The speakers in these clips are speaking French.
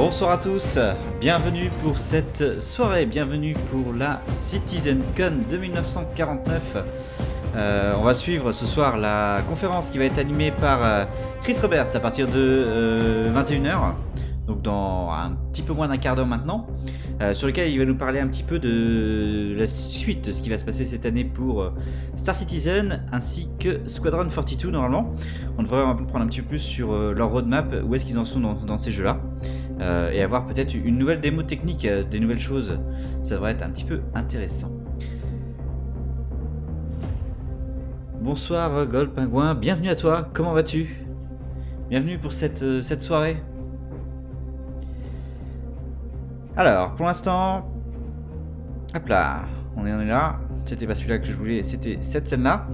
Bonsoir à tous, bienvenue pour cette soirée, bienvenue pour la CitizenCon de 1949. On va suivre ce soir la conférence qui va être animée par Chris Roberts à partir de 21h, donc dans un petit peu moins d'un quart d'heure maintenant, sur lequel il va nous parler un petit peu de la suite de ce qui va se passer cette année pour Star Citizen ainsi que Squadron 42 normalement. On devrait prendre un petit peu plus sur leur roadmap, où est-ce qu'ils en sont dans ces jeux-là. Et avoir peut-être une nouvelle démo technique, des nouvelles choses, ça devrait être un petit peu intéressant. Bonsoir Gold Pingouin, bienvenue à toi, comment vas-tu? Bienvenue pour cette soirée. Alors, pour l'instant, hop là, on est là. C'était pas celui-là que je voulais, c'était cette scène-là.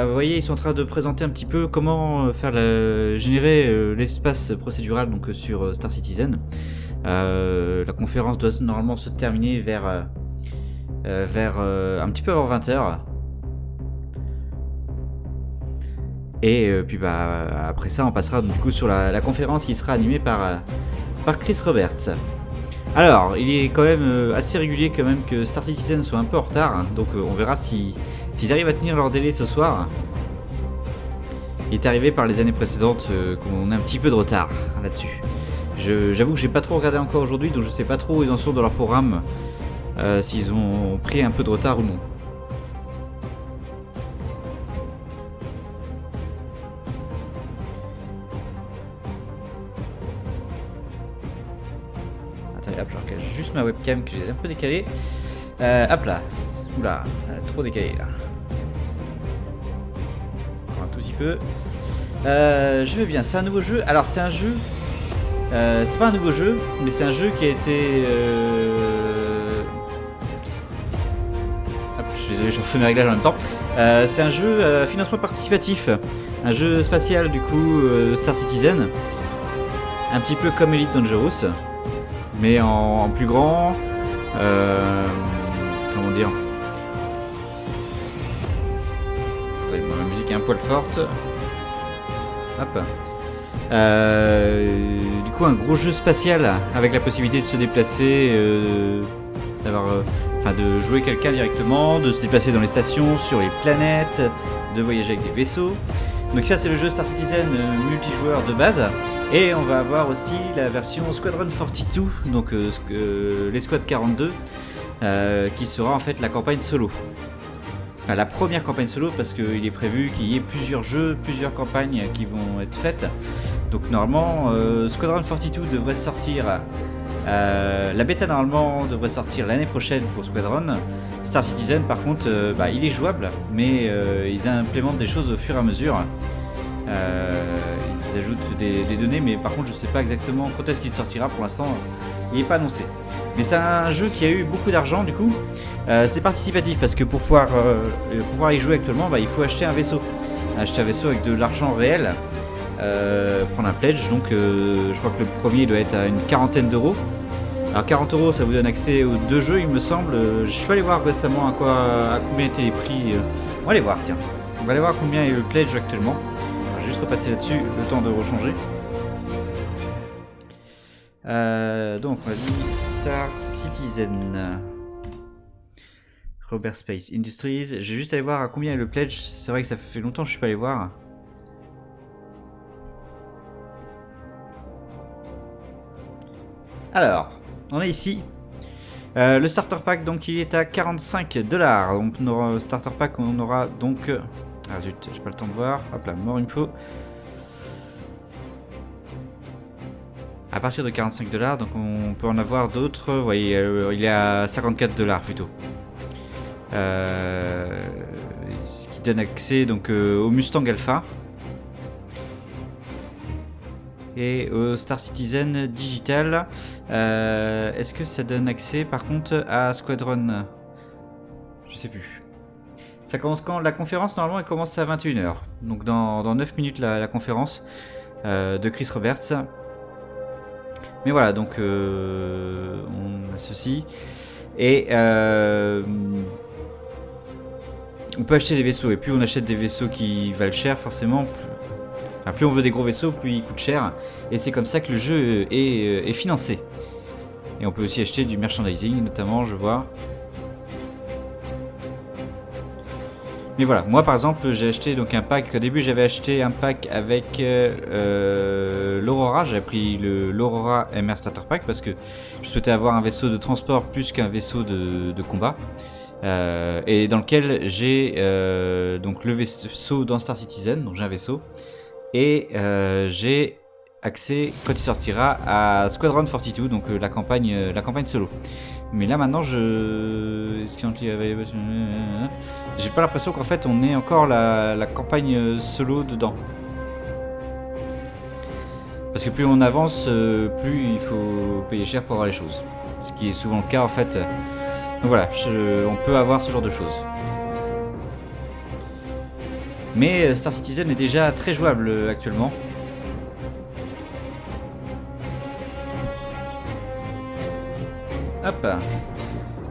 Vous voyez, ils sont en train de présenter un petit peu comment faire générer l'espace procédural donc sur Star Citizen. La conférence doit normalement se terminer vers un petit peu avant 20h. Et puis après ça, on passera du coup sur la conférence qui sera animée par Chris Roberts. Alors, il est quand même assez régulier quand même que Star Citizen soit un peu en retard, hein, donc on verra s'ils arrivent à tenir leur délai ce soir. Il est arrivé par les années précédentes qu'on a un petit peu de retard là-dessus. J'avoue que j'ai pas trop regardé encore aujourd'hui, donc je sais pas trop où ils en sont dans leur programme, s'ils ont pris un peu de retard ou non. Hop, je recale juste ma webcam que j'ai un peu décalée. Hop là, oula, trop décalé là. Encore un tout petit peu. Je vais bien, c'est un nouveau jeu. Alors c'est un jeu, c'est pas un nouveau jeu, mais c'est un jeu qui a été... Hop, je suis désolé, je refais mes réglages en même temps. C'est un jeu financement participatif, un jeu spatial du coup Star Citizen, un petit peu comme Elite Dangerous. Mais en plus grand, comment dire, attendez, ma musique est un poil forte. Hop. Du coup, un gros jeu spatial avec la possibilité de se déplacer, de jouer quelqu'un directement, de se déplacer dans les stations, sur les planètes, de voyager avec des vaisseaux. Donc ça c'est le jeu Star Citizen multijoueur de base, et on va avoir aussi la version Squadron 42, donc l'escouade 42, qui sera en fait la campagne solo. Enfin, la première campagne solo, parce qu'il est prévu qu'il y ait plusieurs jeux, plusieurs campagnes qui vont être faites. Donc normalement Squadron 42 devrait sortir, la bêta normalement devrait sortir l'année prochaine pour Squadron. Star Citizen par contre il est jouable, mais ils implémentent des choses au fur et à mesure. Ils ajoutent des données, mais par contre je sais pas exactement quand est-ce qu'il sortira. Pour l'instant il n'est pas annoncé, mais c'est un jeu qui a eu beaucoup d'argent du coup. C'est participatif parce que pour pouvoir y jouer actuellement, il faut acheter un vaisseau avec de l'argent réel, prendre un pledge. Donc je crois que le premier doit être à une quarantaine d'euros. Alors 40 euros, ça vous donne accès aux deux jeux, il me semble. Je suis pas allé voir récemment à combien étaient les prix. On va aller voir, tiens. On va aller voir combien est le pledge actuellement. Je vais juste repasser là-dessus, le temps de rechanger. Donc on a dit Star Citizen. Robert Space Industries. Je vais juste aller voir à combien est le pledge. C'est vrai que ça fait longtemps que je suis pas allé voir. Alors, on est ici. Le starter pack, donc il est à 45$. Donc on aura starter pack, on aura donc... Ah zut, j'ai pas le temps de voir. Hop là, more info. À partir de 45$, donc on peut en avoir d'autres. Vous voyez, il est à 54$ plutôt. Ce qui donne accès donc au Mustang Alpha et au Star Citizen Digital. Est-ce que ça donne accès par contre à Squadron? Je sais plus. Ça commence quand? La conférence normalement elle commence à 21h. Donc dans 9 minutes la conférence de Chris Roberts. Mais voilà, donc on a ceci. Et on peut acheter des vaisseaux. Et plus on achète des vaisseaux qui valent cher, forcément, Enfin, plus on veut des gros vaisseaux, plus ils coûtent cher. Et c'est comme ça que le jeu est financé. Et on peut aussi acheter du merchandising, notamment, je vois. Mais voilà, moi par exemple, j'ai acheté donc un pack. Au début, j'avais acheté un pack avec l'Aurora. J'avais pris l'Aurora MR Starter Pack parce que je souhaitais avoir un vaisseau de transport plus qu'un vaisseau de combat. Et dans lequel j'ai donc le vaisseau dans Star Citizen, donc j'ai un vaisseau. Et j'ai accès, quand il sortira, à Squadron 42, donc la campagne solo. Mais là maintenant, est-ce qu'il y avait... J'ai pas l'impression qu'en fait on ait encore la campagne solo dedans. Parce que plus on avance, plus il faut payer cher pour avoir les choses. Ce qui est souvent le cas en fait. Donc voilà, on peut avoir ce genre de choses. Mais Star Citizen est déjà très jouable actuellement. Hop.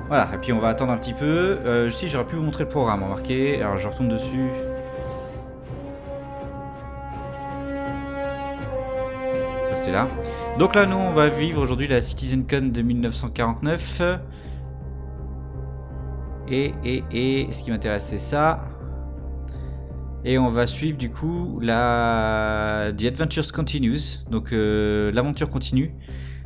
Voilà, et puis on va attendre un petit peu. Si, j'aurais pu vous montrer le programme, remarquez. Alors je retourne dessus. Restez là. Donc là, nous, on va vivre aujourd'hui la CitizenCon de 1949. Et ce qui m'intéresse, c'est ça. Et on va suivre du coup The Adventures Continues, donc l'aventure continue,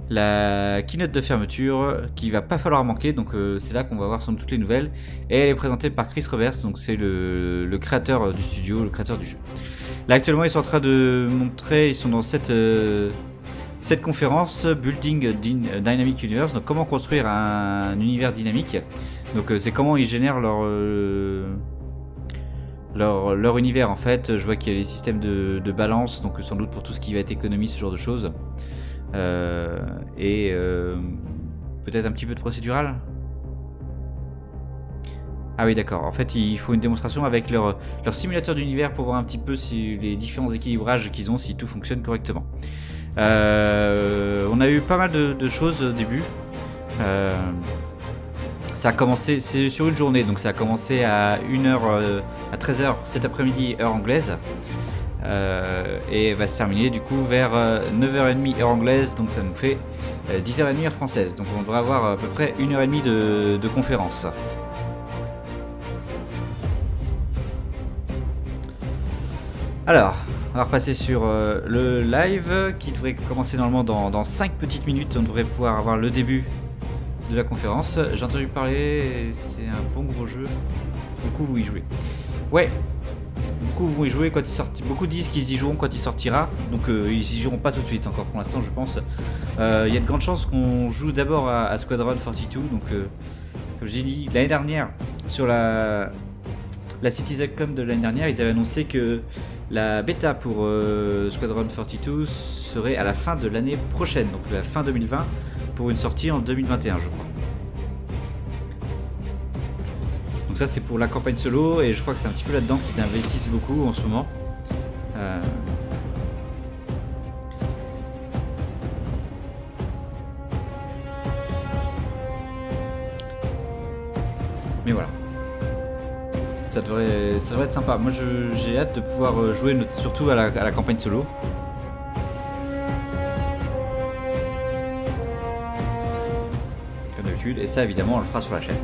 la keynote de fermeture qui va pas falloir manquer, donc c'est là qu'on va voir sans doute toutes les nouvelles. Et elle est présentée par Chris Roberts, donc c'est le créateur du studio, le créateur du jeu. Là actuellement ils sont en train de montrer, ils sont dans cette conférence Building Dynamic Universe, donc comment construire un univers dynamique. Donc c'est comment ils génèrent leur univers en fait. Je vois qu'il y a les systèmes de balance, donc sans doute pour tout ce qui va être économie, ce genre de choses. Peut-être un petit peu de procédural. Ah oui d'accord, en fait il faut une démonstration avec leur simulateur d'univers pour voir un petit peu si les différents équilibrages qu'ils ont, si tout fonctionne correctement. On a eu pas mal de choses au début. Ça a commencé, c'est sur une journée, donc ça a commencé à 1h, à 13h cet après-midi, heure anglaise. Et va se terminer du coup vers 9h30 heure anglaise, donc ça nous fait 10h30 heure française. Donc on devrait avoir à peu près 1h30 de conférence. Alors, on va repasser sur le live qui devrait commencer normalement dans 5 petites minutes. On devrait pouvoir avoir le début de la conférence. J'ai entendu parler, c'est un bon gros jeu. Beaucoup vont y jouer. Ouais, beaucoup vont y jouer quand il sort. Beaucoup disent qu'ils y joueront quand il sortira. Donc ils y joueront pas tout de suite encore pour l'instant, je pense. Il y a de grandes chances qu'on joue d'abord à Squadron 42. Donc comme j'ai dit l'année dernière sur la CitizenCon de l'année dernière, ils avaient annoncé que la bêta pour Squadron 42 serait à la fin de l'année prochaine, donc la fin 2020, pour une sortie en 2021 je crois. Donc ça c'est pour la campagne solo, et je crois que c'est un petit peu là-dedans qu'ils investissent beaucoup en ce moment. Mais voilà. Ça devrait être sympa. Moi j'ai hâte de pouvoir jouer surtout à la campagne solo. Comme d'habitude. Et ça évidemment on le fera sur la chaîne.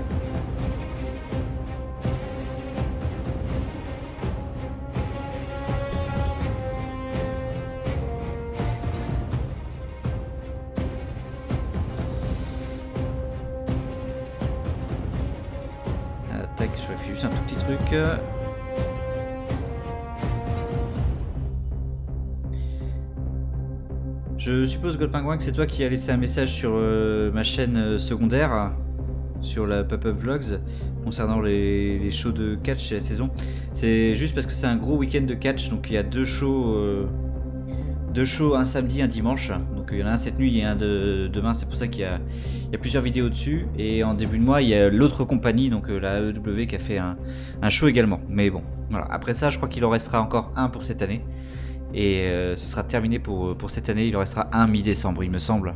Tac, je vérifie juste un tout petit truc. Je suppose, Goldpingouin, que c'est toi qui as laissé un message sur ma chaîne secondaire, sur la peup-peup vlogs, concernant les shows de catch et la saison. C'est juste parce que c'est un gros week-end de catch, donc il y a deux shows, un samedi, un dimanche. Donc il y en a un cette nuit et un demain, c'est pour ça qu'il y a plusieurs vidéos dessus. Et en début de mois, il y a l'autre compagnie, donc la AEW, qui a fait un show également. Mais bon, voilà. Après ça, je crois qu'il en restera encore un pour cette année. Et ce sera terminé pour cette année. Il en restera un mi-décembre, il me semble,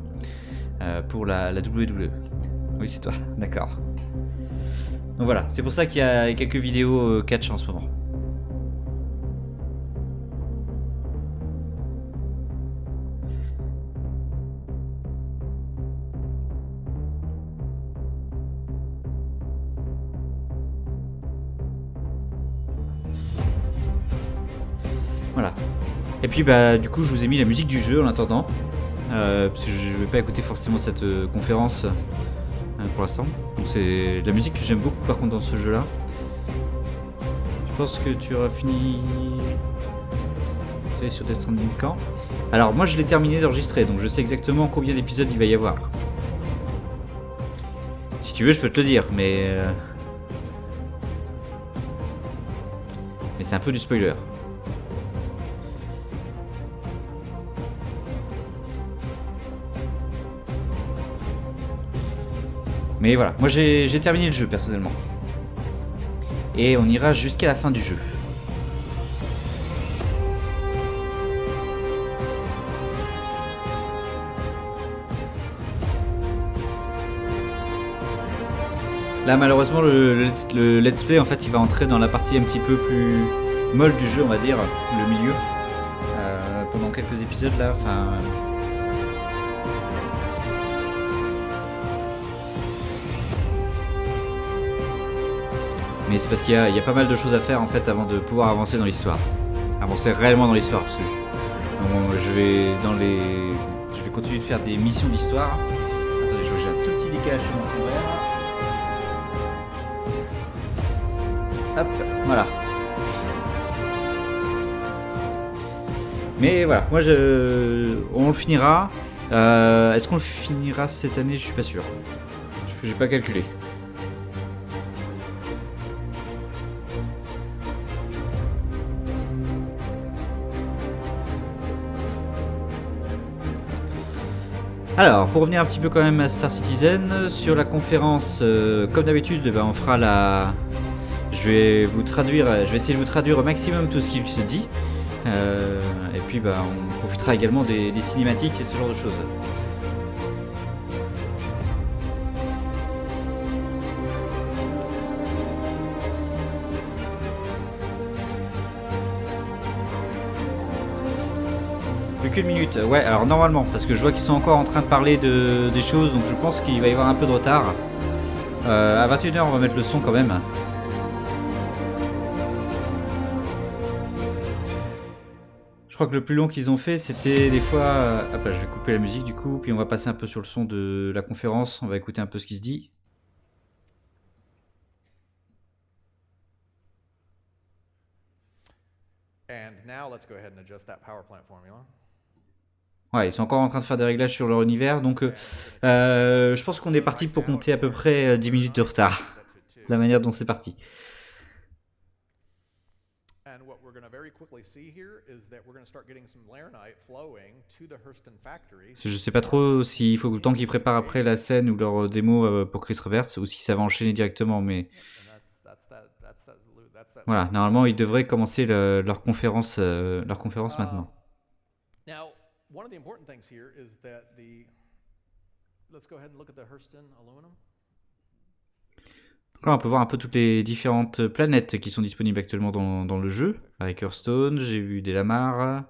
pour la WWE. Oui, c'est toi, d'accord. Donc voilà, c'est pour ça qu'il y a quelques vidéos catch en ce moment. Voilà. Et puis bah du coup je vous ai mis la musique du jeu en attendant. Parce que je vais pas écouter forcément cette conférence pour l'instant. Donc c'est de la musique que j'aime beaucoup par contre dans ce jeu là. Je pense que tu auras fini... C'est sur Death Stranding quand? Alors moi je l'ai terminé d'enregistrer, donc je sais exactement combien d'épisodes il va y avoir. Si tu veux je peux te le dire, mais c'est un peu du spoiler. Mais voilà, moi j'ai terminé le jeu personnellement. Et on ira jusqu'à la fin du jeu. Là malheureusement le let's play en fait il va entrer dans la partie un petit peu plus molle du jeu on va dire, le milieu. Pendant quelques épisodes là, enfin... Mais c'est parce qu'il y a pas mal de choses à faire en fait avant de pouvoir avancer dans l'histoire. Avancer réellement dans l'histoire parce que je vais continuer de faire des missions d'histoire. Attendez, j'ai un tout petit décalage sur mon fond vert. Hop, voilà. Mais voilà, moi on le finira. Est-ce qu'on le finira cette année? Je suis pas sûr. J'ai pas calculé. Alors, pour revenir un petit peu quand même à Star Citizen, sur la conférence, comme d'habitude, on fera la... Je vais essayer de vous traduire au maximum tout ce qu'il se dit. Et puis on profitera également des cinématiques et ce genre de choses. Plus qu'une minute, ouais, alors normalement, parce que je vois qu'ils sont encore en train de parler des choses, donc je pense qu'il va y avoir un peu de retard. À 21h, on va mettre le son quand même. Je crois que le plus long qu'ils ont fait, c'était des fois... Hop là, je vais couper la musique du coup, puis on va passer un peu sur le son de la conférence, on va écouter un peu ce qui se dit. And now let's go ahead and adjust that power plant formula. Ouais, ils sont encore en train de faire des réglages sur leur univers, donc je pense qu'on est parti pour compter à peu près 10 minutes de retard, la manière dont c'est parti. Je sais pas trop s'il faut le temps qu'ils préparent après la scène ou leur démo pour Chris Roberts, ou si ça va enchaîner directement, mais... Voilà, normalement ils devraient commencer leur conférence maintenant. One of the important things here is that let's go ahead and look at the Hurston aluminum. Donc là, on peut voir un peu toutes les différentes planètes qui sont disponibles actuellement dans le jeu. Avec Hearthstone, j'ai vu des lamas.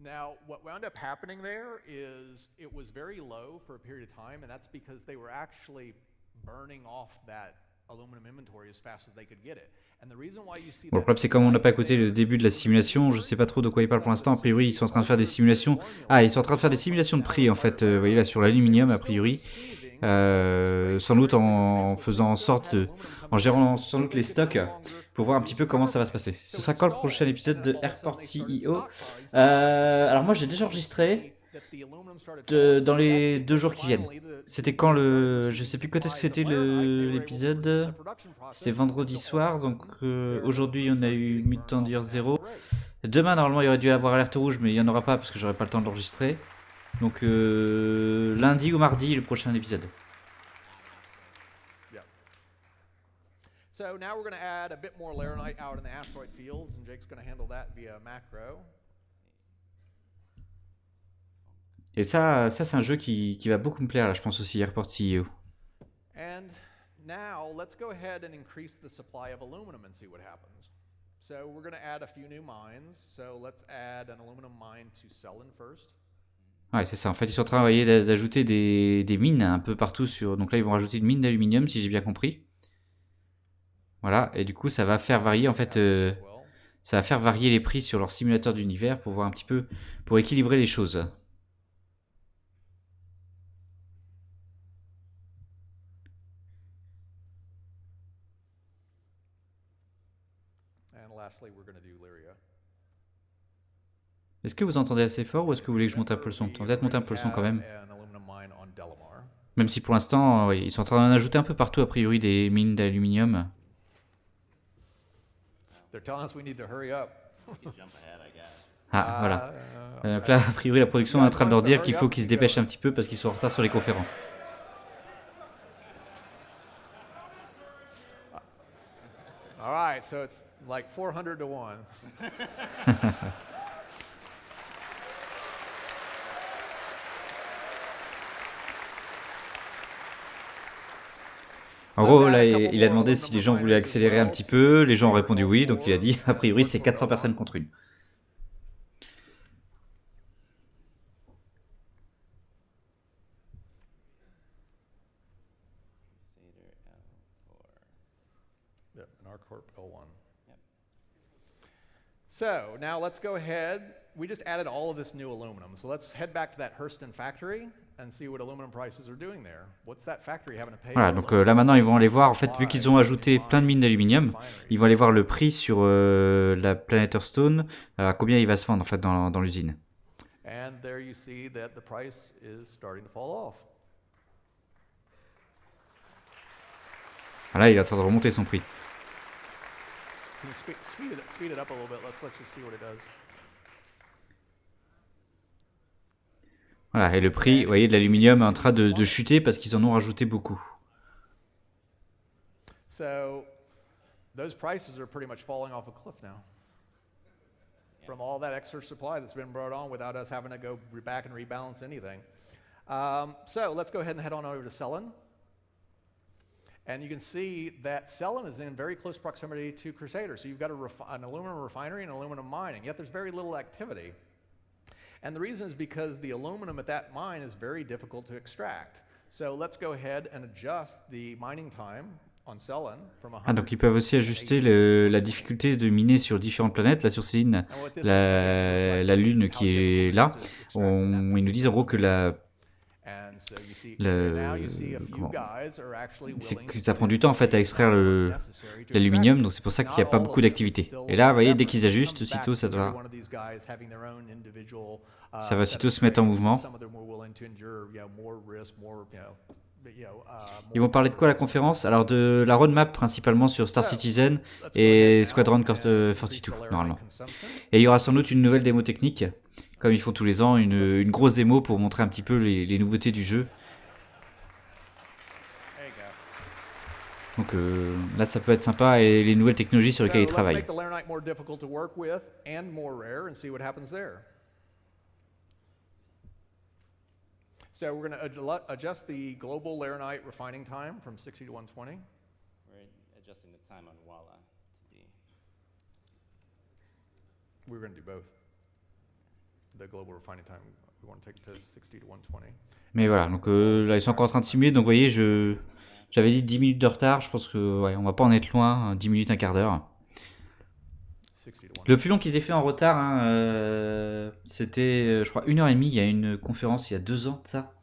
Now, what wound up happening there is it was very low for a period of time, and that's because they were actually burning off that aluminum inventory as fast as they could get it. Bon, le problème c'est comme on n'a pas écouté le début de la simulation, je sais pas trop de quoi ils parlent pour l'instant. A priori ils sont en train de faire des simulations. Ah, ils sont en train de faire des simulations de prix en fait. Vous voyez là sur l'aluminium a priori. Sans doute en faisant en sorte en gérant sans doute les stocks pour voir un petit peu comment ça va se passer. Ce sera quand le prochain épisode de Airport CEO? Alors moi j'ai déjà enregistré dans les 2 jours qui viennent. C'était quand je sais plus quand est-ce que c'était l'épisode. C'était vendredi soir, donc aujourd'hui on a eu Mutant Year 0. Demain normalement il aurait dû avoir alerte rouge, mais il n'y en aura pas parce que j'aurai pas le temps de l'enregistrer. Donc lundi ou mardi le prochain épisode. So now we're going to add a bit more laranite out in the asteroid fields, and Jake's going to handle that via macro. Et ça c'est un jeu qui va beaucoup me plaire là, je pense aussi Airport CEO. And now let's go ahead and increase the supply of aluminum and see what happens. So we're going to add a few new mines. So let's add an aluminum mine to Selin first. Ouais, c'est ça. En fait, ils sont en train, vous voyez, d'ajouter des mines un peu partout sur. Donc là, ils vont rajouter une mine d'aluminium, si j'ai bien compris. Voilà, et du coup, ça va faire varier, en fait, ça va faire varier les prix sur leur simulateur d'univers pour voir un petit peu, pour équilibrer les choses. And lastly, we're going to do Lyria. Est-ce que vous entendez assez fort ou est-ce que vous voulez que je monte un peu le son? Peut-être monter un peu le son quand même. Même si pour l'instant, oui, ils sont en train d'en ajouter un peu partout, a priori, des mines d'aluminium. Ah, voilà. Donc là, a priori, la production est en train de leur dire qu'il faut qu'ils se dépêchent un petit peu parce qu'ils sont en retard sur les conférences. All right, so it's like 400 to 1. En gros, là, il a demandé si les gens voulaient accélérer un petit peu. Les gens ont répondu oui, donc il a dit, a priori, c'est 400 personnes contre une. So now let's go ahead. We just added all of this new aluminum. So let's head back to that Hurston factory and see what aluminum prices are doing there. What's that factory having to pay? Voilà, donc là maintenant ils vont aller voir, en fait, vu qu'ils ont ajouté plein de mines d'aluminium, ils vont aller voir le prix sur la planète Hearthstone, à combien il va se vendre en fait dans l'usine. And there you see that the price is starting to fall off. Là, il est en train de remonter son prix. Can you speed it up a little bit? Let's just see what it does. Voilà, et le prix, vous voyez, de l'aluminium est en train de chuter parce qu'ils en ont rajouté beaucoup. So, those prices are pretty much falling off a cliff now. From all that extra supply that's been brought on without us having to go back and rebalance anything. So, let's go ahead and head on over to Cellen. And you can see that Cellen is in very close proximity to Crusader. So you've got an aluminum refinery and aluminum mining, yet there's very little activity. And the reason is because the aluminum at that mine is very difficult to extract. So let's go ahead and adjust the mining time on Cellen from 100. Donc ils peuvent aussi ajuster la difficulté de miner sur différentes planètes. Là sur Céline, la Lune qui est là, ils nous disent en gros que c'est que ça prend du temps en fait à extraire l'aluminium, donc c'est pour ça qu'il n'y a pas beaucoup d'activité. Et là, vous voyez, dès qu'ils ajustent, aussitôt ça va aussitôt se mettre en mouvement. Ils vont parler de quoi à la conférence? Alors de la roadmap principalement sur Star Citizen et Squadron 42 normalement. Et il y aura sans doute une nouvelle démo technique, comme ils font tous les ans, une grosse démo pour montrer un petit peu les nouveautés du jeu. Donc là ça peut être sympa et les nouvelles technologies sur lesquelles ils travaillent. So we're going to adjust the global Laranite refining time from 60 to 120. We're adjusting the time on Walla to be... We're going to do both. The global refining time, we want to take it to 60 to 120. Mais voilà, donc là ils sont encore en train de simuler, donc vous voyez, j'avais dit 10 minutes de retard, je pense que ouais, on va pas en être loin, 10 minutes, un quart d'heure. Le plus long qu'ils aient fait en retard, c'était, je crois, 1h30. Il y a une conférence il y a 2 ans de ça,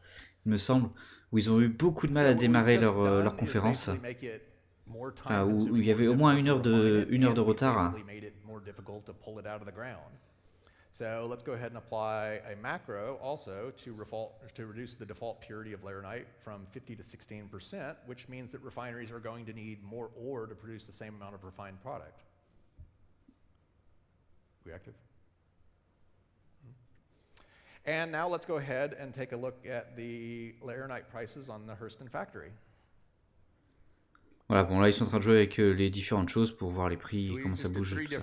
il me semble, où ils ont eu beaucoup de mal à démarrer leur conférence. Enfin, où il y avait au moins une heure de retard. So let's go ahead and apply a macro also to reduce the default purity of Laranite from 50 to 16%, which means that refineries are going to need more ore to produce the same amount of refined product. Active. And now let's go ahead and take a look at the Laranite prices on the Hurston factory. Voilà, bon là ils sont en train de jouer avec les différentes choses pour voir les prix, comment ça bouge, tout ça.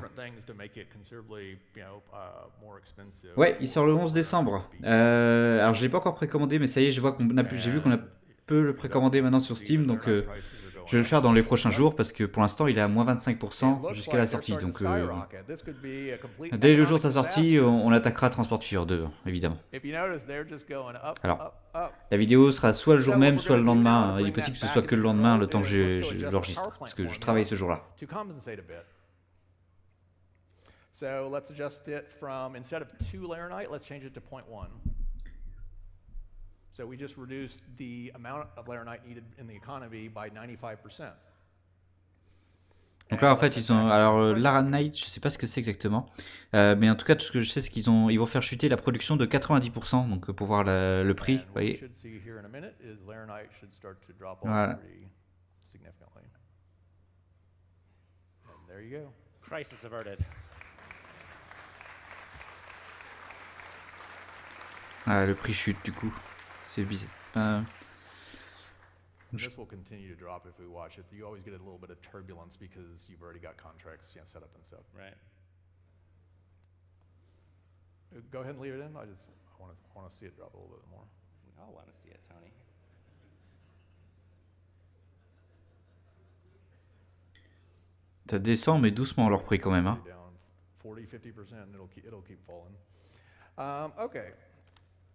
Ouais, il sort le 11 décembre. Alors je l'ai pas encore précommandé, mais ça y est, j'ai vu qu'on a peut le précommander maintenant sur Steam, donc Je vais le faire dans les prochains jours parce que pour l'instant il est à moins 25% jusqu'à la sortie. Donc dès le jour de sa sortie, on attaquera Transport Fever 2, évidemment. Alors, la vidéo sera soit le jour même, soit le lendemain. Il est possible que ce soit que le lendemain, le temps que je l'enregistre, parce que je travaille ce jour-là. So let's adjust it from, instead of 2 Laranite, let's change it to 0.1. So we just reduced the amount of Laranite needed in the economy by 95%. Donc là en fait ils ont, alors Laranite, je sais pas ce que c'est exactement, mais en tout cas tout ce que je sais c'est qu'ils vont faire chuter la production de 90%, donc pour voir le prix, vous voyez. Voilà. Crisis averted. Ah, le prix chute du coup, c'est bizarre. This will continue to drop if we watch it. You always get a little bit of turbulence because you've already got contracts set up and stuff. Right. Go ahead and leave it in. I want to see it drop a little bit more. We all want to see it, Tony. Ça descend mais doucement leur prix quand même. Hein. 40-50%, it'll keep falling. Okay.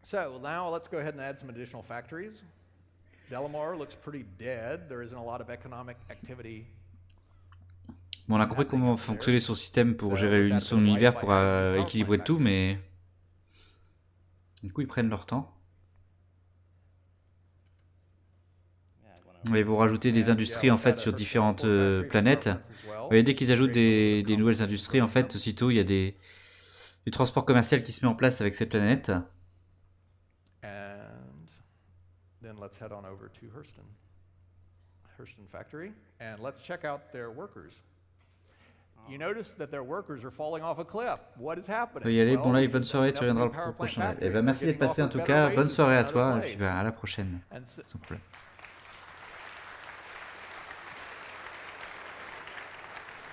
So now let's go ahead and add some additional factories. Delamar looks pretty dead. There isn't a lot of economic activity. Bon, on a compris comment fonctionnait son système pour gérer son univers, pour équilibrer tout, mais du coup ils prennent leur temps. Ils vont rajouter des industries en fait sur différentes planètes. Vous voyez, dès qu'ils ajoutent des nouvelles industries, en fait, aussitôt il y a du transport commercial qui se met en place avec cette planète. Then let's head on over to Hurston factory, and let's check out their workers. You notice that their workers are falling off a cliff. What is happening? On peut y aller. Bon là, bonne soirée, tu reviendras le prochain. Et ben merci d'être passé en tout cas. Bonne soirée à toi, et puis ben, à la prochaine. Sans problème.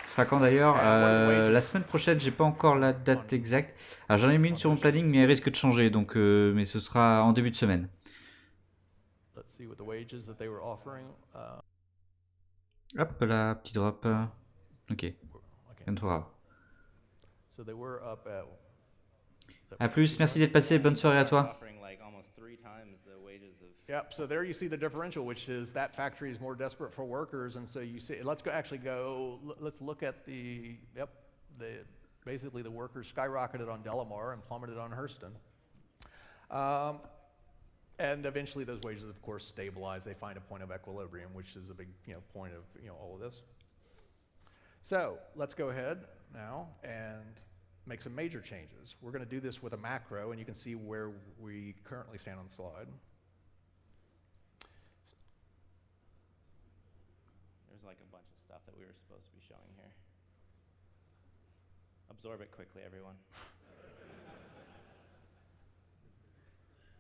Ce sera quand d'ailleurs la semaine prochaine, j'ai pas encore la date exacte. Alors j'en ai mis une sur mon planning, mais elle risque de changer, donc mais ce sera en début de semaine. Hop là, petit drop. Ok. A plus, merci d'être passé, bonne soirée à toi. Yep, so there you see the differential, which is that factory is more desperate for workers, and so you see, let's look at basically the workers skyrocketed on Delamar and plummeted on Hurston. And eventually those wages, of course, stabilize. They find a point of equilibrium, which is a big point of all of this. So let's go ahead now and make some major changes. We're going to do this with a macro, and you can see where we currently stand on the slide. There's like a bunch of stuff that we were supposed to be showing here. Absorb it quickly, everyone.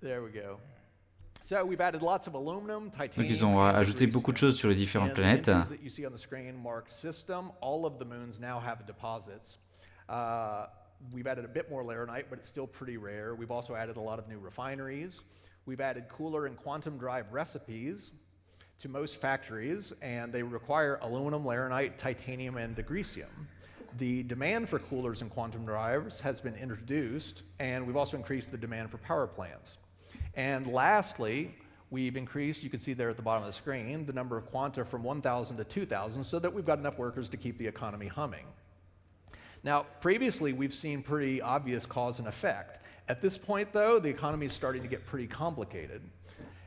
There we go. So we've added lots of aluminum, titanium. Donc ils ont ajouté beaucoup de choses sur les différentes planètes. That you see on the screen mark system. All of the moons now have deposits. We've added a bit more laranite, but it's still pretty rare. We've also added a lot of new refineries. We've added cooler and quantum drive recipes to most factories, and they require aluminum, laranite, titanium, and degreasium. The demand for coolers and quantum drives has been introduced, and we've also increased the demand for power plants. And lastly, we've increased, you can see there at the bottom of the screen, the number of quanta from 1,000 to 2,000 so that we've got enough workers to keep the economy humming. Now, previously, we've seen pretty obvious cause and effect. At this point, though, the economy is starting to get pretty complicated.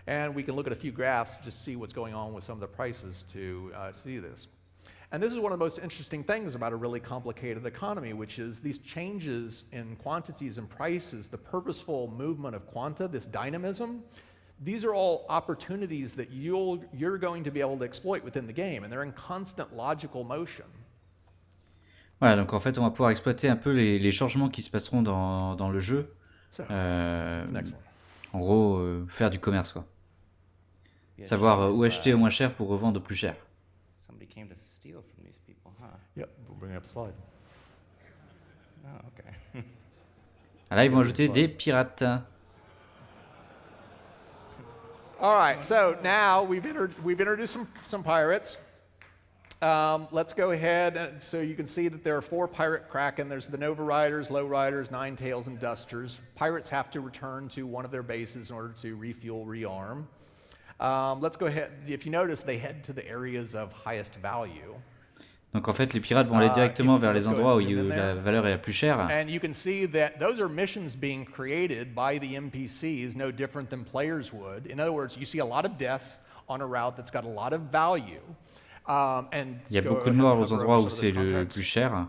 And we can look at a few graphs to just see what's going on with some of the prices to see this. And this is one of the most interesting things about a really complicated economy, which is these changes in quantities and prices, the purposeful movement of quanta, this dynamism, these are all opportunities that you're going to be able to exploit within the game, and they're in constant logical motion. Voilà, donc en fait, on va pouvoir exploiter un peu les changements qui se passeront dans le jeu. En gros, faire du commerce, quoi. Savoir où acheter au moins cher pour revendre au plus cher. Somebody came to steal from these people, huh? Yep, we'll bring up the slide. Oh, okay. Là, ils vont ajouter des pirates. All right, so now we've introduced some pirates. Let's go ahead, and so you can see that there are 4 pirate Kraken. There's the Nova Riders, Low Riders, Nine Tails, and Dusters. Pirates have to return to one of their bases in order to refuel, rearm. Let's go ahead. If you notice, they head to the areas of highest value. Donc en fait, les pirates vont aller directement vers les endroits où la valeur est la plus chère. And you can see that those are missions being created by the NPCs, no different than players would. In other words, you see a lot of deaths on a route that's got a lot of value. Il y a beaucoup de morts aux endroits où c'est le plus cher.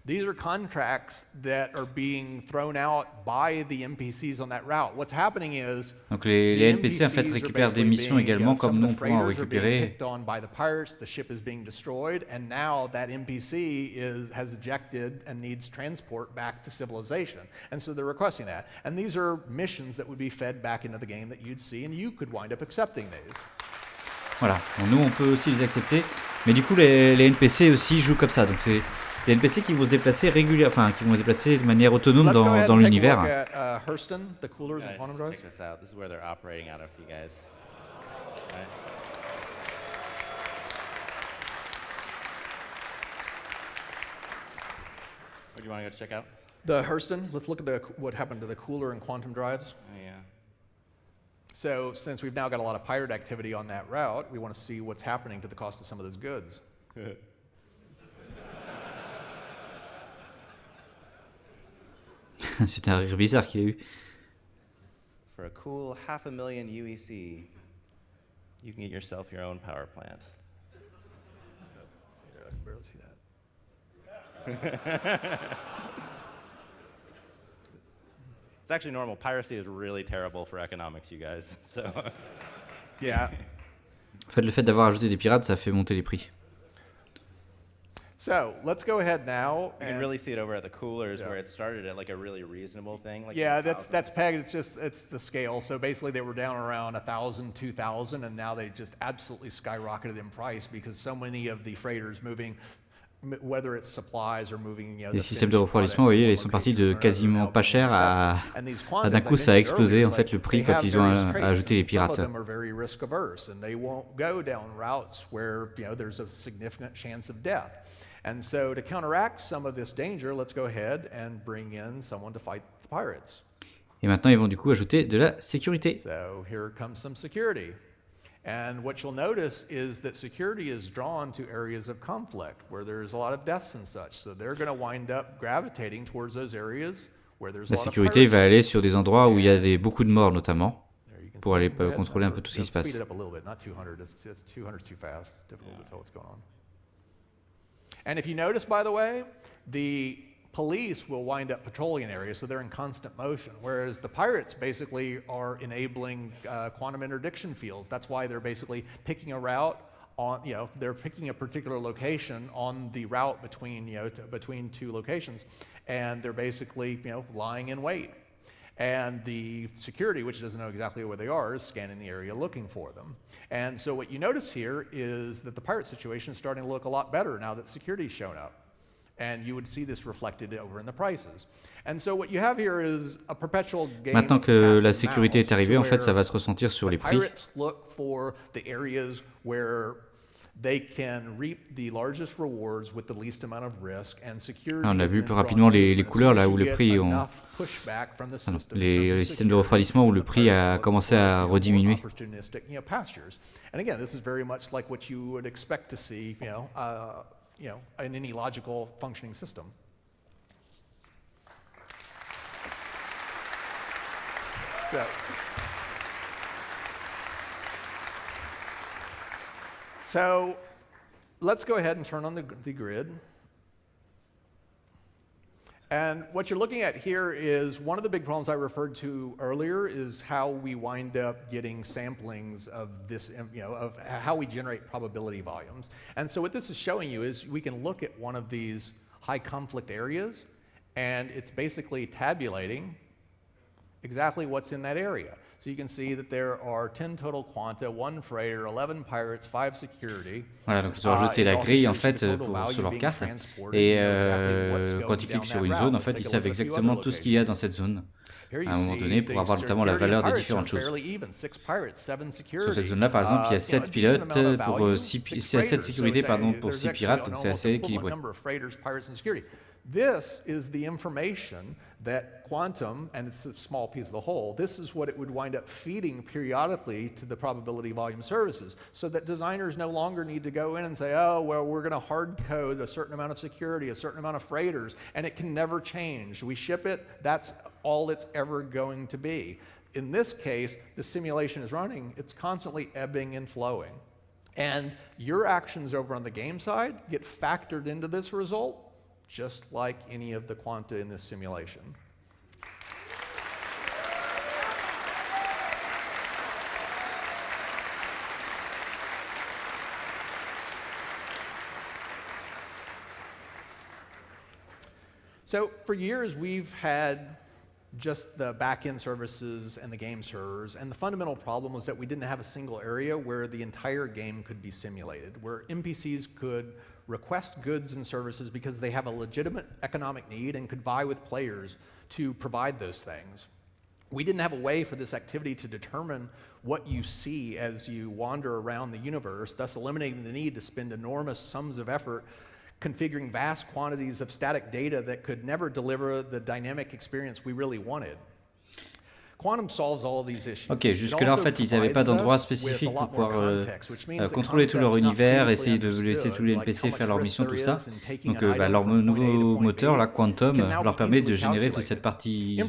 These are contracts that are being thrown out by the NPCs on that route. What's happening is Donc les NPC en fait récupèrent des missions également comme nous on pourra en récupérer. By the pirates, the ship is being destroyed, and now that NPC has ejected and needs transport back to civilization. And so they're requesting that. And these are missions that would be fed back into the game that you'd see, and you could wind up accepting these. Voilà, bon, nous on peut aussi les accepter, mais du coup les NPC aussi jouent comme ça, donc c'est des NPC qui vont se déplacer régulièrement, enfin qui vont se déplacer de manière autonome dans l'univers. Hurston, the coolers and quantum drives. Check this out. This is where they're operating out of, you guys. Right. What do you want to go check out? The Hurston. Let's look at what happened to the cooler and quantum drives. Oh yeah. So since we've now got a lot of pirate activity on that route, we want to see what's happening to the cost of some of those goods. C'était un rire bizarre qu'il a eu. For a cool 500,000 UEC, you can get yourself your own power plant. Yeah, I can barely see that. It's actually normal. Piracy is really terrible for economics, you guys. So. Yeah. En fait, le fait d'avoir ajouté des pirates, ça a fait monter les prix. So let's go ahead now. You can really see it over at the coolers where it started at like a really reasonable thing. Like yeah, that's pegged. It's the scale. So basically, they were down around 1,000, 2,000, and now they just absolutely skyrocketed in price because so many of the freighters moving, whether it's supplies or moving. Les systèmes de refroidissement, vous voyez, ils sont partis de quasiment pas cher à d'un coup ça a explosé en fait le prix quand ils ont ajouté les pirates. Some of them are very risk averse and they won't go down routes where there's a significant chance of death. And so to counteract some of this danger, let's go ahead and bring in someone to fight the pirates. Et maintenant ils vont du coup ajouter de la sécurité. So here comes some security. And what you'll notice is that security is drawn to areas of conflict where there's a lot of deaths and such. So they're going to wind up gravitating towards those areas where there's a lot of pirates. La sécurité va aller sur des endroits où il y a beaucoup de morts notamment pour aller contrôler un peu tout ce qui se passe. Speed it up a little bit, not 200. It's 200 too fast. It's difficult to tell what's going on. And if you notice, by the way, the police will wind up patrolling an area, so they're in constant motion, whereas the pirates basically are enabling quantum interdiction fields. That's why they're basically picking a route on, they're picking a particular location on the route between, between two locations, and they're basically, lying in wait. And the security, which doesn't know exactly where they are, is scanning the area looking for them. And so what you notice here is that the pirate situation is starting to look a lot better now that security's shown up. And you would see this reflected over in the prices. And so what you have here is a perpetual game. Maintenant que la sécurité est arrivée, en fait, ça va se ressentir sur les prix. Pirates look for the areas where they can reap the largest rewards with the least amount of risk, and security. On a vu plus rapidement les couleurs là où le prix ont les systèmes de refroidissement où le prix a commencé à rediminuer. And again, this is very much like what you would expect to see, in any logical functioning system. So let's go ahead and turn on the grid. And what you're looking at here is one of the big problems I referred to earlier is how we wind up getting samplings of this, of how we generate probability volumes. And so what this is showing you is we can look at one of these high conflict areas, and it's basically tabulating exactly what's in that area. So you can see that there are 10 total quanta, 1 freighter, 11 pirates, 5 security. Voilà, donc ils ont ajouté la grille en fait sur leur carte. Et quand ils cliquent sur une zone, en fait, ils savent exactement tout ce qu'il y a dans cette zone. à un moment donné pour avoir notamment la valeur des différentes choses. Sur cette zone-là, par exemple, il y a 7 pilotes pour 7 sécurités pour 6 pirates, donc c'est assez équilibré. This is the information that quantum, and it's a small piece of the whole, this is what it would wind up feeding periodically to the probability volume services, so that designers no longer need to go in and say, oh, well, we're going to hard code a certain amount of security, a certain amount of freighters, and it can never change. We ship it, that's all it's ever going to be. In this case, the simulation is running, it's constantly ebbing and flowing. And your actions over on the game side get factored into this result, just like any of the quanta in this simulation. So for years, we've had just the back-end services and the game servers, and the fundamental problem was that we didn't have a single area where the entire game could be simulated, where NPCs could request goods and services because they have a legitimate economic need and could vie with players to provide those things. We didn't have a way for this activity to determine what you see as you wander around the universe, thus eliminating the need to spend enormous sums of effort configuring vast quantities of static data that could never deliver the dynamic experience we really wanted. Quantum solves all of these issues. Ok, jusque-là, en fait, ils n'avaient pas d'endroit spécifique pour pouvoir contrôler tout leur univers, essayer de laisser tous les NPC faire leur mission, tout ça. Donc, leur nouveau moteur, la Quantum, leur permet de générer toute cette partie-là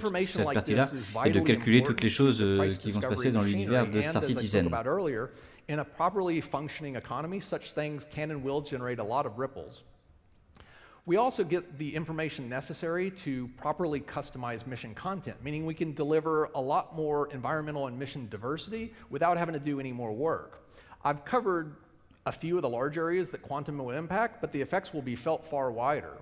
et de calculer toutes les choses qui vont se passer dans l'univers de Star Citizen. In a properly functioning economy, such things can and will generate a lot of ripples. We also get the information necessary to properly customize mission content, meaning we can deliver a lot more environmental and mission diversity without having to do any more work. I've covered a few of the large areas that quantum will impact, but the effects will be felt far wider.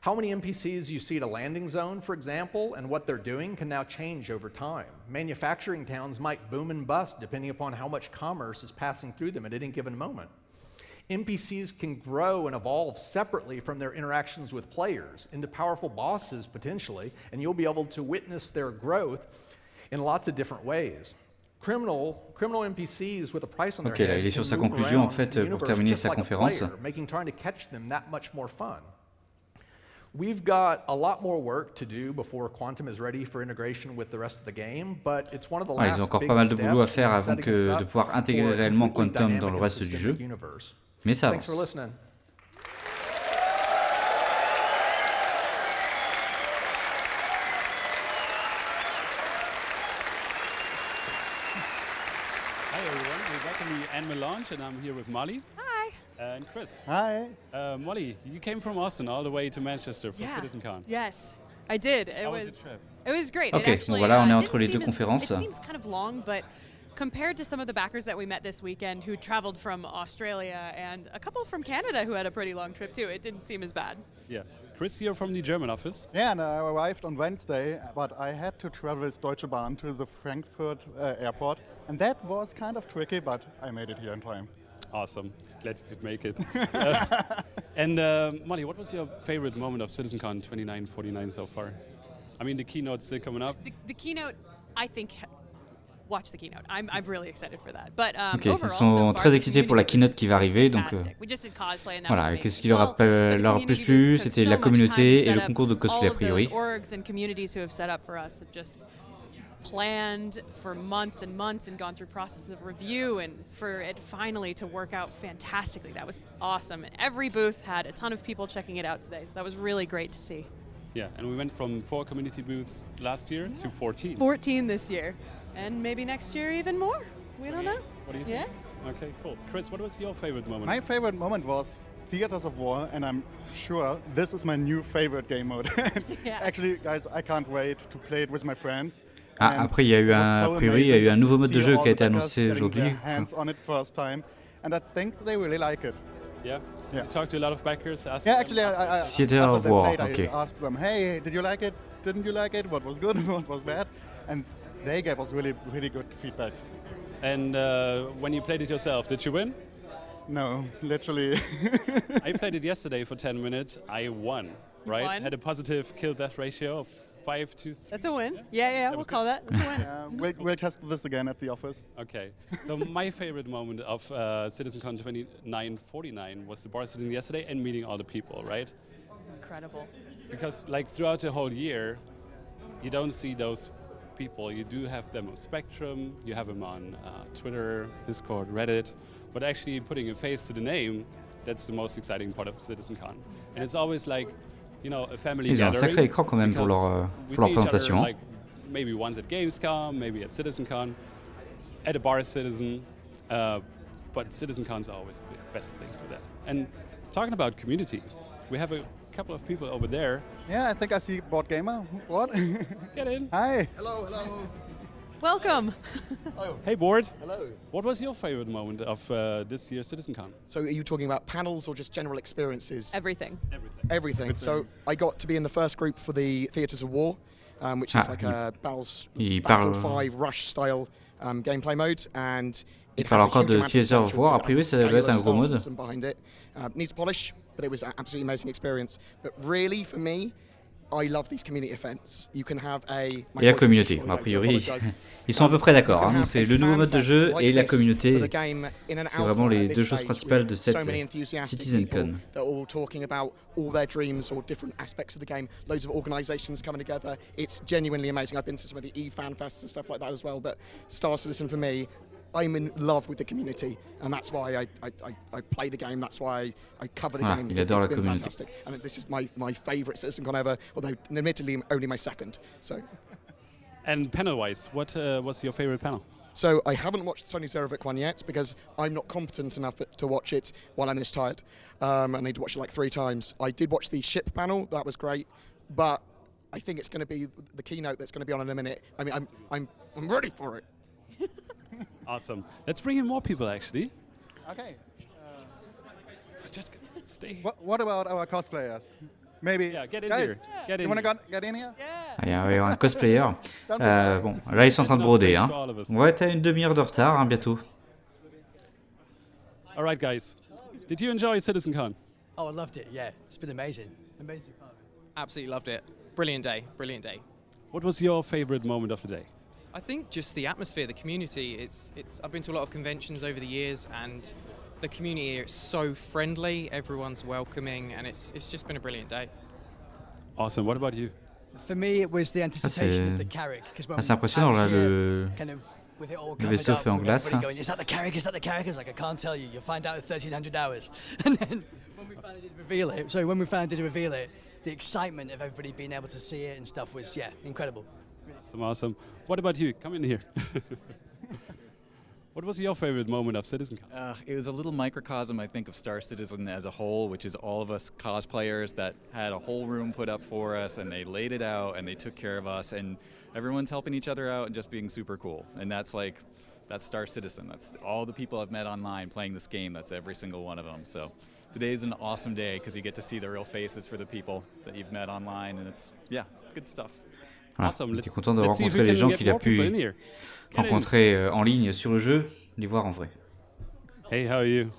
How many NPCs you see at a landing zone, for example, and what they're doing can now change over time. Manufacturing towns might boom and bust depending upon how much commerce is passing through them at any given moment. NPCs can grow and evolve separately from their interactions with players into powerful bosses potentially, and you'll be able to witness their growth in lots of different ways. Criminal NPCs with a price on their head il est sur can sa move conclusion en around fait the pour universe terminer just sa like a conférence. player, making trying to catch them that much more fun. We've got a lot more work to do before quantum is ready for integration with the rest of the game, but it's one of the last Ils ont encore big pas mal de boulot à steps faire in avant setting us de up pouvoir intégrer for a réellement completely Quantum dans le dynamic reste and du jeu, systemic universe. mais ça Thanks for avance. listening. Hi everyone, we're back in the annual launch and I'm here with Molly. Hi. And Chris. Hi. Molly, you came from Austin all the way to Manchester for CitizenCon. Yes, I did. How was the trip? It was great. Ok, It actually, bon, voilà, on est didn't entre les deux seem as- conférences. It seems kind of long, but compared to some of the backers that we met this weekend who traveled from Australia and a couple from Canada who had a pretty long trip too, it didn't seem as bad. Yeah. Chris here from the German office. Yeah, and I arrived on Wednesday, but I had to travel with Deutsche Bahn to the Frankfurt airport, and that was kind of tricky, but I made it here in time. Awesome. Glad you could make it. And Molly, what was your favorite moment of CitizenCon 2949 so far? I mean, the keynote's still coming up. The keynote, I think, watch the keynote. I'm really excited for that. But Ok, overall, ils sont so far, très the excités pour la community keynote qui va arriver, donc fantastic. We just did cosplay and that was voilà. amazing Qu'est-ce qui as leur a well. But the leur community plu, just took c'était so la much time communauté to et set le up. concours de cosplay a All of priori. those orgs and communities who have set up for us have just planned for months and months and gone through processes of review, and for it finally to work out fantastically. That was awesome. And every booth had a ton of people checking it out today, so that was really great to see. Yeah, and we went from 4 community booths last year to 14. 14 this year, and maybe next year even more. We don't know. What do you Yeah? think? Okay, cool. Chris, what was your favorite moment? My favorite moment was Theaters of War, and I'm sure this is my new favorite game mode. Yeah. Actually, guys, I can't wait to play it with my friends. Ah, And après, il y a eu it was a so priori, il y a eu amazing un just nouveau to mode de see jeu all qui a the été backers annoncé getting aujourd'hui. their hands on it first time, and I think they really like it. Yeah? Did Yeah. you talk to a lot of backers? Ask Yeah, them? actually, I Theater after of they War, played, I okay. asked them, hey, did you like it? Didn't you like it? What was good? What was bad? And they gave us really, really good feedback. And when you played it yourself, did you win? No, literally. I played it yesterday for 10 minutes. I won, right? won? Had a positive kill-death ratio of 5, 2, 3. That's a win. Yeah, we'll was call that. That's a win. We'll test this again at the office. Okay. So my favorite moment of CitizenCon 2949 was the bar sitting yesterday and meeting all the people, right? It's incredible. Because like throughout the whole year, you don't see those people. You do have them on Spectrum, you have them on Twitter, Discord, Reddit, but actually putting a face to the name, that's the most exciting part of CitizenCon. And it's always like, you know, a family Ils ont un gathering. sacré écran quand même pour We leur see each other, présentation. like, maybe once at Gamescom, maybe at CitizenCon, at a bar Citizen, but CitizenCon's always the best thing for that. And talking about community, we have a couple of people over there. Yeah, I think I see Board Gamer. What? Get in. Hi. Hello, hello. Welcome. Hey, Board. Hello. What was your favorite moment of this year's CitizenCon? So are you talking about panels or just general experiences? Everything. Everything. So I got to be in the first group for the Theatres of War, which is like a Battlefield 5 Rush-style gameplay mode, and it parle has a encore huge de amount of Theatres of potential War. A because it priori, has ça the doit être scale un of gros Star mode. Citizen behind it. Needs polish, but it was an absolutely amazing experience. But really, for me, I love these community events. You can have Et la communauté, a priori, ils sont à peu près d'accord. Hein. Donc c'est le nouveau mode de jeu et la communauté. C'est vraiment les deux choses principales de cette CitizenCon. They're all talking about all their dreams or different aspects of the game. Loads of organisations coming together. It's genuinely amazing. I've been to some of the e-fan fests and stuff like that as well. But Star Citizen for me, I'm in love with the community, and that's why I play the game. That's why I cover the game. Il adore la It's been communauté. fantastic, and this is my favourite CitizenCon ever. Although admittedly only my second. So. And panel-wise, what was your favorite panel? So I haven't watched the Tony Serovic one yet because I'm not competent enough to watch it while I'm this tired. I need to watch it like 3 times. I did watch the ship panel. That was great, but I think it's going to be the keynote that's going to be on in a minute. I mean, I'm ready for it. Awesome. Let's bring in more people, actually. Okay. Just stay. What about our cosplayers? Maybe. Yeah, get in guys, here. Get in You want here. to get in here? Ah, il y a un cosplayer. Bon, là ils sont en train de broder. Hein. On va être à une demi-heure de retard hein, bientôt. All right, guys. Did you enjoy CitizenCon? Oh, I loved it. Yeah, it's been amazing. Amazing fun. Absolutely loved it. Brilliant day. Brilliant day. What was your favorite moment of the day? I think just the atmosphere, the community. It's. I've been to a lot of conventions over the years, and the community here is so friendly. Everyone's welcoming, and it's just been a brilliant day. Awesome. What about you? For me, it was the anticipation of the Carrick. C'est impressionnant là le vaisseau fait en glace. Going, is that the Carrick? Is that the Carrick? I was like, I can't tell you. You'll find out in 1,300 hours. And then when we finally did reveal it, the excitement of everybody being able to see it and stuff was, incredible. Awesome. What about you? Come in here. What was your favorite moment of CitizenCon? It was a little microcosm, I think, of Star Citizen as a whole, which is all of us cosplayers that had a whole room put up for us, and they laid it out, and they took care of us, and everyone's helping each other out and just being super cool. And that's Star Citizen. That's all the people I've met online playing this game. That's every single one of them. So today's an awesome day because you get to see the real faces for the people that you've met online, and it's, good stuff. Voilà. Awesome. Il était content de rencontrer les gens qu'il a pu rencontrer en ligne sur le jeu, les voir en vrai. Hey, how are you?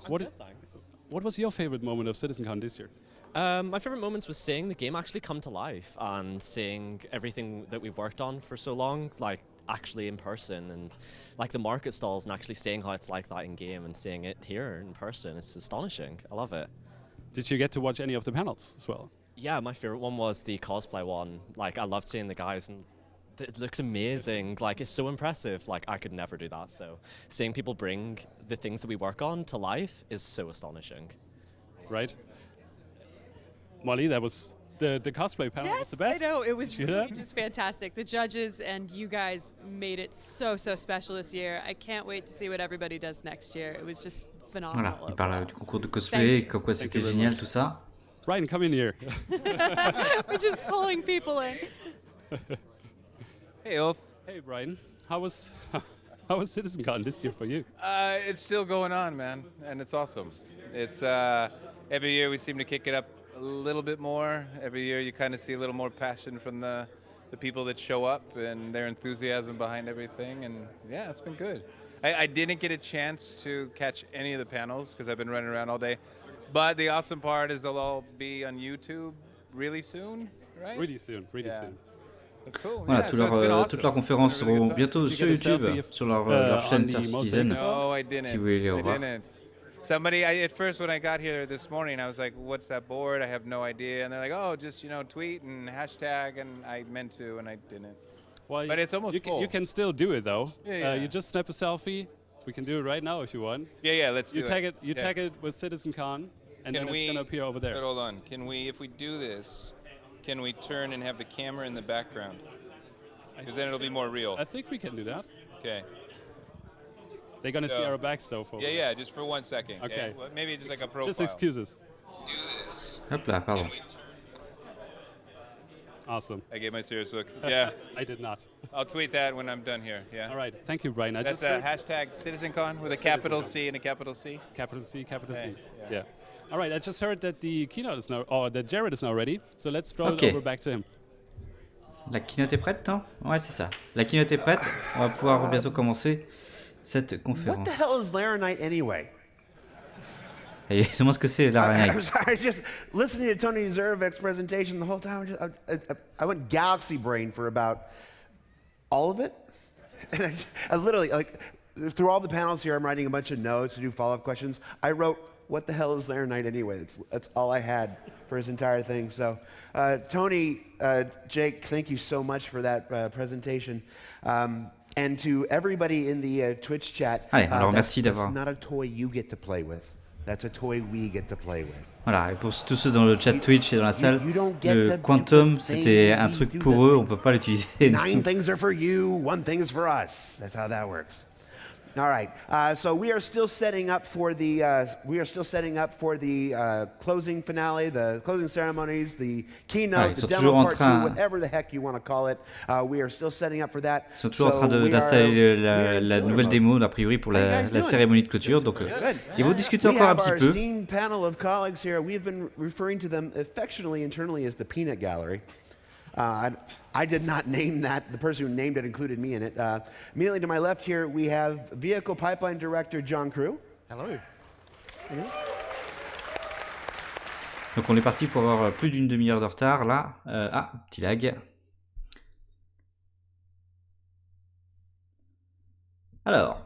What was your favorite moment of CitizenCon this year? My favorite moments was seeing the game actually come to life and seeing everything that we've worked on for so long, like actually in person, and like the market stalls and actually seeing how it's like that in game and seeing it here in person. It's astonishing. I love it. Did you get to watch any of the panels as well? Yeah, my favorite one was the cosplay one. Like I loved seeing the guys and it looks amazing. Like it's so impressive. Like I could never do that. So seeing people bring the things that we work on to life is so astonishing. Right. Molly, that was the cosplay panel was the best. I know, it was really just fantastic. The judges and you guys made it so special this year. I can't wait to see what everybody does next year. It was just phenomenal. Voilà, il parle du concours de cosplay, comme quoi c'était génial tout ça. Brian, come in here. We're just pulling people in. Hey, Ulf. Hey, Brian. How was CitizenCon this year for you? It's still going on, man, and it's awesome. It's every year we seem to kick it up a little bit more. Every year you kind of see a little more passion from the people that show up and their enthusiasm behind everything, and yeah, it's been good. I didn't get a chance to catch any of the panels because I've been running around all day. But the awesome part is they'll all be on YouTube really soon, right? Really soon. Voilà, Yeah, so it's been awesome. toutes leurs conférences It's been a really seront good time. bientôt Did you sur get a YouTube, selfie of- sur leur on chaîne the Star mosaic Citizen. as well? No, I didn't. Si vous voulez les I revoir. didn't. Somebody, at first when I got here this morning, I was like, "What's that board? I have no idea." And they're like, "Oh, just tweet and hashtag." And I meant to, and I didn't. Well, But it's almost you can, full. you can still do it though. Yeah. You just snap a selfie. We can do it right now if you want. Yeah. Let's do You it. tag it. You Yeah. tag it with CitizenCon, and then it's gonna appear over there. But hold on. Can we, if we do this, can we turn and have the camera in the background? Because then it'll be more real. I think we can do that. Okay. They're gonna see So- our backs though. For Yeah. Just for 1 second. Okay. Well, maybe just like a profile. Just excuses. Do this. Hop là, pardon. Awesome. I gave my serious look. Yeah. I did not. I'll tweet that when I'm done here. Yeah. All right. Thank you, Brian. I That's just a hashtag CitizenCon with a capital C and a capital C. Capital C, capital Okay, C. Yeah. All right. I just heard that the keynote is now, or that Jared is now ready. So let's throw Okay. it over back to him. La keynote est prête, non? Ouais, c'est ça. La keynote est prête. On va pouvoir bientôt commencer cette What conférence. the hell is Laranite anyway? Et demande ce que c'est, la I'm Renate. sorry, just listening to Tony Zervek's presentation the whole time, I went galaxy brain for about all of it. And I literally, like, through all the panels here, I'm writing a bunch of notes to do follow-up questions. I wrote, what the hell is Laranite anyway? That's all I had for his entire thing. So, Tony, Jake, thank you so much for that presentation. And to everybody in the Twitch chat, Allez, alors merci that's d'avoir. not a toy you get to play with. That's a toy we get to play with. Voilà, et pour tous ceux dans le chat Twitch et dans la salle, you don't get to le do Quantum, the c'était thing, un we truc do pour the eux, thing. on peut pas l'utiliser. 9 things are for you, 1 thing is for us. That's how that works. All right. So we are still setting up for the closing finale, the closing ceremonies, the keynote, Ouais, ils the sont demo toujours en part train- 2, whatever the heck you want to call it. We are still setting up for that. Ils sont toujours en train So we d'installer are- we are la in nouvelle mode. démo, a priori, pour How you la guys doing? cérémonie de clôture. Donc, ils vont discuter We encore un have petit our peu. esteemed panel of colleagues here. We've been referring to them affectionately internally as the Peanut Gallery. I did not name that. The person who named it included me in it. Immediately to my left here, we have Vehicle Pipeline Director John Crew. Hello. Donc, on est parti pour avoir plus d'une demi-heure de retard. Là, petit lag. Alors,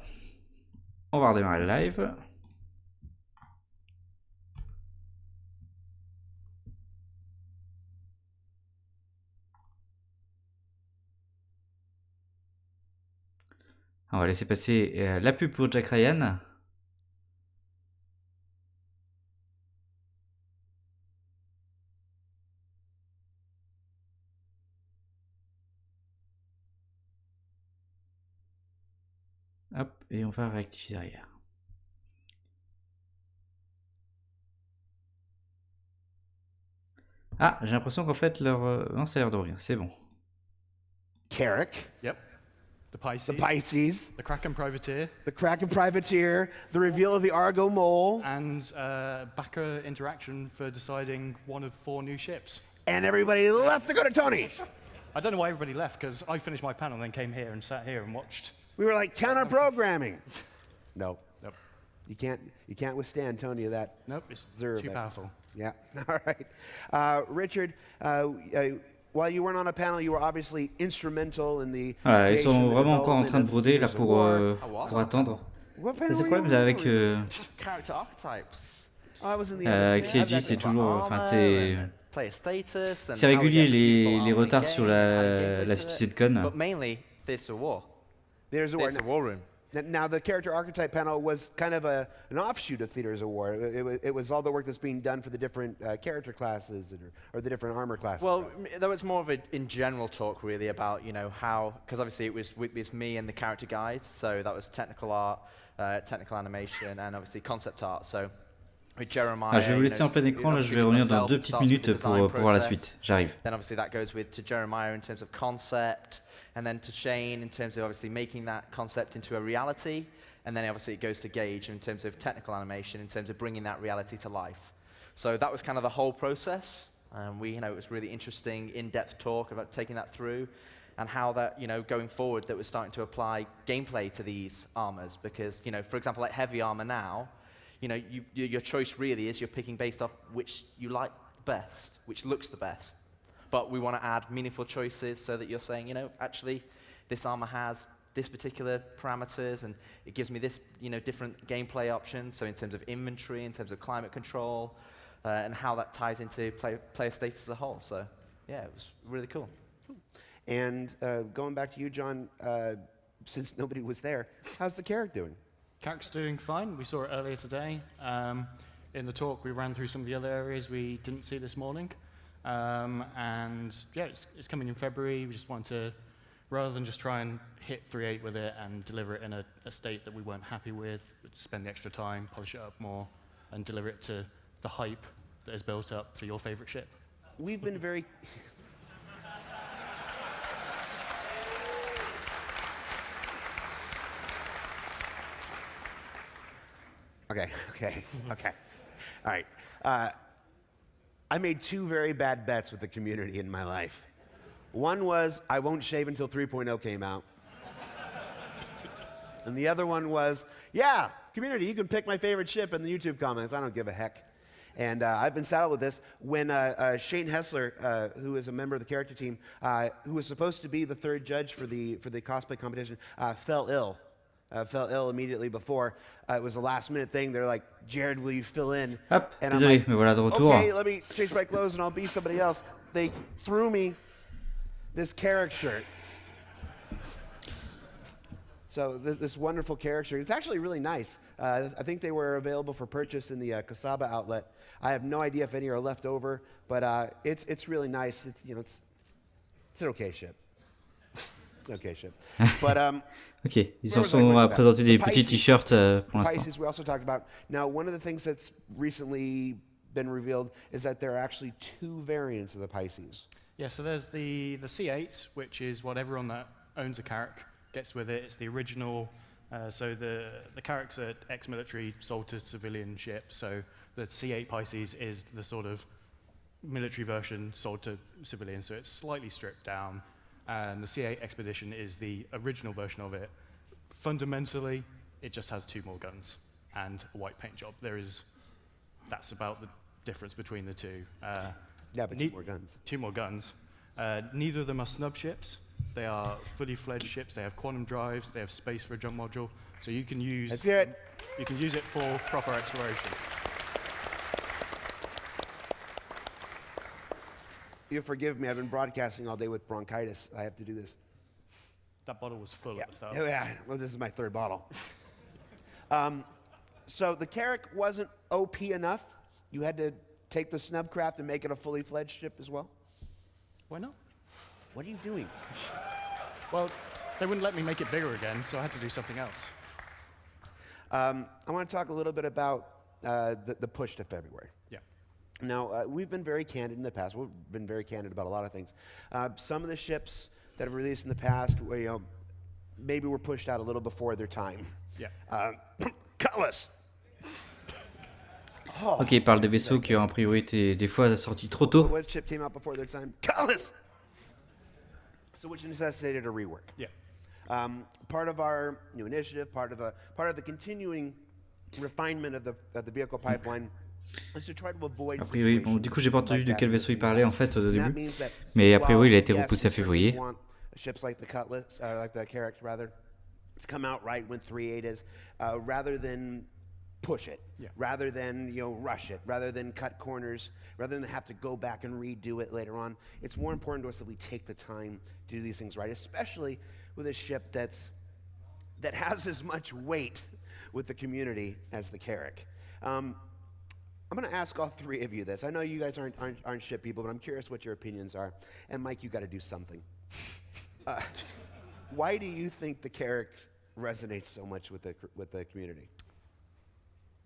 on va redémarrer le live. On va laisser passer la pub pour Jack Ryan. Hop, et on va rectifier derrière. Ah, j'ai l'impression qu'en fait leur... Non, ça a l'air de revenir, c'est bon. Carrick. Yep. The Pisces. The Pisces. The Krakken Privateer. The Kraken Privateer. The reveal of the Argo Mole. And backer interaction for deciding one of 4 new ships. And everybody left to go to Tony. I don't know why everybody left, because I finished my panel and then came here and sat here and watched. We were like counter-programming. No. Nope. You can't withstand Tony of that. Nope, it's Zerbeck. too powerful. Yeah. All right. Richard, while you weren't on a panel, you were obviously instrumental in the Voilà, ils creation sont and vraiment encore en development train de of broder là Theaters of War. pour attendre. What Ça, panel c'est le were problème you on? avec Character archetypes. I was in the avec CLG, c'est toujours, enfin c'est Player status and c'est how we régulier get people les on the retards game, sur how the game la plays to it. CitizenCon. But mainly Theaters of War. There's a war. Theaters of War Room. Now, the character archetype panel was kind of an offshoot of Theaters of War. It was all the work that's being done for the different character classes or the different armor classes. Well, there was more of a in general talk really about how, because obviously it was me and the character guys, so that was technical art, technical animation, and obviously concept art. So with Jeremiah, Je vais vous laisser en plein écran, là je vais revenir dans 2 petites minutes pour voir la suite. J'arrive. Then obviously that goes to Jeremiah in terms of concept, and then to Shane in terms of obviously making that concept into a reality, and then obviously it goes to Gage in terms of technical animation, in terms of bringing that reality to life. So that was kind of the whole process. It was really interesting, in-depth talk about taking that through, and how that, going forward, that we're starting to apply gameplay to these armors, because, for example, like heavy armor now, your choice really is you're picking based off which you like best, which looks the best. but we want to add meaningful choices so that you're saying, you know, actually, this armor has this particular parameters, and it gives me this, you know, different gameplay options. So in terms of inventory, in terms of climate control, and how that ties into player status as a whole. So yeah, it was really cool. And going back to you, John, since nobody was there, how's the Carrack doing? Carrack's doing fine. We saw it earlier today. In the talk, we ran through some of the other areas we didn't see this morning. And yeah, it's coming in February. We just want to, rather than just try and hit 3.8 with it and deliver it in a state that we weren't happy with, spend the extra time, polish it up more, and deliver it to the hype that is built up for your favorite ship. We've been very... Okay. All right. I made 2 very bad bets with the community in my life. One was I won't shave until 3.0 came out. And the other one was, yeah, community, you can pick my favorite ship in the YouTube comments. I don't give a heck. And I've been saddled with this. When Shane Hessler, who is a member of the character team, who was supposed to be the 3rd judge for the cosplay competition, fell ill immediately before. It was a last-minute thing. They're like, Jared, will you fill in? Hop, and désolé, I'm like, mais voilà de retour. Okay, let me change my clothes and I'll be somebody else. They threw me this Carrack shirt. So this wonderful Carrack shirt. It's actually really nice. I think they were available for purchase in the Kasaba outlet. I have no idea if any are left over, but it's really nice. It's, you know, it's an okay ship. It's an okay ship. But Ok, ils en sont présenté des petits t-shirts pour l'instant. Pisces, we also talked about. Now, one of the things that's recently been revealed is that there are actually 2 variants of the Pisces. Yeah, so there's the C8, which is what everyone that owns a Carrack gets with it. It's the original. So the Carracks are ex-military, sold to civilian ships. So the C8 Pisces is the sort of military version sold to civilians. So it's slightly stripped down. And the C8 Expedition is the original version of it. Fundamentally, it just has 2 more guns and a white paint job. That's about the difference between the 2. Yeah, but 2 more guns. 2 more guns. Neither of them are snub ships. They are fully fledged ships. They have quantum drives. They have space for a jump module. So you can use. Let's hear it. You can use it for proper exploration. You forgive me, I've been broadcasting all day with bronchitis. I have to do this. That bottle was full at the start. Yeah, well, this is my 3rd bottle. So the Carrack wasn't OP enough. You had to take the Snubcraft and make it a fully fledged ship as well? Why not? What are you doing? Well, they wouldn't let me make it bigger again, so I had to do something else. I want to talk a little bit about the push to February. Yeah. Now, we've been very candid in the past. We've been very candid about a lot of things. Some of the ships that have released in the past, where, you know, maybe were pushed out a little before their time. Yeah. Cutlass. Ok, il parle des vaisseaux qui ont a priori été des fois sortis trop tôt. What ship came out before their time? Cutlass. So which necessitated a rework. Yeah. Part of our new initiative, part of the continuing refinement of the vehicle pipeline. A priori, bon, du coup, j'ai pas entendu de quel vaisseau il parlait en fait au début, mais a priori, il a été repoussé à février. Ships like the Cutlass, like the Carrack, rather, to come out right when 3.8 is, rather than push it, rather than rush it, rather than cut corners, rather than have to go back and redo it later on. It's more important to us that we take the time to do these things right, especially with a ship that has as much weight with the community as the Carrack. I'm going to ask all 3 of you this. I know you guys aren't ship people, but I'm curious what your opinions are. And Mike, you got to do something. Why do you think the Carrack resonates so much with the community?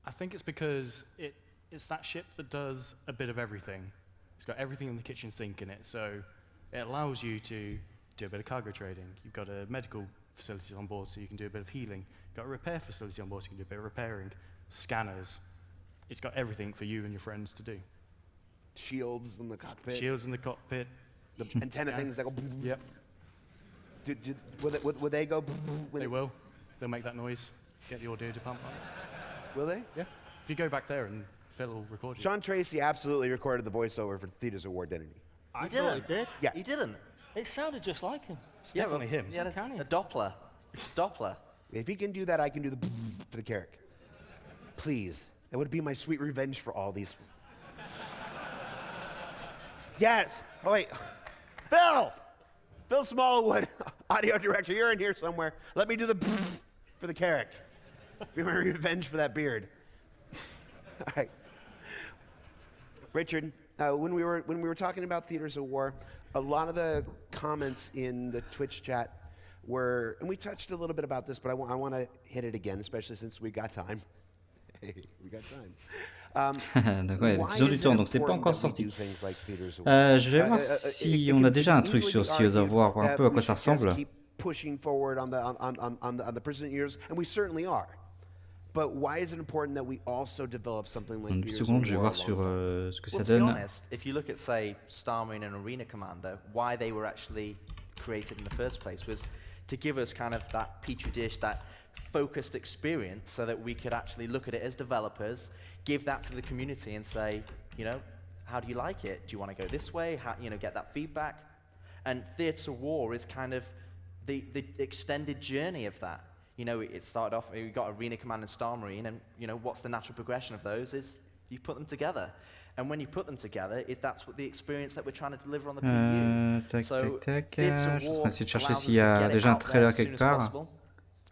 I think it's because it's that ship that does a bit of everything. It's got everything in the kitchen sink in it, so it allows you to do a bit of cargo trading. You've got a medical facility on board, so you can do a bit of healing. You've got a repair facility on board, so you can do a bit of repairing. Scanners. It's got everything for you and your friends to do. Shields in the cockpit. Shields in the cockpit. The antenna things that go. Yep. Will they go? They will. They'll make that noise. Get the audio department. Will they? Yeah. If you go back there and Phil will record you. Sean Tracy absolutely recorded the voiceover for Theater's Award, didn't he? I thought he did. Yeah. He didn't. It sounded just like him. It's Yeah, definitely him. He had Uncanny. a Doppler. Doppler. If he can do that, I can do the for the Carrick. Please. It would be my sweet revenge for all these. Yes. Oh, wait. Phil Smallwood, audio director, you're in here somewhere. Let me do the for the Carrick. Be my revenge for that beard. All right. Richard, when we were talking about Theaters of War, a lot of the comments in the Twitch chat were, and we touched a little bit about this, but I want to hit it again, especially since we got time. We got time. Donc ouais, ils ont du temps, donc c'est pas encore sorti. Je vais voir si on a déjà un truc sur Theaters of War, voir un peu à quoi ça ressemble. Pushing forward on the present years, and we certainly are. But why is it important that we also develop something like Une seconde, je vais voir sur ce que ça donne. To be honest, if you look at, say, Star Marine and Arena Commander, why they were actually created in the first place was to give us kind of that petri dish, that focused experience, so that we could actually look at it as developers, give that to the community, and say, you know, how do you like it? Do you want to go this way? How, you know, get that feedback. And Theatre of War is kind of the extended journey of that. You know, it started off, we got Arena Command and Star Marine, and, you know, what's the natural progression of those is you put them together. And when you put them together, that's what the experience that we're trying to deliver on the preview. So, Theatre of War je chercher s'il y a déjà un trailer quelque part.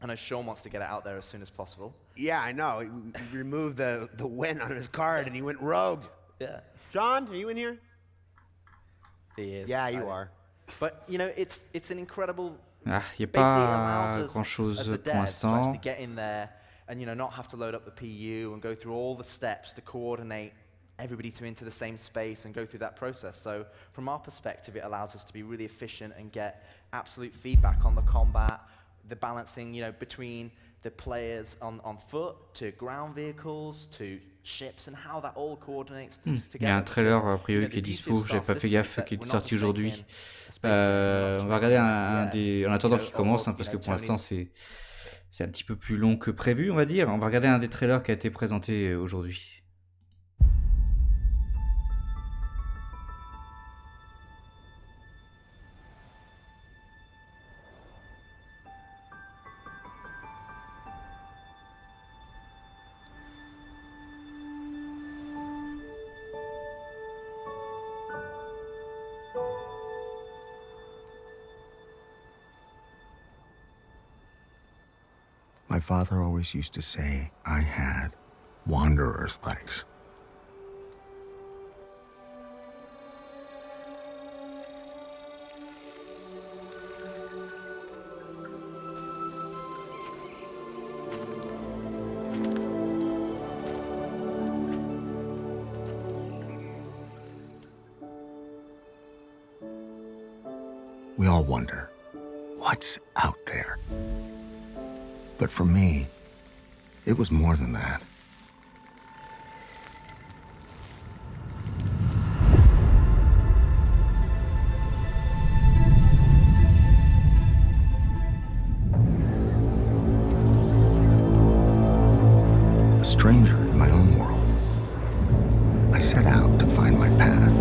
I know Sean wants to get it out there as soon as possible. Yeah, I know. He removed the win on his card and he went rogue. Yeah. Sean, are you in here? He is. Yeah, you are. But, you know, it's an incredible... Ah, il n'y a pas grand-chose pour l'instant. Get in there and, you know, not have to load up the PU and go through all the steps to coordinate everybody into the same space and go through that process. So from our perspective, it allows us to be really efficient and get absolute feedback on the combat, the balancing, you know, between the players on foot to ground vehicles to ships and how that all coordinates together. Il y a un trailer a priori qui est dispo, j'avais pas fait gaffe qu'il est sorti aujourd'hui. On va regarder en attendant qu'il commence, hein, parce que pour l'instant c'est un petit peu plus long que prévu, on va dire. On va regarder un des trailers qui a été présenté aujourd'hui. My father always used to say I had wanderer's legs. We all wonder, what's out there? But for me, it was more than that. A stranger in my own world, I set out to find my path.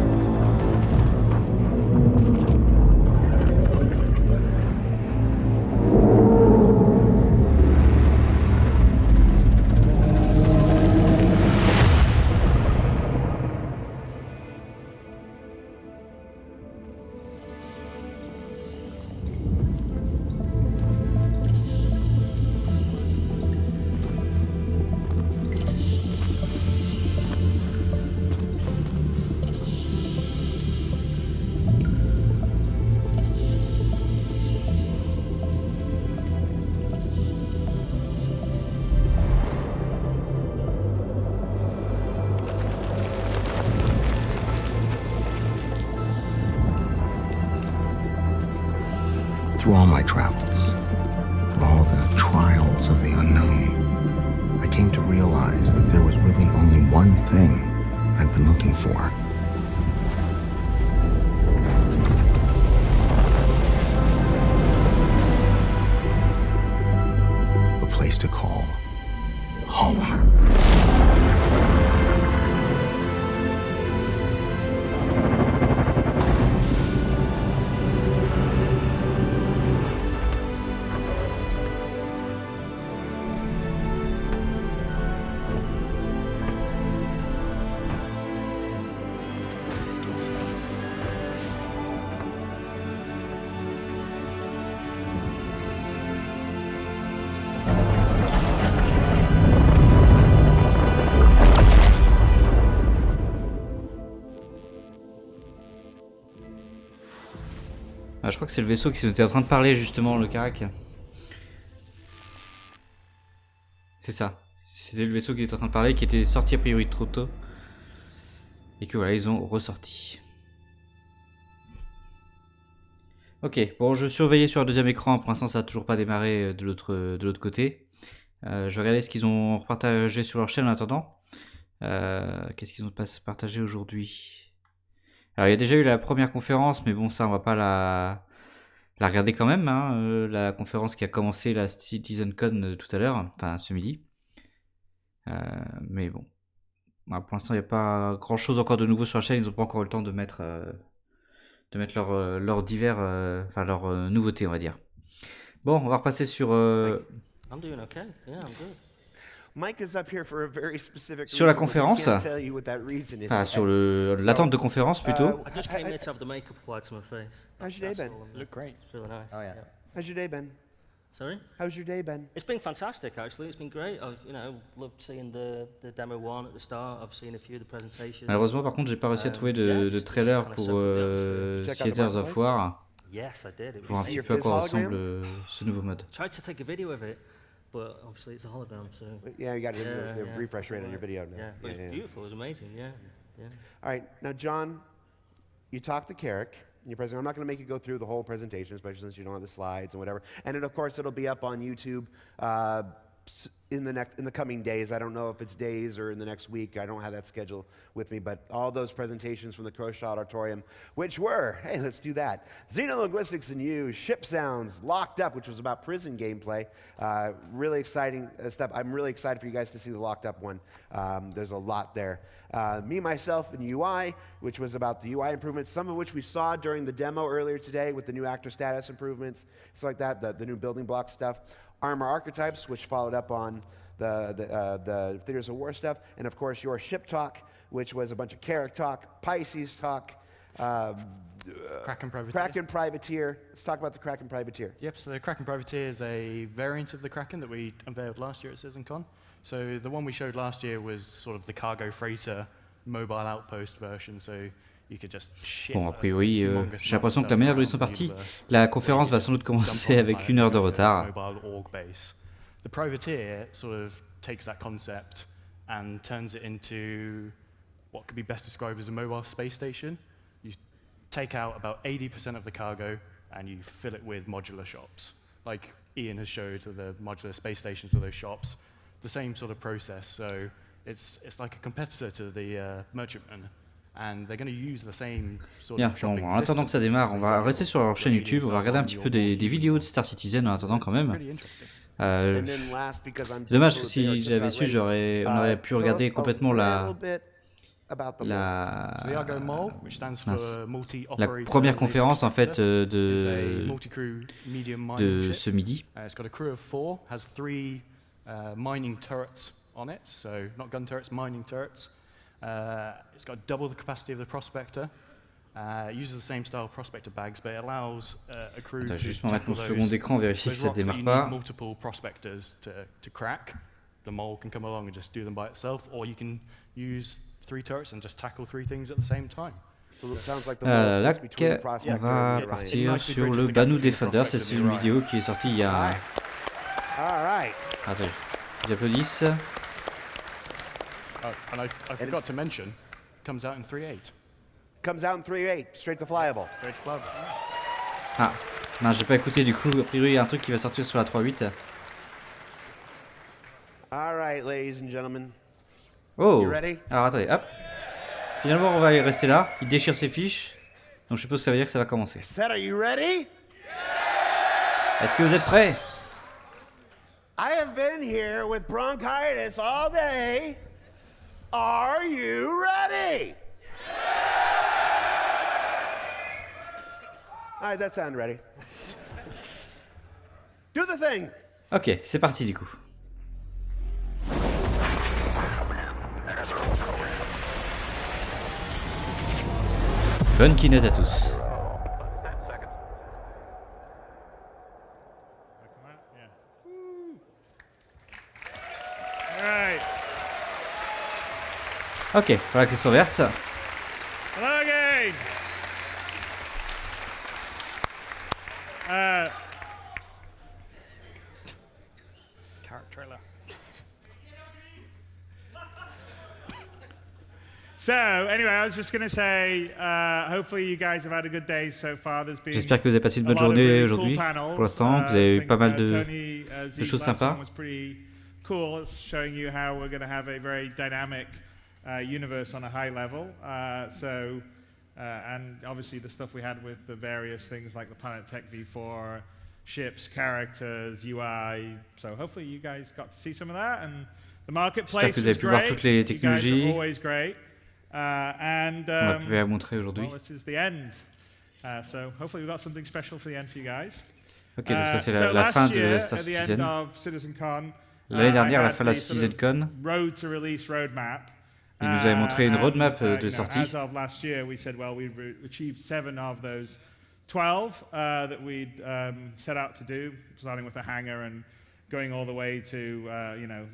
Through all my travels, through all the trials of the unknown, I came to realize that there was really only one thing I'd been looking for. A place to call home. je crois que c'est le vaisseau qui était en train de parler justement, le carac. C'est ça. C'était le vaisseau qui était en train de parler, qui était sorti a priori trop tôt. Et que voilà, ils ont ressorti. Ok, bon, je surveillais sur un deuxième écran. Pour l'instant, ça n'a toujours pas démarré de l'autre côté. Je vais regarder ce qu'ils ont repartagé sur leur chaîne en attendant. Qu'est-ce qu'ils ont partagé aujourd'hui? Alors, il y a déjà eu la première conférence, mais bon, ça, on va pas la regarder quand même. Hein, la conférence qui a commencé la CitizenCon tout à l'heure, enfin ce midi. Mais bon, pour l'instant, il n'y a pas grand-chose encore de nouveau sur la chaîne. Ils n'ont pas encore eu le temps de mettre leurs divers, leurs nouveautés, on va dire. Bon, on va repasser sur I'm doing okay. Yeah, I'm good. Mike is up here for a very specific sur la reason, but he conférence, can't tell you what that reason is. enfin sur l'attente de conférence plutôt. I just came here to have the makeup applied to my face. How's your day been? Look great. It's really nice. Oh yeah. How's your day been? Sorry? How's your day been? It's been fantastic, actually. It's been great. I've, loved seeing the demo one at the start. I've seen a few of the presentations. Malheureusement, par contre, j'ai pas réussi à trouver de trailer pour Theaters of War. Yes, I did. It Pour un was petit peu à quoi ressemble ce nouveau mode. tried to take a video of it, but obviously it's a hologram, so. Yeah, you got the refresh rate on your video now. Yeah, but it's beautiful. It's amazing. Yeah. All right, now John, you talked to Carrick. Your president. I'm not going to make you go through the whole presentation, especially since you don't have the slides and whatever. And then, of course, it'll be up on YouTube in the coming days. I don't know if it's days or in the next week. I don't have that schedule with me, but all those presentations from the Croshaw Auditorium, which were, hey, let's do that. Xenolinguistics and You, Ship Sounds, Locked Up, which was about prison gameplay. Really exciting stuff. I'm really excited for you guys to see the Locked Up one. There's a lot there. Me, Myself, and UI, which was about the UI improvements, some of which we saw during the demo earlier today with the new actor status improvements, stuff like that, the new building block stuff. Armor Archetypes, which followed up on the Theaters of War stuff, and of course your Ship Talk, which was a bunch of Carrick talk, Pisces talk, Krakken Privateer. Krakken Privateer. Let's talk about the Krakken Privateer. Yep, so the Krakken Privateer is a variant of the Kraken that we unveiled last year at CitizenCon. So the one we showed last year was sort of the cargo freighter mobile outpost version, so you could just ship. Bon, a priori, j'ai l'impression que la manière dont ils sont partis, la conférence va sans doute commencer avec 1 heure de retard. Mobile org base. The Privateer sort of takes that concept and turns it into what could be best described as a mobile space station. You take out about 80% of the cargo and you fill it with modular shops. Like Ian has showed the modular space stations with those shops. The same sort of process, so it's like a competitor to the Merchantman, and they're going to use the same sort Bien, of shopping bon, en attendant que ça démarre, on va rester sur leur chaîne YouTube, on va regarder un petit peu des vidéos de Star Citizen en attendant quand même. C'est dommage que si j'avais su, on aurait pu regarder complètement la première conférence en fait de ce midi. Mining turrets on it, so not gun turrets, mining turrets. It's got double the capacity of the Prospector. It uses the same style Prospector bags, but it allows a crew to juste mettre mon tackle second écran, vérifier que ça démarre you pas. need multiple Prospectors to crack. The mole can come along and just do them by itself, or you can use 3 turrets and just tackle 3 things at the same time. Là, on va partir sur le Banu Defender, c'est une vidéo qui est sortie il y a... Attendez, ils applaudissent. And I forgot to mention, comes out in 3.8. Comes out in 3.8, straight to flyable. Straight to flyable. Ah, non, j'ai pas écouté du coup. A priori, il y a un truc qui va sortir sur la 3.8. All right, ladies and gentlemen. Oh. You ready? Alors attendez, hop. Finalement, on va y rester là. Il déchire ses fiches. Donc je suppose que ça veut dire que ça va commencer. Are you ready? Est-ce que vous êtes prêts? I have been here with bronchitis all day. Are you ready? All right, that sound ready. Do the thing. Ok, c'est parti du coup. Bonne keynote à tous. Ok, voilà question verte. Carrot trailer. So, anyway, I was just going to say, hopefully you guys have had a good day so far. There's been J'espère que vous avez passé une bonne a lot of journée really aujourd'hui. cool panels. Pour l'instant, vous avez eu pas mal de choses sympas. Was pretty cool. It's showing you how we're going to have a very dynamic universe on a high level. And obviously the stuff we had with the various things like the Planet Tech V4, ships, characters, UI. So hopefully you guys got to see some of that. And the marketplace is great. Toutes les technologies. You guys are always great. On va montrer aujourd'hui. Well, this is the end. So hopefully we've got something special for the end for you guys. Ok, donc ça c'est la fin de Star Citizen. L'année dernière, à la fin de la CitizenCon, il nous avait montré une roadmap de sortie. As of last year, we said, well, we've achieved 7 of those 12 that we'd set out to do, starting with the hangar and going all the way to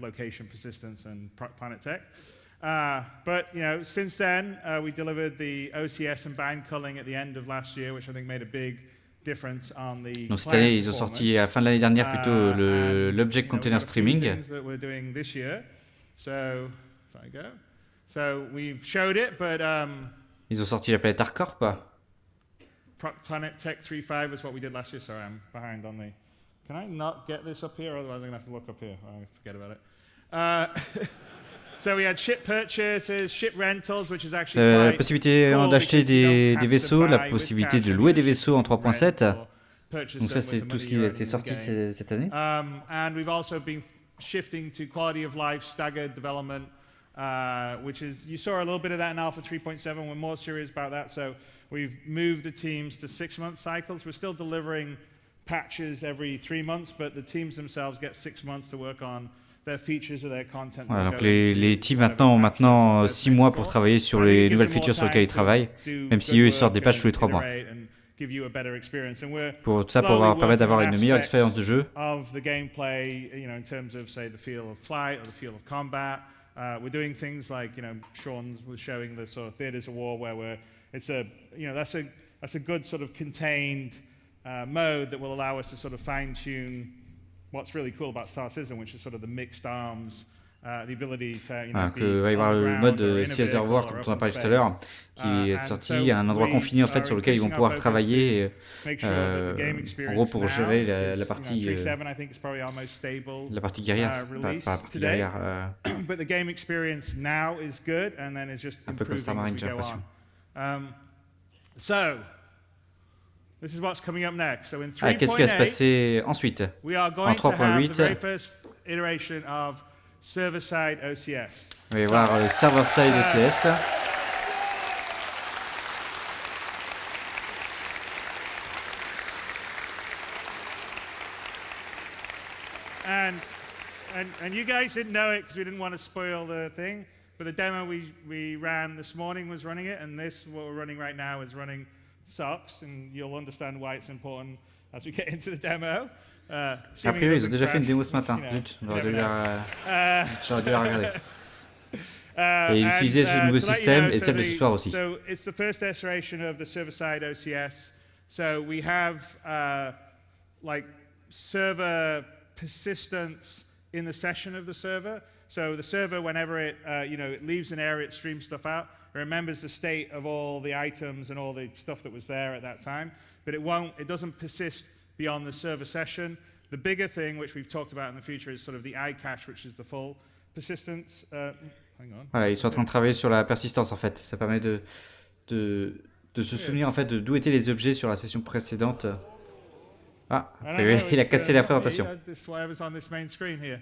location persistence and Planet Tech. But since then, we delivered the OCS and band culling at the end of last year, which I think made a big difference on the. Donc cette année, ils ont sorti à la fin de l'année dernière plutôt l'object container streaming. That we're doing this year. So, if I go, so we've showed it, but ils ont sorti la planète Hardcore, pas? Planet Tech 3.5 is what we did last year. Sorry, I'm behind on the. Can I not get this up here? Otherwise, I'm gonna have to look up here. I forget about it. So we had ship purchases, ship rentals, which is actually la possibilité d'acheter des vaisseaux, la possibilité de louer des vaisseaux en 3.7. Donc ça c'est tout ce qui a été sorti cette année. And we've also been shifting to quality of life, staggered development, which is, you saw a little bit of that in Alpha 3.7. We're more serious about that. So we've moved the teams to 6-month cycles. We're still delivering patches every 3 months, but the teams themselves get 6 months to work on Voilà, donc les teams ont maintenant 6 mois pour travailler sur les nouvelles features sur lesquelles ils travaillent, même si eux ils sortent des patchs tous les 3 mois. Pour ça, pour permettre d'avoir une meilleure expérience de jeu. We're doing things like, Sean was showing the sort of theaters of war where it's a, that's a good sort of contained mode that will allow us to sort of fine-tune what's really cool about Star Citizen, which is sort of the mixed arms, the ability to, il va y avoir le mode Sea War, comme on a parlé tout à l'heure, qui est sorti à un endroit confiné en fait sur lequel ils vont pouvoir travailler, en gros pour gérer la partie guerrière, pas la partie guerrière. But the game experience now is good, and then it's just un peu comme Star Marine, j'ai l'impression. So. This is what's coming up next. So in 3.8, qu'est-ce qui va se passer ensuite? We are going to have the very first iteration of server-side OCS. On va y voir le server-side OCS. And you guys didn't know it because we didn't want to spoil the thing, but the demo we ran this morning was running it, and this, what we're running right now, is running socks, and you'll understand why it's important as we get into the demo. A priori, ils ont déjà fait une démo ce matin. J'aurais dû la regarder. Et utiliser ce nouveau système et celle de ce soir aussi. So it's the first iteration of the server-side OCS. So we have like server persistence in the session of the server. So the server, whenever it it leaves an area, it streams stuff out. It remembers the state of all the items and all the stuff that was there at that time, but it doesn't persist beyond the server session. The bigger thing, which we've talked about in the future, is sort of the iCache, which is the full persistence. Hang on. Voilà, ils sont en train de travailler sur la persistance en fait. Ça permet de se souvenir en fait de d'où étaient les objets sur la session précédente. Ah, il a cassé la présentation. This is why I was on this main screen here.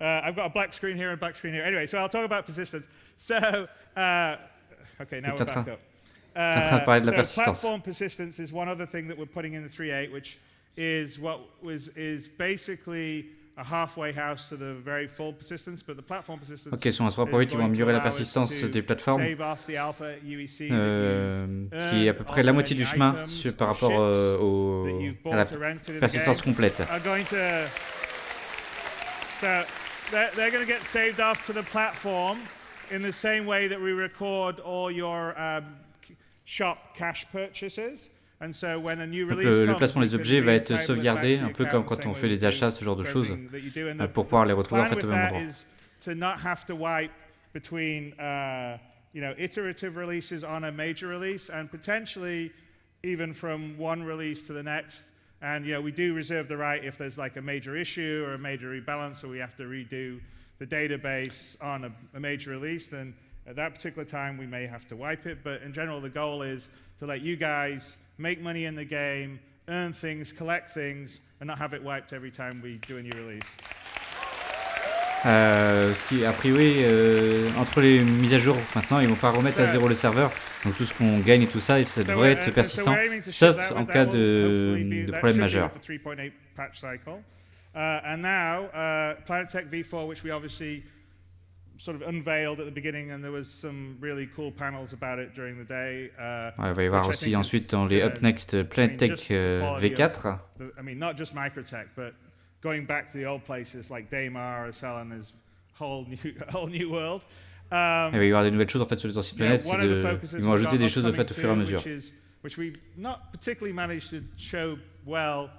I've got a black screen here and black screen here. Anyway, so I'll talk about persistence. So, okay, now we're back up. So platform persistence is one other thing that we're putting in the 3.8, which is is basically a halfway house to the very full persistance, but the platform persistence. Ok, sur un 3.8, ils vont améliorer la persistance des plateformes, ce qui est à peu près la moitié du chemin par rapport à la persistance complète. So they're going to get saved off to the platform in the same way that we record all your shop cash purchases. And so when a new Donc release le comes, placement you des can objets va être re-entitle it sauvegardé, back un to peu your comme account, quand same on way fait we les do achats, ce genre de for choses, everything that you do. And the pour pouvoir les retrouver en plan fait au with même that endroit. is to not have to wipe between iterative releases on a major release, and potentially even from one release to the next. And we do reserve the right if there's like a major issue or a major rebalance, or we have to redo the database on a major release, then at that particular time we may have to wipe it. But in general, the goal is to let you guys make money in the game, earn things, collect things, and not have it wiped every time we do a new release. Ce qui, a priori, entre les mises à jour maintenant, ils vont pas remettre à zéro le serveur. Donc tout ce qu'on gagne et tout ça, et ça devrait être persistant, sauf en cas de problème majeur. And now, Planet Tech V4, which we obviously sort of unveiled at the beginning, and there was some really cool panels about it during the day. Il va y avoir aussi ensuite dans les Up Next Planet Tech V4. I mean, not just Microtech, but going back to the old places like Daymar or Salon is whole new world. Il va y avoir des nouvelles choses en fait sur les anciennes planètes. Ils vont ajouter des choses en fait au fur et à mesure. Which we not particularly managed to show well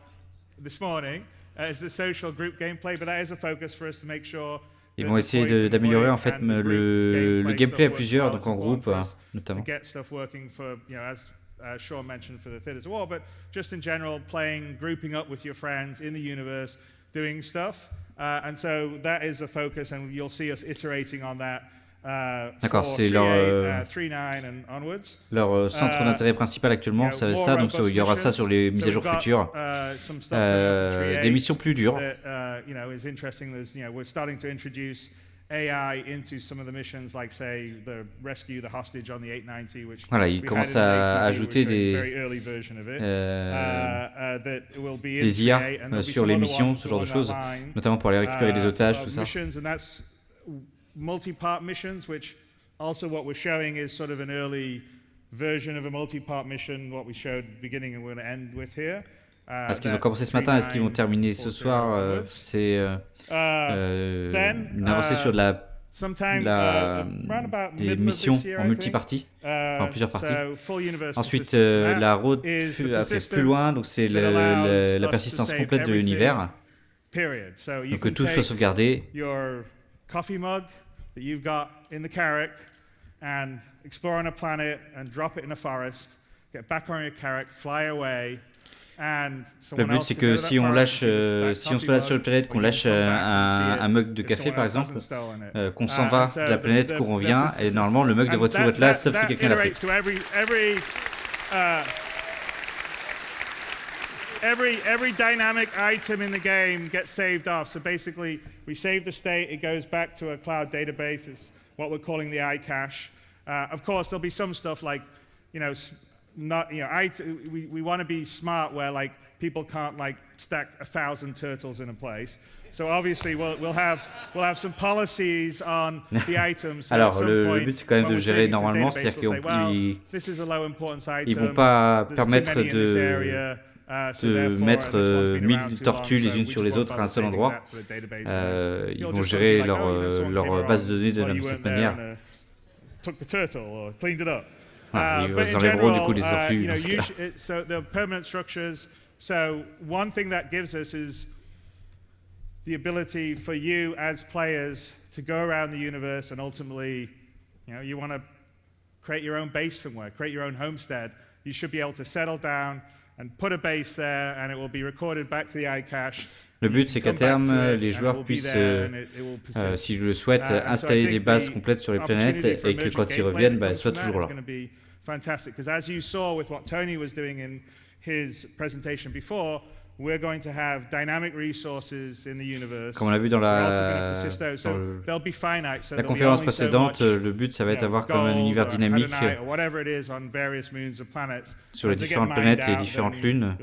this morning is the social group gameplay, but that is a focus for us to make sure. Ils vont essayer d'améliorer en fait le gameplay à plusieurs, donc en groupe notamment. To get stuff working for, as Sean mentioned for the Theatres of War, but just in general, playing, grouping up with your friends in the universe, doing stuff, and so that is a focus, and you'll see us iterating on that. D'accord, c'est leur centre d'intérêt principal actuellement, c'est ça, donc il y aura ça sur les mises à jour futures. Des missions plus dures. Voilà, ils commencent à ajouter des IA sur les missions, ce genre de choses, notamment pour aller récupérer des otages, tout ça. Multi-part missions, which also what we're showing is sort of an early version of a multi-part mission, what we showed at the beginning and we're going to end with here. Est-ce qu'ils ont commencé ce matin, est-ce qu'ils vont terminer ce soir? C'est une avancée sur des missions en multipartie, en plusieurs parties. Ensuite, la road a fait plus loin, donc c'est la persistance complète de l'univers. Donc que tout soit sauvegardé. Coffee mug that you've got in the carrack and explore on a planet and drop it in a forest, get back on your carrack, fly away. Le but, c'est que si on se balade sur la planète, qu'on lâche un mug de café par exemple, qu'on s'en va de la planète, qu'on revient, et normalement le mug devrait toujours être là, sauf si quelqu'un l'a pris. Every dynamic item in the game gets saved off. So basically, we save the state, it goes back to a cloud database. It's what we're calling the iCache. Of course, there'll be some stuff like, we want to be smart where like people can't like stack 1,000 turtles in a place. So obviously, we'll have some policies on the items. Alors le but c'est quand même de gérer normalement, c'est-à-dire qu'ils vont pas permettre de mettre 1000 tortues les unes sur les autres à un seul endroit. Ils vont gérer leur base de données de cette manière. Voilà, ils enlèveront du coup les tortues dans ce cas. So the permanent structures. So one thing that gives us is the ability for you as players to go around the universe and ultimately, you want to create your own base somewhere, create your own homestead. You should be able to settle down and put a base there, and it will be recorded back to the iCache. Le but, c'est qu'à terme, les joueurs puissent, s'ils le souhaitent, installer des bases complètes sur les planètes et que quand ils reviennent, elles soient toujours là. Fantastic, because as you saw with what Tony was doing in his presentation before, we're going to have dynamic resources in the universe. Comme on l'a vu dans la conférence précédente, le but, ça va être d'avoir comme un univers dynamique sur les différentes planètes et les différentes lunes.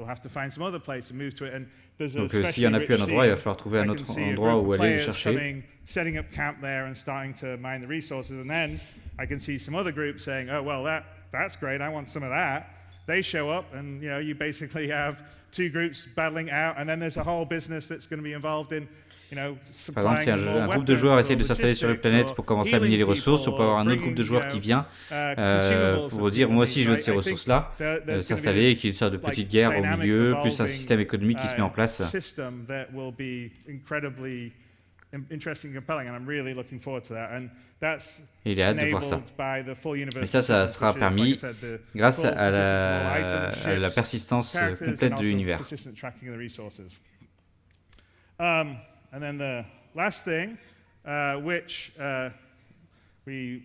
Donc s'il n'y en a plus à un endroit, il va falloir trouver un autre endroit où aller les chercher. Setting up camp there and starting to mine the resources, and then I can see some other groups saying, "Oh well, that's great. I want some of that." they show up, and you basically have two groups battling out, and then there's a whole business that's going to be involved in, Par exemple, si un groupe de joueurs essaie de s'installer sur une planète pour commencer à miner les ressources, on peut avoir un autre groupe de joueurs qui vient pour dire moi aussi je veux de ces ressources-là, s'installer et qu'il y ait une sorte de petite guerre au milieu, plus un système économique qui se met en place. Interesting and compelling, and I'm really looking forward to that. And that's Il est hâte de voir ça. by the full universe. Mais ça sera permis grâce à à la persistance complète de l'univers. And then the last thing, which we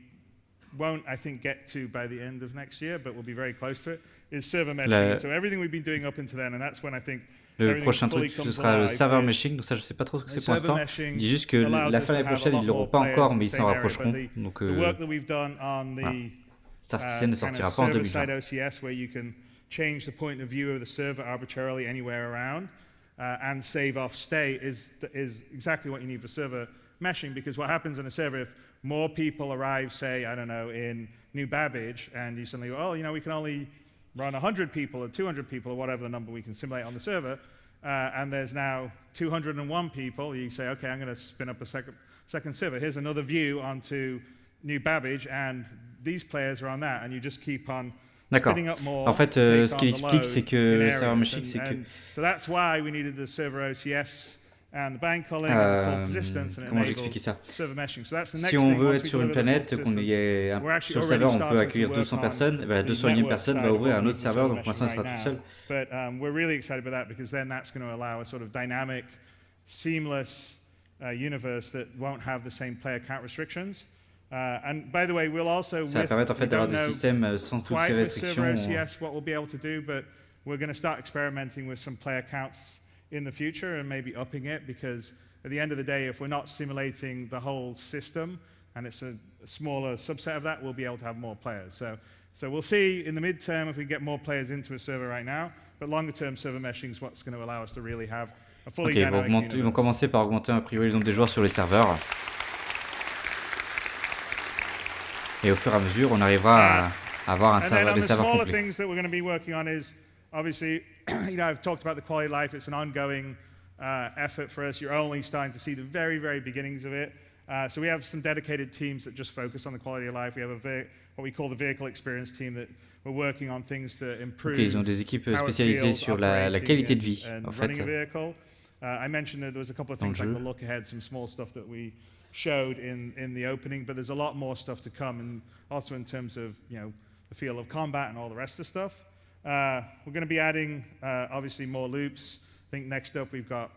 won't, I think, get to by the end of next year, but we'll be very close to it, is server meshing. So everything we've been doing up until then, and that's when I think le prochain truc, ce sera le server meshing, donc ça je sais pas trop ce que c'est pour l'instant. Il dit juste que la fin de l'année prochaine, ils ne l'auront pas encore, mais ils s'en rapprocheront. Donc voilà. Star Citizen ne sortira pas en 2020. Change the point of view of the server arbitrarily anywhere around and save off state is exactly what you need for server meshing, because what happens in a server, if more people arrive, say, I don't know, in New Babbage, and you suddenly go, oh, we can only run 100 people or 200 people or whatever the number we can simulate on the server, and there's now 201 people, you say, okay, I'm going to spin up a second server. Here's another view onto New Babbage, and these players are on that, and you just keep on spinning up more. En fait, ce qu'il explique, c'est que le serveur meshing, c'est que... So that's why we needed the server OCS and the bank calling and the full persistence, and comment j'expliquais ça? Server meshing. So that's the next Si on thing. veut être sur une planète, qu'on y est sur le serveur, on peut accueillir 200 personnes, la 201e personne va ouvrir un autre serveur, donc pour l'instant, il sera tout seul. But we're really excited about that, because then that's going to allow a sort of dynamic, seamless universe that won't have the same player count restrictions. And by the way, we'll also, ça va permettre en fait d'avoir des systèmes sans toutes ces restrictions. What we'll be able to do, but we're going to start experimenting with some player counts in the future and maybe upping it, because at the end of the day, if we're not simulating the whole system and it's a smaller subset of that, we'll be able to have more players. So we'll see in the midterm if we get more players into a server right now, but longer term server meshing is what's going to allow us to really have a fully dynamic universe. Ils vont commencer par augmenter a priori le nombre de joueurs sur les serveurs. Et au fur et à mesure, on arrivera à avoir des serveurs complets. Things that we're going to be working on is, obviously, I've talked about the quality of life. It's an ongoing effort for us. You're only starting to see the very, very beginnings of it. So we have some dedicated teams that just focus on the quality of life. We have what we call the vehicle experience team that we're working on things to improve. Ils ont des équipes spécialisées sur la qualité de vie, en fait. I mentioned that there was a couple of things like the look ahead, some small stuff that we showed in the opening, but there's a lot more stuff to come, and also in terms of the feel of combat and all the rest of the stuff. We're going to be adding obviously more loops. I think next up we've got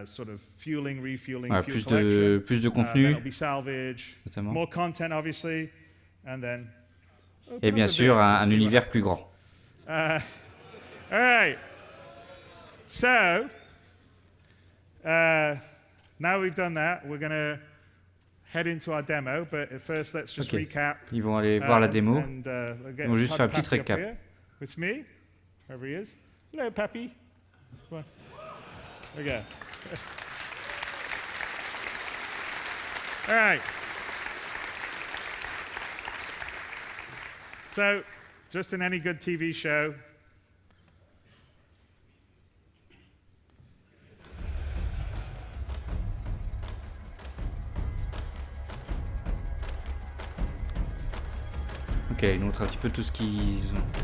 sort of fueling, refueling, fuel collection. Plus de contenu, be salvage, notamment. More content obviously, and then. Et bien sûr un univers plus grand. All right. So. Now we've done that, we're going to head into our demo, but at first let's just recap. Ils vont aller voir la démo. Ils vont juste faire un petit récap. With me, wherever he is. Hello, Pappy. Come on. There we go. All right. So, just in any good TV show, Ok, ils nous montrent un petit peu tout ce qu'ils ont vu.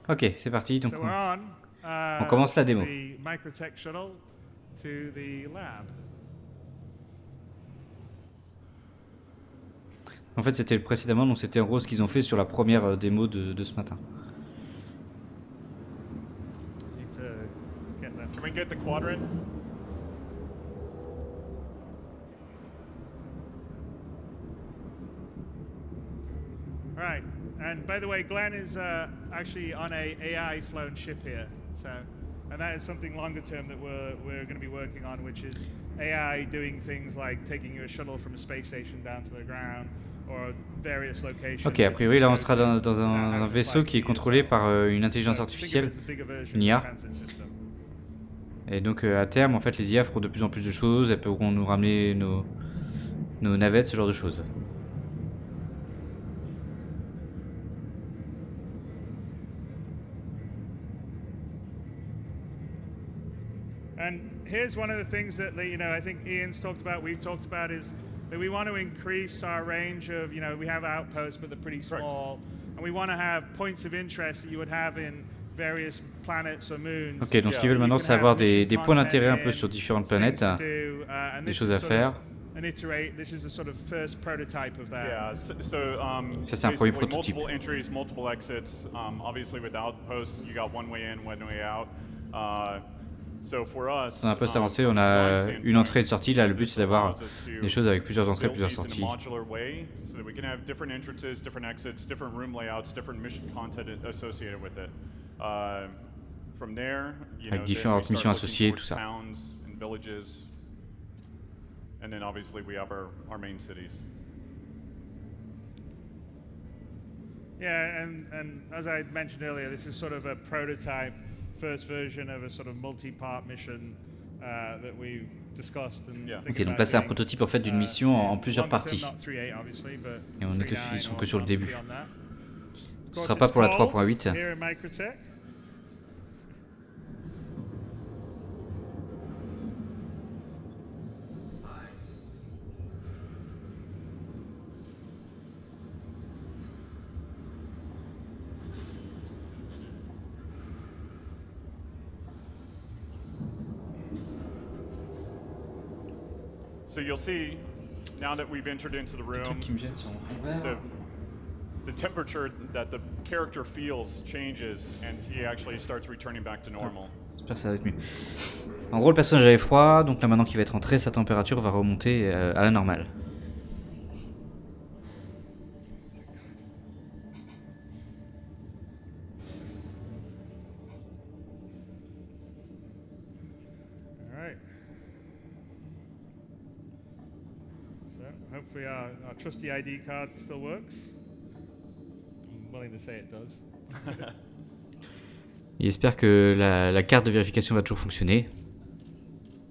Ok, c'est parti. Donc on commence la démo. En fait, c'était précédemment, donc c'était en gros ce qu'ils ont fait sur la première démo de ce matin. Can we get the quadrant? All right. And by the way, Glenn is actually on a AI flown ship here. So, and that is something longer term that we're going to be working on, which is AI doing things like taking a shuttle from a space station down to the ground or various locations. Ok, a priori là on sera dans un vaisseau qui est contrôlé par une intelligence artificielle, une IA. Et donc à terme en fait les IA feront de plus en plus de choses, elles pourront nous ramener nos navettes, ce genre de choses. And here's one of the things that I think Ian's talked about, we've talked about, is that we want to increase our range of, we have outposts but they're pretty small, and we want to have points of interest that you would have in various planets or moons. Ok, donc ce qu'ils veulent maintenant c'est avoir des points d'intérêt un peu sur différentes planètes, des choses à faire. This is a sort of first prototype of that. Yeah, Ça c'est un premier prototype. Multiple entries, multiple exits. Obviously with Outpost, you got one way in, one way out. Dans un poste avancé, on a une entrée et une sortie. Là, le but c'est d'avoir des choses avec plusieurs entrées, plusieurs sorties. Avec différentes missions associées, tout ça. And then obviously we have our main cities. Yeah, and as I mentioned earlier, this is sort of a prototype, first version of a sort of multi-part mission that we've discussed. Ok, donc là c'est un prototype en fait d'une mission en plusieurs parties. Et on ils sont que sur le début. Ce sera pas pour la 3.8. So you'll see, now that we've entered into the room, the temperature that the character feels changes, and he actually starts returning back to normal. J'espère que ça va être mieux. En gros, le personnage avait froid, donc là maintenant qu'il va être entré, sa température va remonter à la normale. Hopefully our trusty ID card still works. I'm willing to say it does. Il espère que la carte de vérification va toujours fonctionner.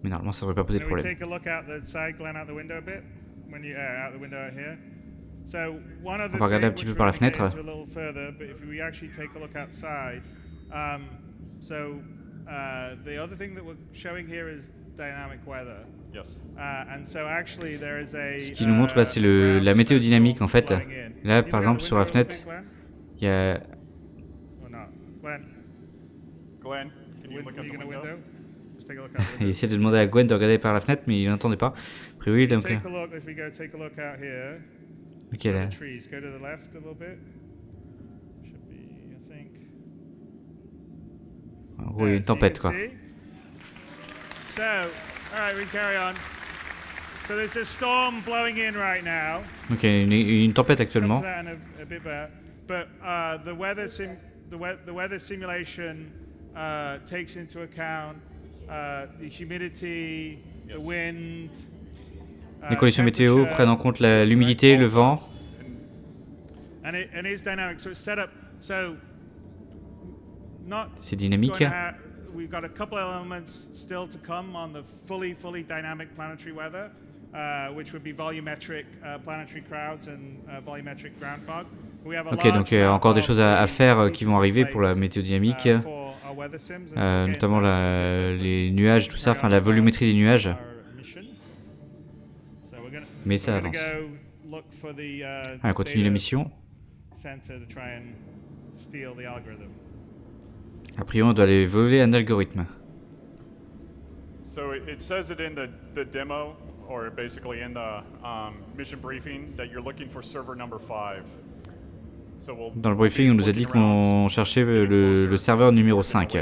Mais normalement ça devrait pas poser de problème. On va regarder un petit peu par la fenêtre. Yes. Ce qui nous montre là, c'est la météo dynamique en fait. Là, par exemple, sur la fenêtre, il y a. Glenn, can you look at the window? Il essaie de demander à Gwen de regarder par la fenêtre, mais il n'entendait pas. A priori, donc. Ok, là. En gros, il y a une tempête quoi. Ok, une tempête actuellement. The weather simulation takes into account the humidity, the wind. Les conditions météo prennent en compte l'humidité, le vent. C'est dynamique. We've got a couple of elements still to come on the fully dynamic planetary weather, which would be volumetric planetary crowds and volumetric ground fog. Ok, donc encore des choses à faire qui vont arriver pour la météo dynamique, notamment les nuages, tout ça, enfin la volumétrie des nuages. Mais ça avance. On continue la mission. A priori, on doit aller voler un algorithme. So it says it in the demo, or basically in the mission briefing, that you're looking for server number 5. So dans le briefing, on nous a dit qu'on cherchait le serveur numéro 5.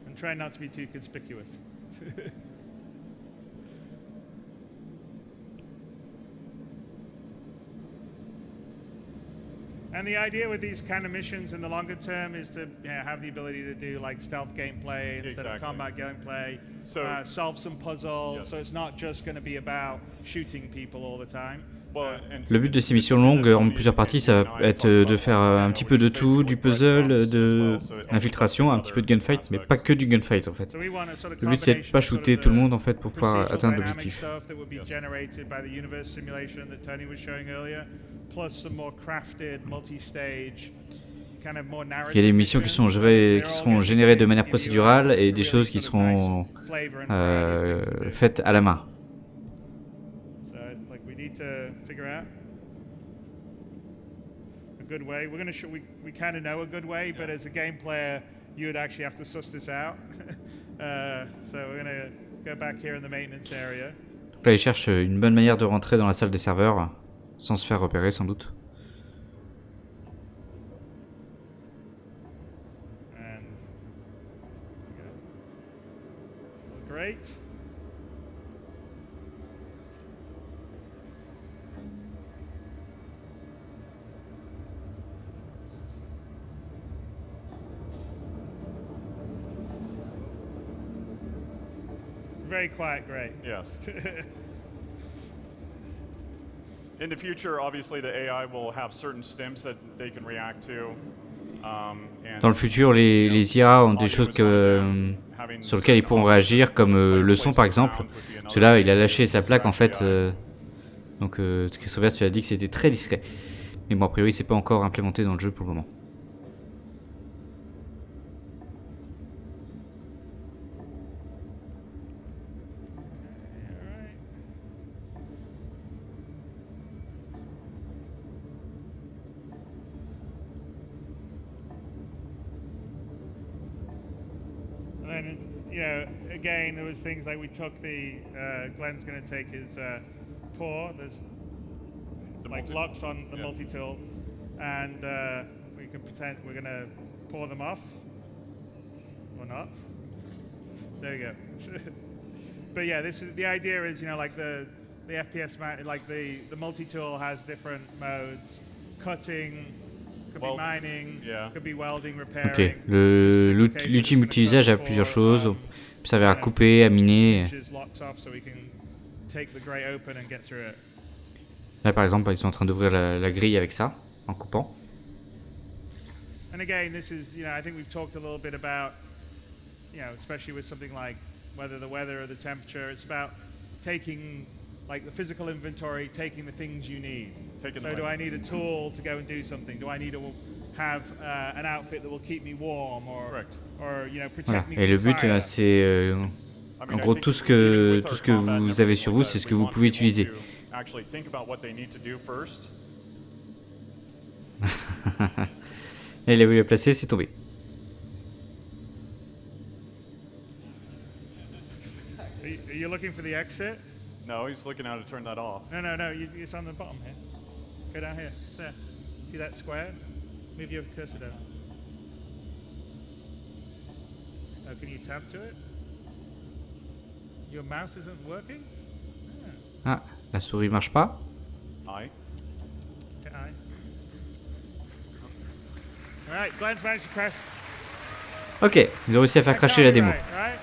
And try not to be too conspicuous. And the idea with these kind of missions in the longer term is to have the ability to do like stealth gameplay instead of combat gameplay, solve some puzzles, so it's not just going to be about shooting people all the time. Le but de ces missions longues en plusieurs parties, ça va être de faire un petit peu de tout, du puzzle, de l'infiltration, un petit peu de gunfight, mais pas que du gunfight en fait. Le but c'est de pas shooter tout le monde en fait pour pouvoir atteindre l'objectif. Il y a des missions qui seront générées de manière procédurale et des choses qui seront faites à la main. To figure out a good way. We're going to we kind of know a good way, but as a game player, you would actually have to suss this out. So we're going to go back here in the maintenance area. Donc là, il cherche une bonne manière de rentrer dans la salle des serveurs sans se faire repérer sans doute. And great. Very quiet, great. Yes. In the future, obviously, the AI will have certain stims that they can react to. Dans le futur, les IA ont des choses sur lesquelles ils pourront réagir, comme le son par exemple. Celui-là, il a lâché sa plaque en fait. Donc, Christopher, tu as dit que c'était très discret. Mais bon, a priori, c'est pas encore implémenté dans le jeu pour le moment. Again, there was things like we took the Glenn's going to take his pour. There's like locks on the multi-tool, and we can pretend we're going to pour them off or not. There you go. But yeah, this is the idea. Is like the FPS like the multi-tool has different modes, cutting. Ok, l'outil multi-usage a plusieurs choses. Ça va à couper, à miner. Là par exemple, ils sont en train d'ouvrir la grille avec ça, en coupant. And again, this is, I think we've talked a little bit about, especially with something like whether the weather or the temperature, it's about taking like the physical inventory, taking the things you need. So do I need a tool to go and do something? Do I need to have an outfit that will keep me warm or protect me from fire? Et le but, c'est en gros tout ce que vous avez sur vous, c'est ce que vous pouvez utiliser. Et il a voulu la placer, c'est tombé. Are you looking for the exit? No, he's looking how to turn that off. No, it's on the bottom here. Go down here. There. See that square? Move your cursor down. Oh, can you tab to it? Your mouse isn't working? Ah, la souris marche pas. Aye. Aye. Alright, Glenn's managed to crash. Ok, ils ont réussi à faire crasher la démo. Right.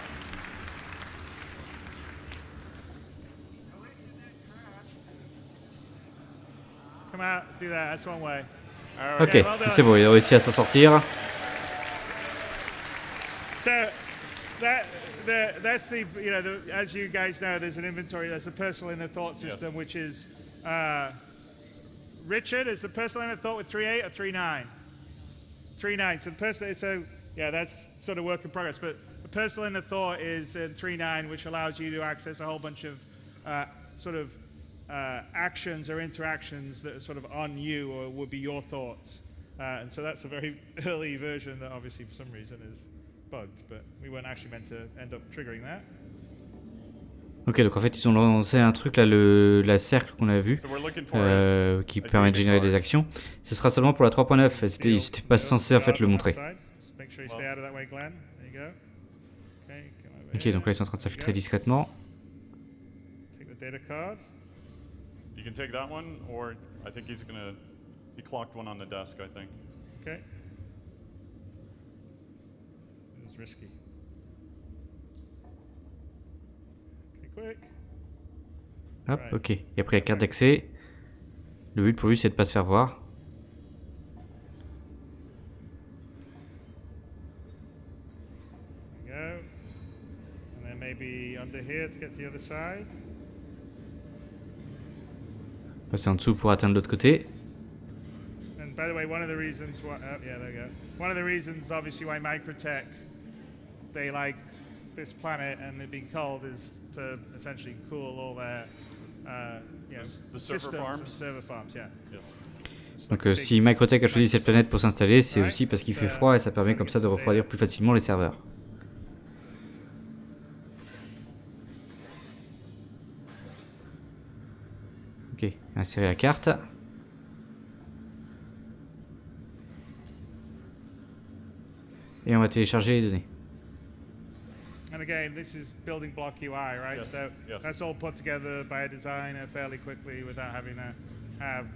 Come out, do that. That's one way. Ok, c'est bon, il a réussi à s'en sortir. So that's the as you guys know, there's an inventory. There's a personal inner thought system, which is Richard is the personal inner thought with 3.8 or 3.9. 3.9. So that's sort of work in progress. But the personal inner thought is in 3.9, which allows you to access a whole bunch of actions or interactions that are sort of on you or would be your thoughts. And so that's a very early version that obviously for some reason is bugged, but we weren't actually meant to end up triggering that. Ok, donc en fait ils ont lancé un truc là, la cercle qu'on a vu, qui permet de générer des actions. Ce sera seulement pour la 3.9, ils n'étaient pas censés en fait le montrer. Ok, donc là ils sont en train de s'infiltrer discrètement. Take the data card. You can take that one, or I think he clocked one on the desk, I think. Okay. It was risky. Okay, quick. Hop, ok. Et après la carte d'accès. Le but pour lui c'est de pas se faire voir. There we go. And then maybe under here to get to the other side. Passer en dessous pour atteindre l'autre côté. And by the way, one of the reasons why, yeah, there you go. One of the reasons, obviously, why Microtech, they like this planet and it being cold is to essentially cool all their, you know, The server systems farms? and server farms, yeah. Yes. Donc si Microtech a choisi cette planète pour s'installer, c'est aussi parce qu'il fait froid et ça permet comme ça de refroidir plus facilement les serveurs. Ok, insérer la carte. Et on va télécharger les données. And again, this is building block UI, right? Yes, So yes. that's all put together by a designer fairly quickly without having to have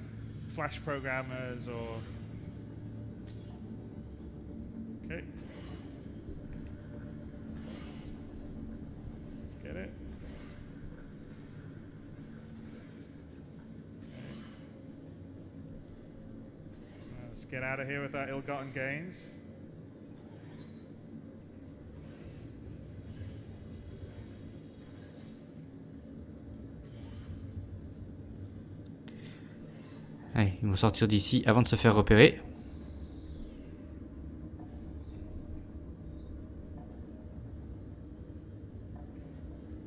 Flash programmers or... Okay. Let's get it. Let's get out of here with our ill-gotten gains. Allez, ils vont sortir d'ici avant de se faire repérer.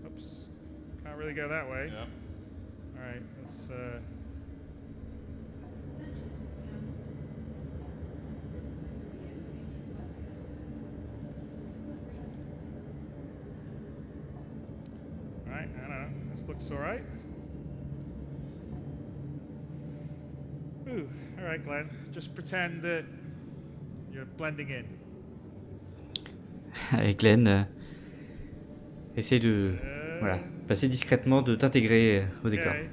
Oops. Can't really go that way. Yeah. All right, let's... All right, I don't know. This looks all right. Ooh, all right, Glenn. Just pretend that you're blending in. Allez, Glenn, essaye de voilà, passer discrètement, de t'intégrer au décor. Okay.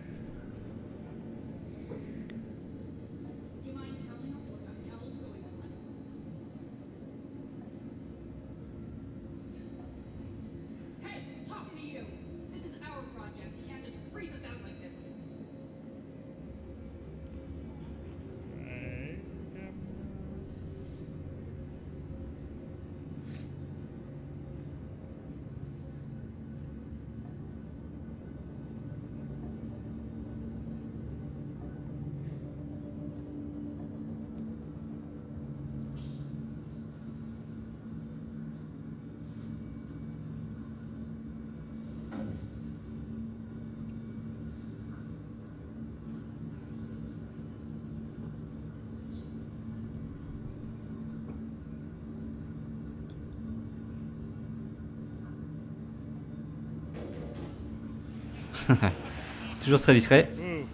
Toujours très discret. Ooh,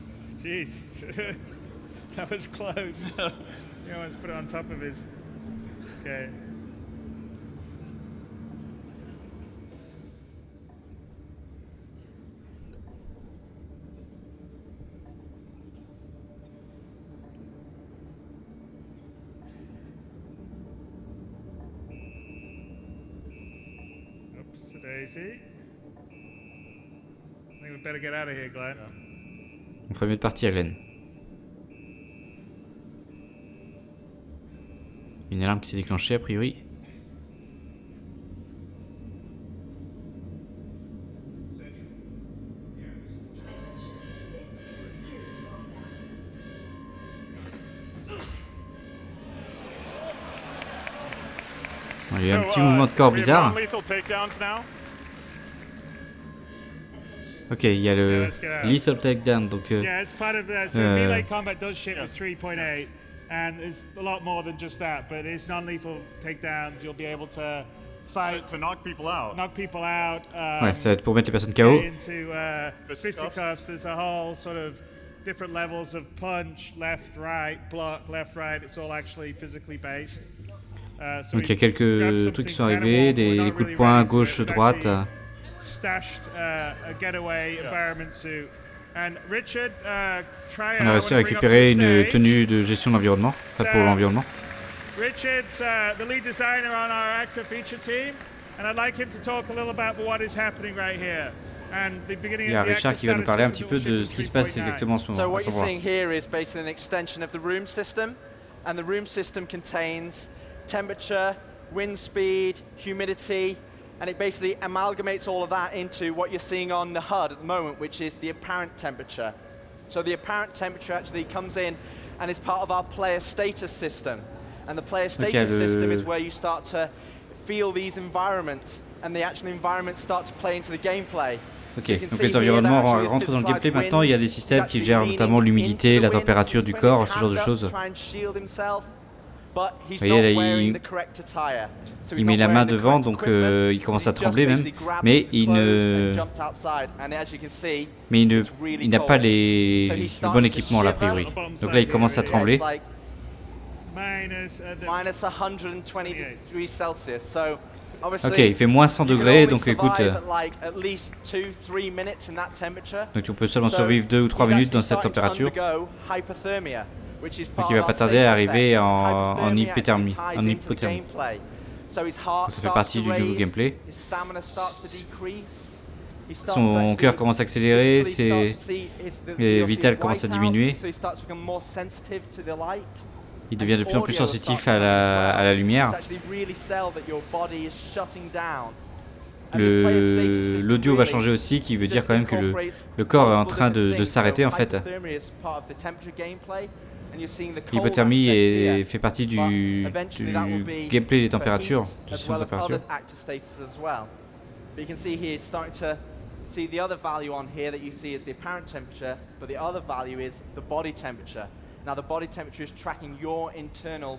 jeez. That was close. You almost put it on top of his... Okay. Oops-a-daisy. I think we better get out of here, Glenn. On ferait mieux de partir, Glenn. Une alarme qui s'est déclenchée a priori. Bon, il y a un petit mouvement de corps bizarre. Ok, il y a le lethal takedown, donc yeah, it's part of that. So melee combat does ship with 3.8, and it's a lot more than just that. But it's non-lethal takedowns. You'll be able to fight to knock people out. Knock people out. Ouais, ça va être pour mettre les personnes KO. Into fisticuffs. There's a whole sort of different levels of punch, left, right, block, left, right. It's all actually physically based. Donc il y a quelques trucs qui sont arrivés, des coups de poing gauche, droite. On a réussi à récupérer une tenue de gestion de l'environnement, pas pour l'environnement. Richard's the lead designer on our actor feature team, and I'd like him to talk a little about what is happening right here. Il y a Richard qui va nous parler un petit peu de ce qui se passe exactement en ce moment. So what you're seeing here is basically an extension of the room system, and the room system contains temperature, wind speed, humidity, and it basically amalgamates all of that into what you're seeing on the HUD at the moment, which is the apparent temperature. So the apparent temperature actually comes in and is part of our player status system. And the player status system is where you start to feel these environments, and the actual environments start to play into the gameplay. Ok, donc les environnements rentrent dans le gameplay maintenant. Il y a des systèmes qui gèrent notamment l'humidité, la température du corps, ce genre de choses. Vous voyez là, il met la main devant, donc il commence à trembler même, mais il n'a pas le bon équipement là, a priori. Donc là, il commence à trembler. Ok, il fait moins 100 degrés, donc écoute. Donc on peut seulement survivre 2 ou 3 minutes dans cette température. Donc il va pas tarder à arriver en hypothermie. Ça fait partie du nouveau gameplay. Son cœur commence à accélérer, ses vitales commencent à diminuer. Il devient de plus en plus sensitif à la lumière. L'audio va changer aussi, qui veut dire quand même que le corps est en train de s'arrêter en fait. L'hypothermie fait partie du gameplay des températures, de gestion de température. See the other value on here that you see is the apparent temperature, but the other value is the body temperature. Now the body temperature is tracking your internal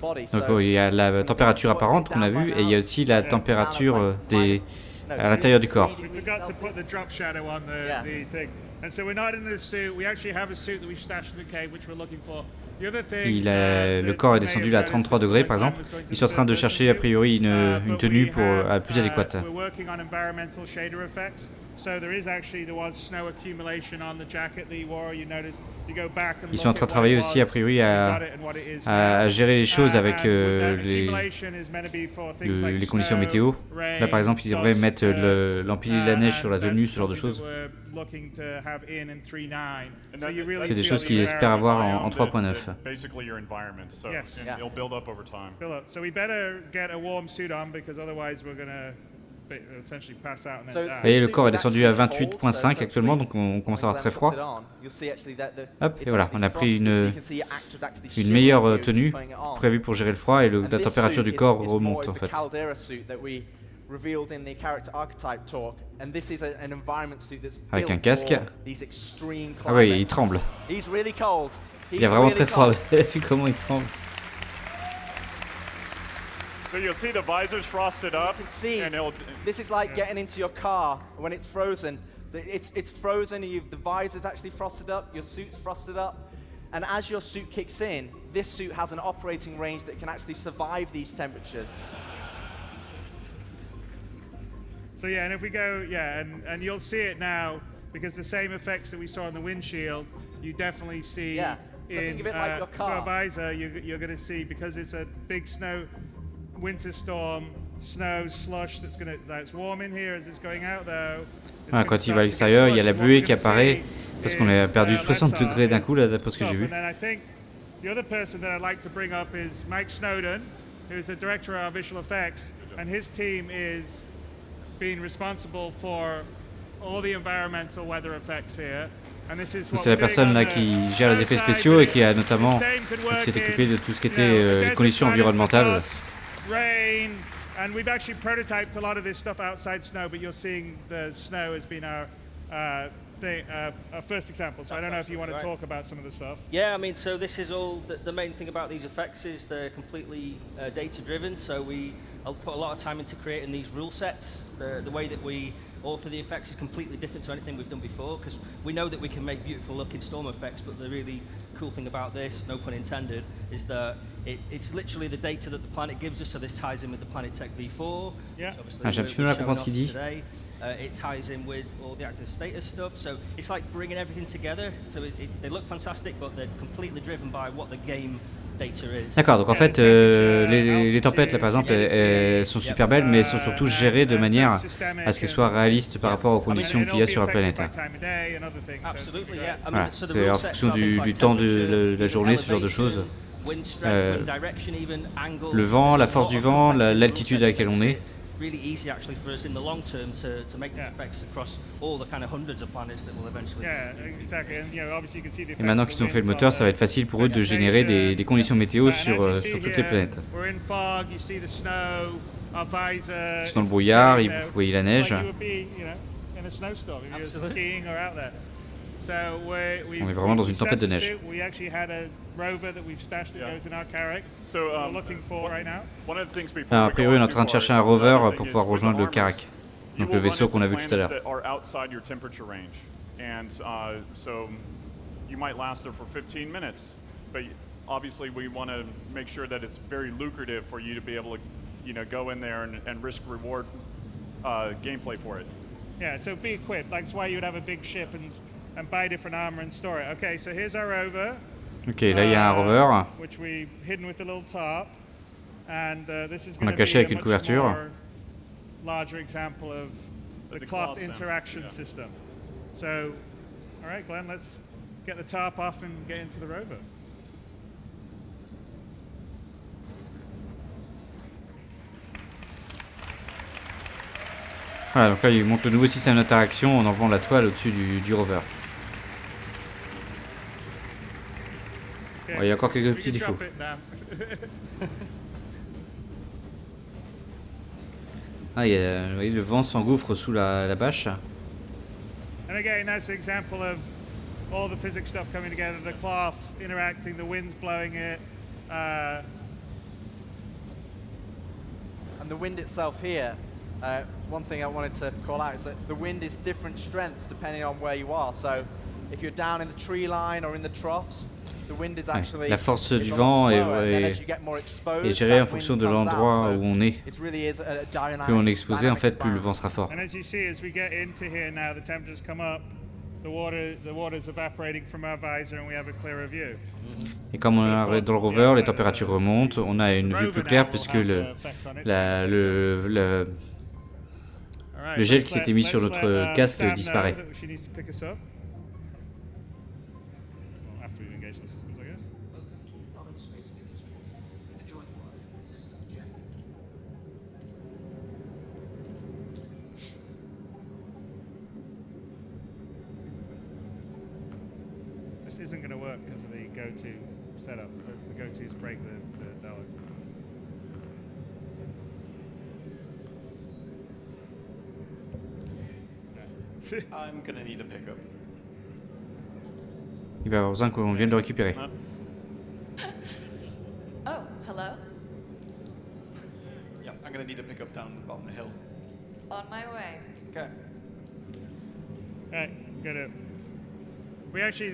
body. Donc il y a la température apparente qu'on a vue, et il y a aussi la température à l'intérieur du corps. Le corps est descendu à 33 degrés par exemple. Ils sont en train de chercher a priori une tenue plus adéquate. Ils sont en train de travailler aussi a priori à gérer les choses avec les conditions météo. Là par exemple ils devraient mettre l'empiler de la neige sur la tenue, ce genre de choses. C'est des choses qu'ils espèrent avoir en 3.9. Vous voyez, le corps est descendu à 28.5 actuellement, donc on commence à avoir très froid. Hop, et voilà, on a pris une meilleure tenue prévue pour gérer le froid, et la température du corps remonte en fait. Avec un casque. Ah oui, il tremble. Il est vraiment très froid, vous avez vu comment il tremble. So you'll see the visors frosted up. You can see, this is like getting into your car when it's frozen. It's frozen, the visor's actually frosted up, your suit's frosted up. And as your suit kicks in, this suit has an operating range that can actually survive these temperatures. So yeah, and if we go, and you'll see it now, because the same effects that we saw on the windshield, you definitely see in so visor, you're going to see, because it's a big winter storm, snow, slush that's warm in here as it's going out though. Voilà, quand il va à l'extérieur, il y a la buée qui apparaît parce qu'on a perdu 60 degrés d'un coup là, d'après ce que j'ai vu. The other person that I'd like to bring up is Mike Snowden, who's the director of visual effects, and his team is being responsible for all the environmental weather effects here. C'est la personne là qui gère les effets spéciaux et qui a notamment s'est occupé de tout ce qui était les conditions environnementales. Rain, and we've actually prototyped a lot of this stuff outside snow, but you're seeing the snow has been our first example. So I don't know if you want to talk about some of the stuff. Yeah, I mean, so this is all the main thing about these effects is they're completely data driven. So we put a lot of time into creating these rule sets. The way that we alter the effects is completely different to anything we've done before, because we know that we can make beautiful looking storm effects, but the really cool thing about this, no pun intended, is that it's literally the data that the planet gives us, so this ties in with the Planet Tech V4. Yeah. J'ai un petit peu mal à comprendre ce qu'il dit. It ties in with all the active status stuff, so it's like bringing everything together. So they look fantastic, but they're completely driven by what the game data is. D'accord, donc en fait, les tempêtes, là par exemple, elles sont super belles, mais elles sont surtout gérées de manière à ce qu'elles soient réalistes par rapport aux conditions qu'il y a sur la planète. Voilà, c'est en fonction du temps de la journée, ce genre de choses. Le vent, la force du vent, l'altitude à laquelle on est. Really easy actually for us in the long term to make the effects across all the kind of hundreds of planets that will eventually. Yeah, exactly. And obviously you can see the Et maintenant qu'ils ont fait le moteur, ça va être facile pour eux de générer des conditions météo sur toutes les planètes. Ils sont dans le brouillard, vous voyez la neige. On est vraiment dans une tempête de neige. Alors, a priori, on est en train de chercher un rover pour pouvoir rejoindre le Carrack, donc le vaisseau qu'on a vu tout à l'heure. Obviously, we want to make sure that it's very lucrative for you to be able to, go in there and risk reward gameplay for it. Yeah, so be equipped. That's why you would have a big ship and buy different armor and store it. Okay, so here's our rover. Ok, là il y a un rover. Which we hidden with a little top, and this is On a going to caché be avec a une much couverture. more larger example of the cloth interaction system. So, all right, Glenn, let's get the top off and get into the rover. Voilà, donc là il montre le nouveau système d'interaction en enlevant la toile au-dessus du rover. Bon, il y a encore quelques petits défauts. Ah, vous voyez, le vent s'engouffre sous la bâche. And again, that's an example of all the physics stuff coming together, the cloth interacting, the wind's blowing it. And the wind itself here, one thing I wanted to call out is that the wind is different strengths depending on where you are. So if you're down in the tree line or in the troughs, the wind is actually la force du vent est gérée en fonction de l'endroit où on est. Plus on est exposé, en fait, plus le vent sera fort. And as you see, as we get into here now, the temperatures come up, the water's evaporating from our visor, and we have a clearer view. Et comme on est dans le rover, les températures remontent, on a une vue plus claire puisque le gel qui s'était mis sur notre casque disparaît. This isn't going to work because of the go-to setup. The go-tos break the dialogue. I'm gonna need a pickup. Il va y avoir besoin qu'on vienne le récupérer. Oh, hello? Yeah, I'm gonna need a pickup down the hill. On my way. Okay. Right, got it. We actually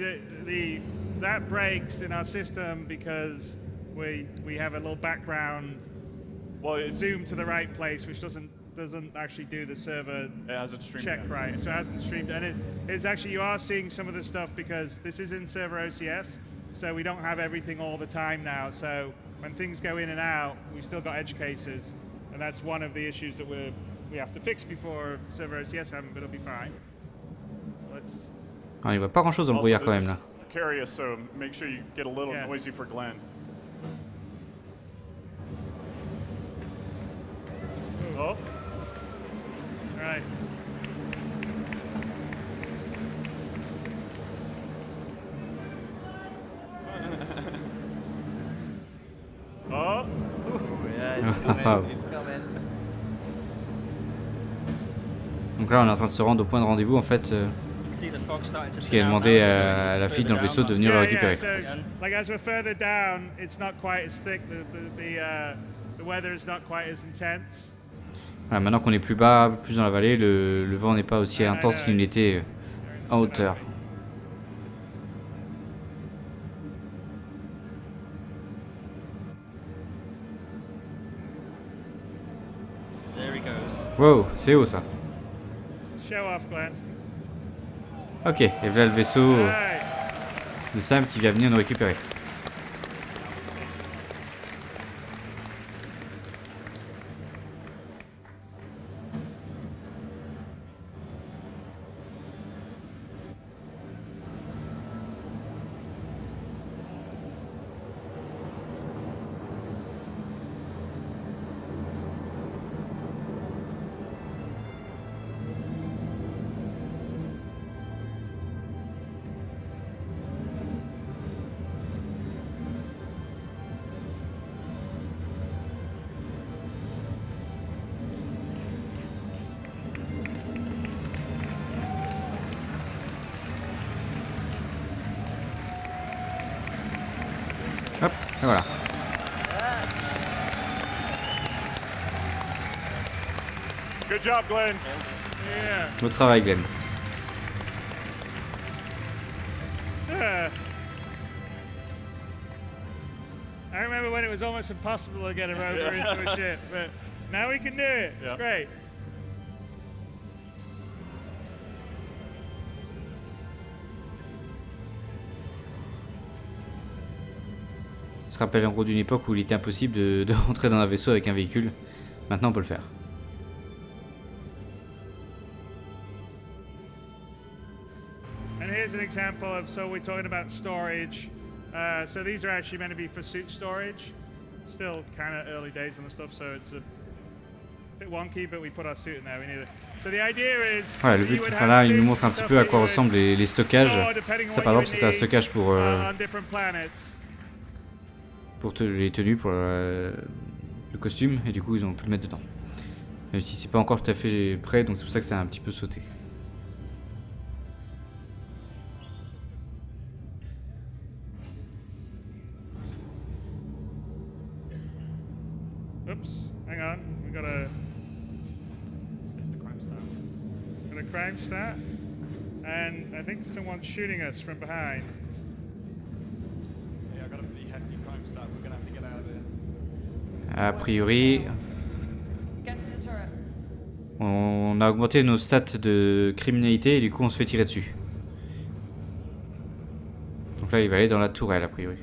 that breaks in our system because we have a little background zoom to the right place, which doesn't actually do the server check right. So it hasn't streamed, and it's actually, you are seeing some of the stuff because this is in server OCS, so we don't have everything all the time now. So when things go in and out, we've still got edge cases, and that's one of the issues that we have to fix before server OCS haven't, but it'll be fine. So let's. Ah, il voit pas grand chose dans le brouillard quand même là. Precarious, so make sure you get a little noisy for Glenn. Oh. All right. Oh. Yeah, he's coming. He's coming. Donc là, on est en train de se rendre au point de rendez-vous en fait. Parce qu'il a demandé à la fille dans le vaisseau de venir le récupérer. Like as we're further down, it's not quite as thick. The the weather is not quite as intense. Voilà, maintenant qu'on est plus bas, plus dans la vallée, le vent n'est pas aussi intense qu'il l'était en hauteur. There he goes. Wow, c'est haut ça. Show off, Glenn. Ok, et voilà le vaisseau de Sam qui vient venir nous récupérer. Hop, et voilà. Good job, Glenn. Yeah. Beau travail, Glenn. I remember when it was almost impossible to get a rover into a ship, but now we can do it. It's great. Ça se rappelle en gros d'une époque où il était impossible de rentrer dans un vaisseau avec un véhicule. Maintenant on peut le faire. And here's an example of, so we're talking about storage. So these are actually meant to be for suit storage. Still kind of early days on the stuff, so it's a bit wonky, but we put our suit in there. We need it. So the idea is. Voilà, le but, voilà, il nous montre un petit peu à quoi ressemblent les stockages. Ça par exemple c'était un stockage pour les tenues, pour le costume, et du coup ils ont pu le mettre dedans. Même si c'est pas encore tout à fait prêt, donc c'est pour ça que ça a un petit peu sauté. Oops, hang on. We got a crime stat, and I think someone's shooting us from behind. Yeah, I got a pretty hefty crime stat. We're gonna have to get out of here. A priori, on a augmenté nos stats de criminalité et du coup on se fait tirer dessus. Donc là il va aller dans la tourelle a priori.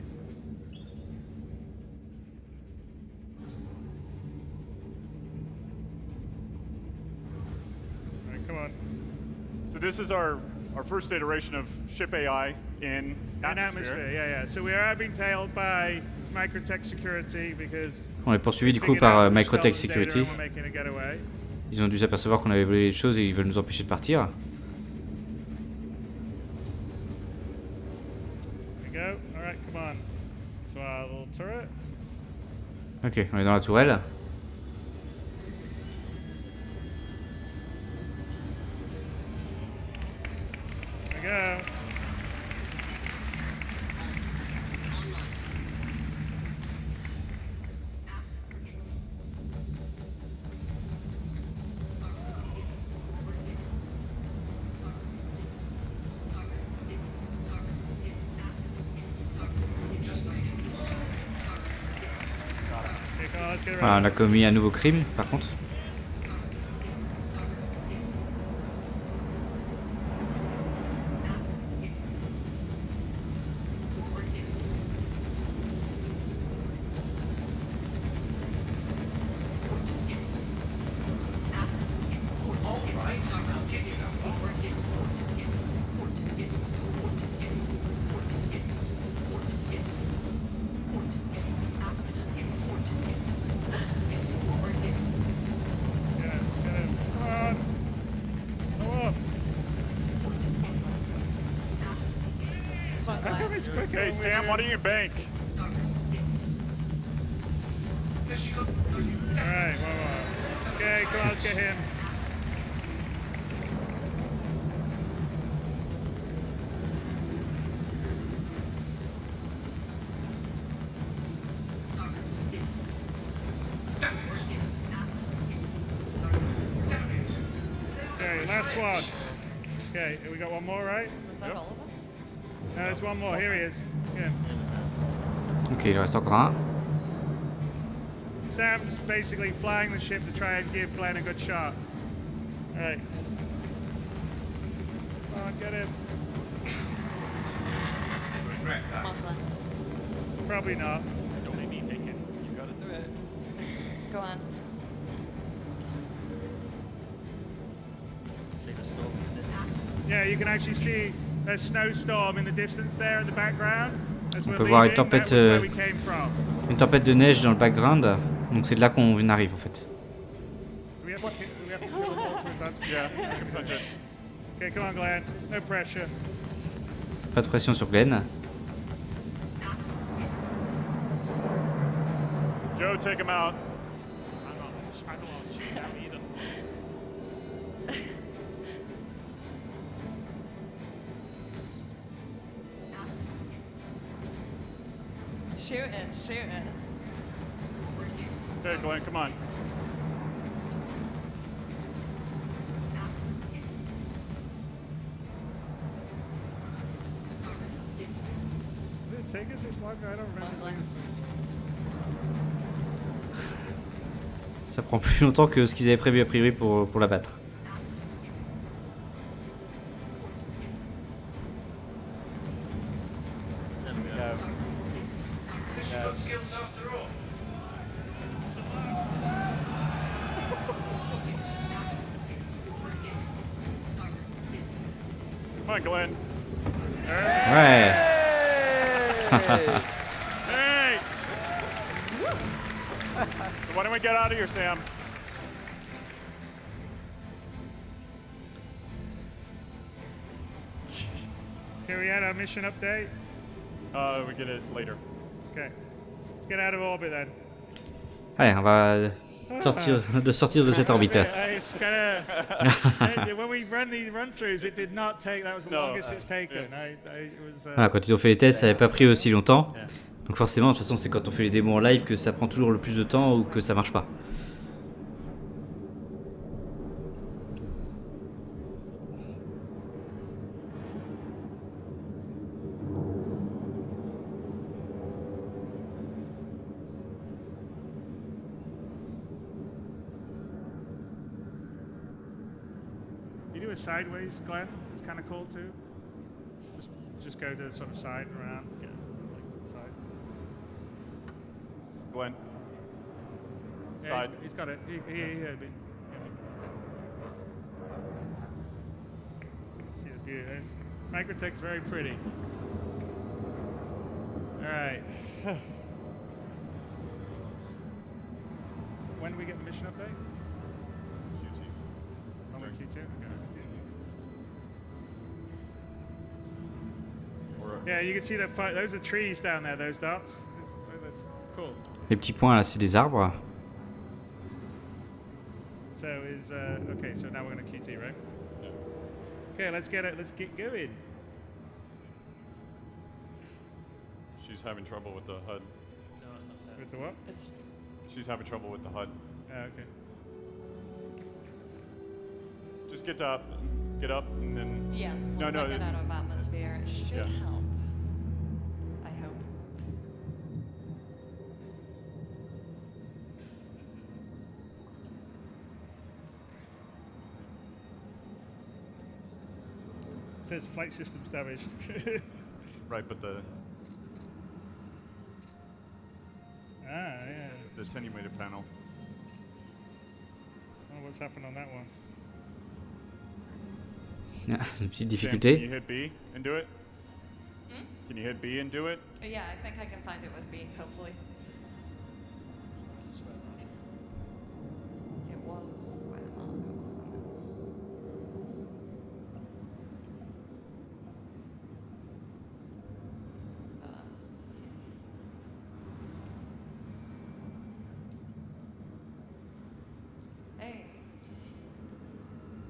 So this is our first iteration of ship AI in atmosphere. Yeah. So we are being tailed by Microtech Security because. On est poursuivi du coup par Microtech Security. Ils ont dû s'apercevoir qu'on avait volé les choses et ils veulent nous empêcher de partir. Ok, on est dans la tourelle. Voilà, on a commis un nouveau crime par contre. Hey Sam, why don't you bank? Alright, okay, come on, let's get him. last one. Okay, we got one more, right? Was that all of them? No, there's one more. Here he is. Yeah. Ok, il en reste encore un. Sam's basically flying the ship to try and give Glenn a good shot. All right. Come on, get him. Probably not. Don't make me take it. You gotta do it. Go on. See the storm in the distance. Yeah, you can actually see a snowstorm in the distance there in the background. As On we're peut voir leaving, that was where we came from. une tempête de neige dans le background. Donc c'est de là qu'on arrive en fait. Do we have to kill the wall to advance? Yeah, you can punch it. Okay, come on, Glenn. No pressure. Pas de pression sur Glenn. Joe, take him out. I don't want to shoot down either. Shoot it, shoot it. Okay, Glenn, come on. Did it take us this long? I don't remember. Ça prend plus longtemps que ce qu'ils avaient prévu a priori pour la battre. Come on, Glenn. Ouais. Hey! So why don't we get out of here, Sam? Here we had our mission update. We get it later. Okay. Let's get out of orbit then. Allez, on va sortir de cette orbite. It's kinda, when we run these run-throughs, it did not take. That was the longest it's taken. It was, Voilà, quand ils ont fait les tests, ça n'avait pas pris aussi longtemps. Donc forcément, de toute façon, c'est quand on fait les démos en live que ça prend toujours le plus de temps ou que ça marche pas. You do a sideways, Glenn. It's kind of cool too. Just go to the sort of side and around. Get like side. Glenn. Yeah, Side. He's got it. Here. See the beauty. Microtech's very pretty. All right. So when do we get the mission update? QT. Oh, we're Q2? Okay. Yeah, you can see that. Those are trees down there. Those dots. That's cool. Les petits points là, c'est des arbres. So okay. So now we're gonna QT, right? Yeah. Okay, let's get going. She's having trouble with the HUD. No, it's not set. With the what? She's having trouble with the HUD. Oh, okay. Just get up, and then. Yeah. Once I get out of atmosphere, it should help. I hope. It says flight systems damaged. Right, but the yeah. the attenuated panel. Oh, what's happened on that one? Ah, une petite Sam, difficulté. can you hit B and do it? Can you hit B and do it? Yeah, I think I can find it with B, hopefully. It was quite a while ago, wasn't it? Hey.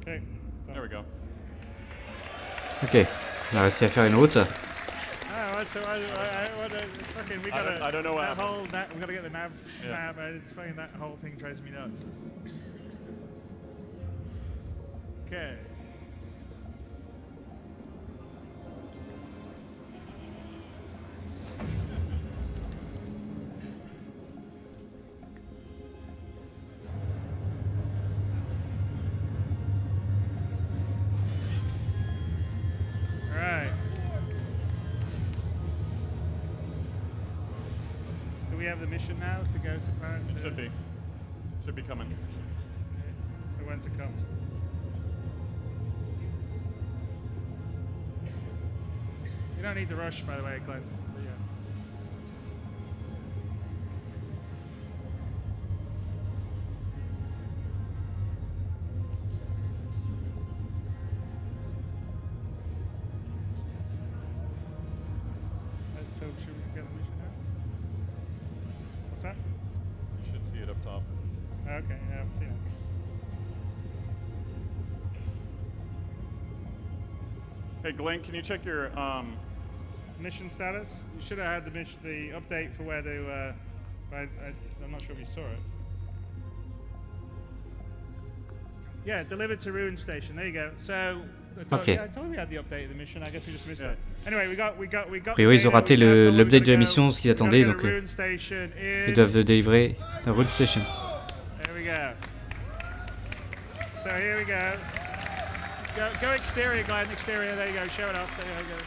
Okay. There we go. Ok, on a réussi à faire une route. Oh, so fucking, we gotta. I don't know what that whole. We gotta get the nav. Yeah. It's fucking that whole thing drives me nuts. Okay. All right. Do we have the mission now to go to Planet? Should be. Should be coming. Okay. So when's it come? You don't need to rush, by the way, Glenn. But yeah. So should we get the mission now? What's that? You should see it up top. Okay, yeah, I've seen it. Hey, Glenn, can you check your Mission status? You should have had the update for where to. I'm not sure if you saw it. Yeah, delivered to Ruin Station. There you go. So. Ok. I told you we had the update of the mission. I guess we just missed it. Anyway, we got. A priori, ils ont raté l'update de la mission, ce qu'ils attendaient, donc ils doivent délivrer la Route Station. There we go. So here we go. Go exterior, Glenn. Exterior. There you go. Show it off. There you go.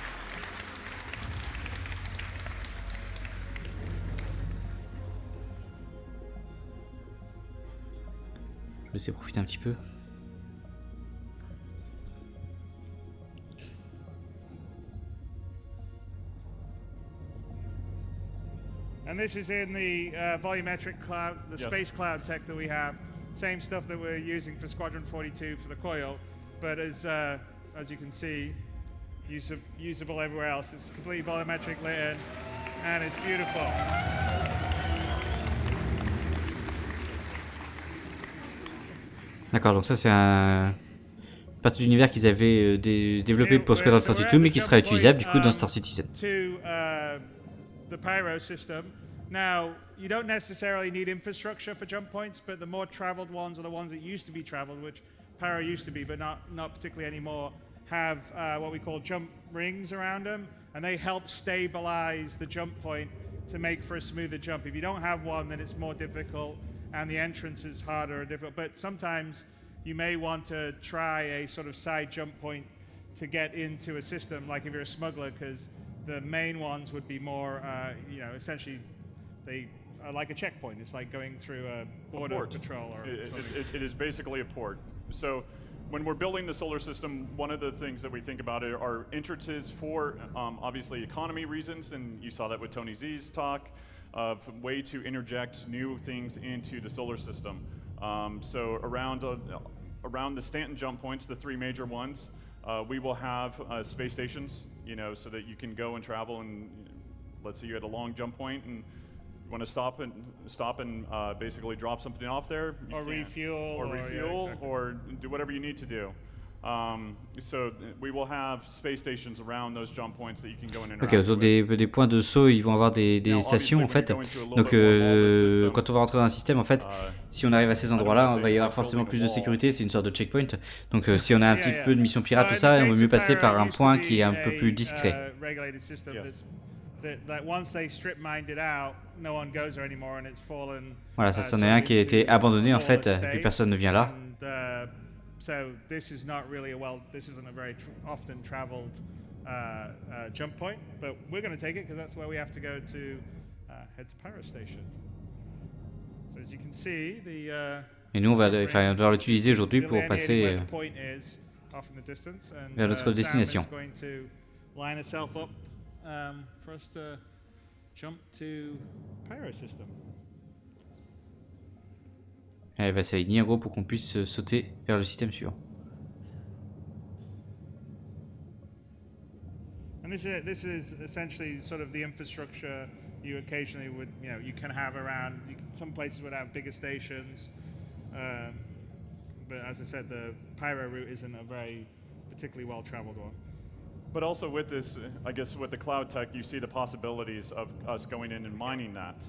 Je vais laisser profiter un petit peu. And this is in the volumetric cloud, the space cloud tech that we have. Same stuff that we're using for Squadron 42 for the coil, but as you can see, usable everywhere else. It's completely volumetric lit in, and it's beautiful. D'accord, donc ça c'est un partie de l'univers qu'ils avaient développé pour Squadron 42, mais qui sera utilisable du coup dans Star Citizen. The pyro system. Now, you don't necessarily need infrastructure for jump points, but the more traveled ones are the ones that used to be traveled, which pyro used to be, but not particularly anymore, have what we call jump rings around them, and they help stabilize the jump point to make for a smoother jump. If you don't have one, then it's more difficult, and the entrance is harder or difficult. But sometimes you may want to try a sort of side jump point to get into a system, like if you're a smuggler, because the main ones would be more, essentially, they are like a checkpoint. It's like going through a border patrol or something. It is basically a port. So when we're building the solar system, one of the things that we think about are entrances for, obviously, economy reasons, and you saw that with Tony Z's talk, of way to interject new things into the solar system. So around the Stanton jump points, the three major ones, we will have space stations, so that you can go and travel. And let's say you had a long jump point and you want to stop and basically drop something off there. Or refuel. Or do whatever you need to do. So we will have space stations around those jump points that you can go and interact Ok, autour des points de saut, ils vont avoir des stations en fait. Donc quand on va rentrer dans un système, en fait, si on arrive à ces endroits-là, il va y avoir forcément plus de sécurité. C'est une sorte de checkpoint. Donc si on a un petit peu de mission pirate, tout ça, on vaut mieux passer par un point qui est un peu plus discret. Voilà, ça c'en est un qui a été abandonné en fait, et puis personne ne vient là. So this is not really this isn't a very often traveled jump point, but we're going to take it because that's where we have to go to head to Pyro Station. So as you can see, Et nous, on va devoir l'utiliser aujourd'hui pour passer vers notre destination. Line itself up for us to jump to Pyro System. Elle va s'aligner en gros pour qu'on puisse sauter vers le système suivant. And this is essentially sort of the infrastructure you occasionally would, you can have around. Some places would have bigger stations, but as I said, the Pyro route isn't a very particularly well-traveled one. But also with this, I guess with the cloud tech, you see the possibilities of us going in and mining that.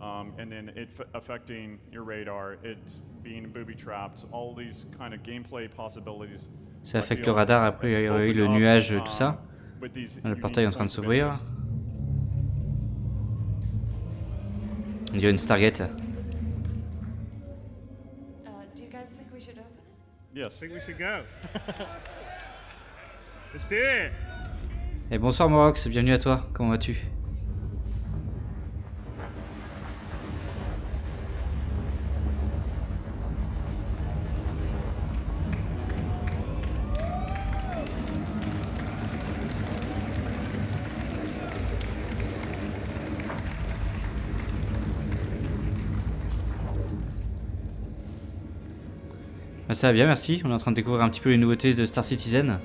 and then it affecting your radar, it being booby-trapped, all these kind of gameplay possibilities. Ça affecte le radar, après il y a eu le nuage, tout ça. Le portail est en train de s'ouvrir. Il y a une Stargate. Do you guys think we should open it? Yes. I think we should go. Let's do it. Et bonsoir Morox, bienvenue à toi, comment vas-tu? Ben, ça va bien, merci. On est en train de découvrir un petit peu les nouveautés de Star Citizen.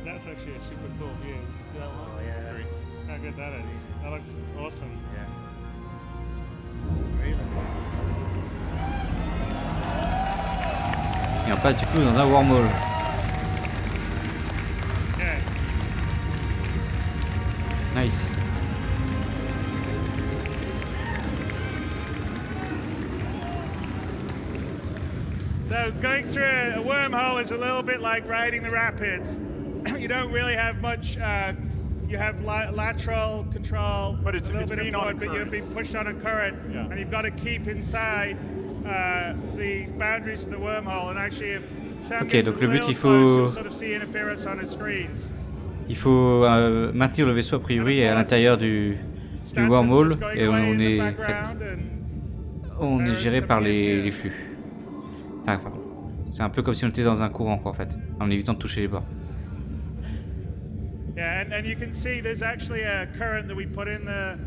That's actually a super cool view. You see that one? Oh, yeah. How good that is. That looks awesome. Yeah. Et on passe du coup dans un wormhole. Okay. Nice. So going through a wormhole is a little bit like riding the rapids. You don't really have much. You have lateral control, but it's a little it's bit of being on a forward, but you're current. being pushed on a current, Yeah. and you've got to keep inside the boundaries of the wormhole. And actually, if Sam Ok, gets donc a le but, little il faut- close, you'll sort of see interference on his screens. Il faut maintenir le vaisseau a priori à l'intérieur du wormhole et on est géré par les flux. Enfin, pardon. C'est un peu comme si on était dans un courant quoi, en fait, en évitant de toucher les bords. Yeah, and you can see there's actually a current that we put in the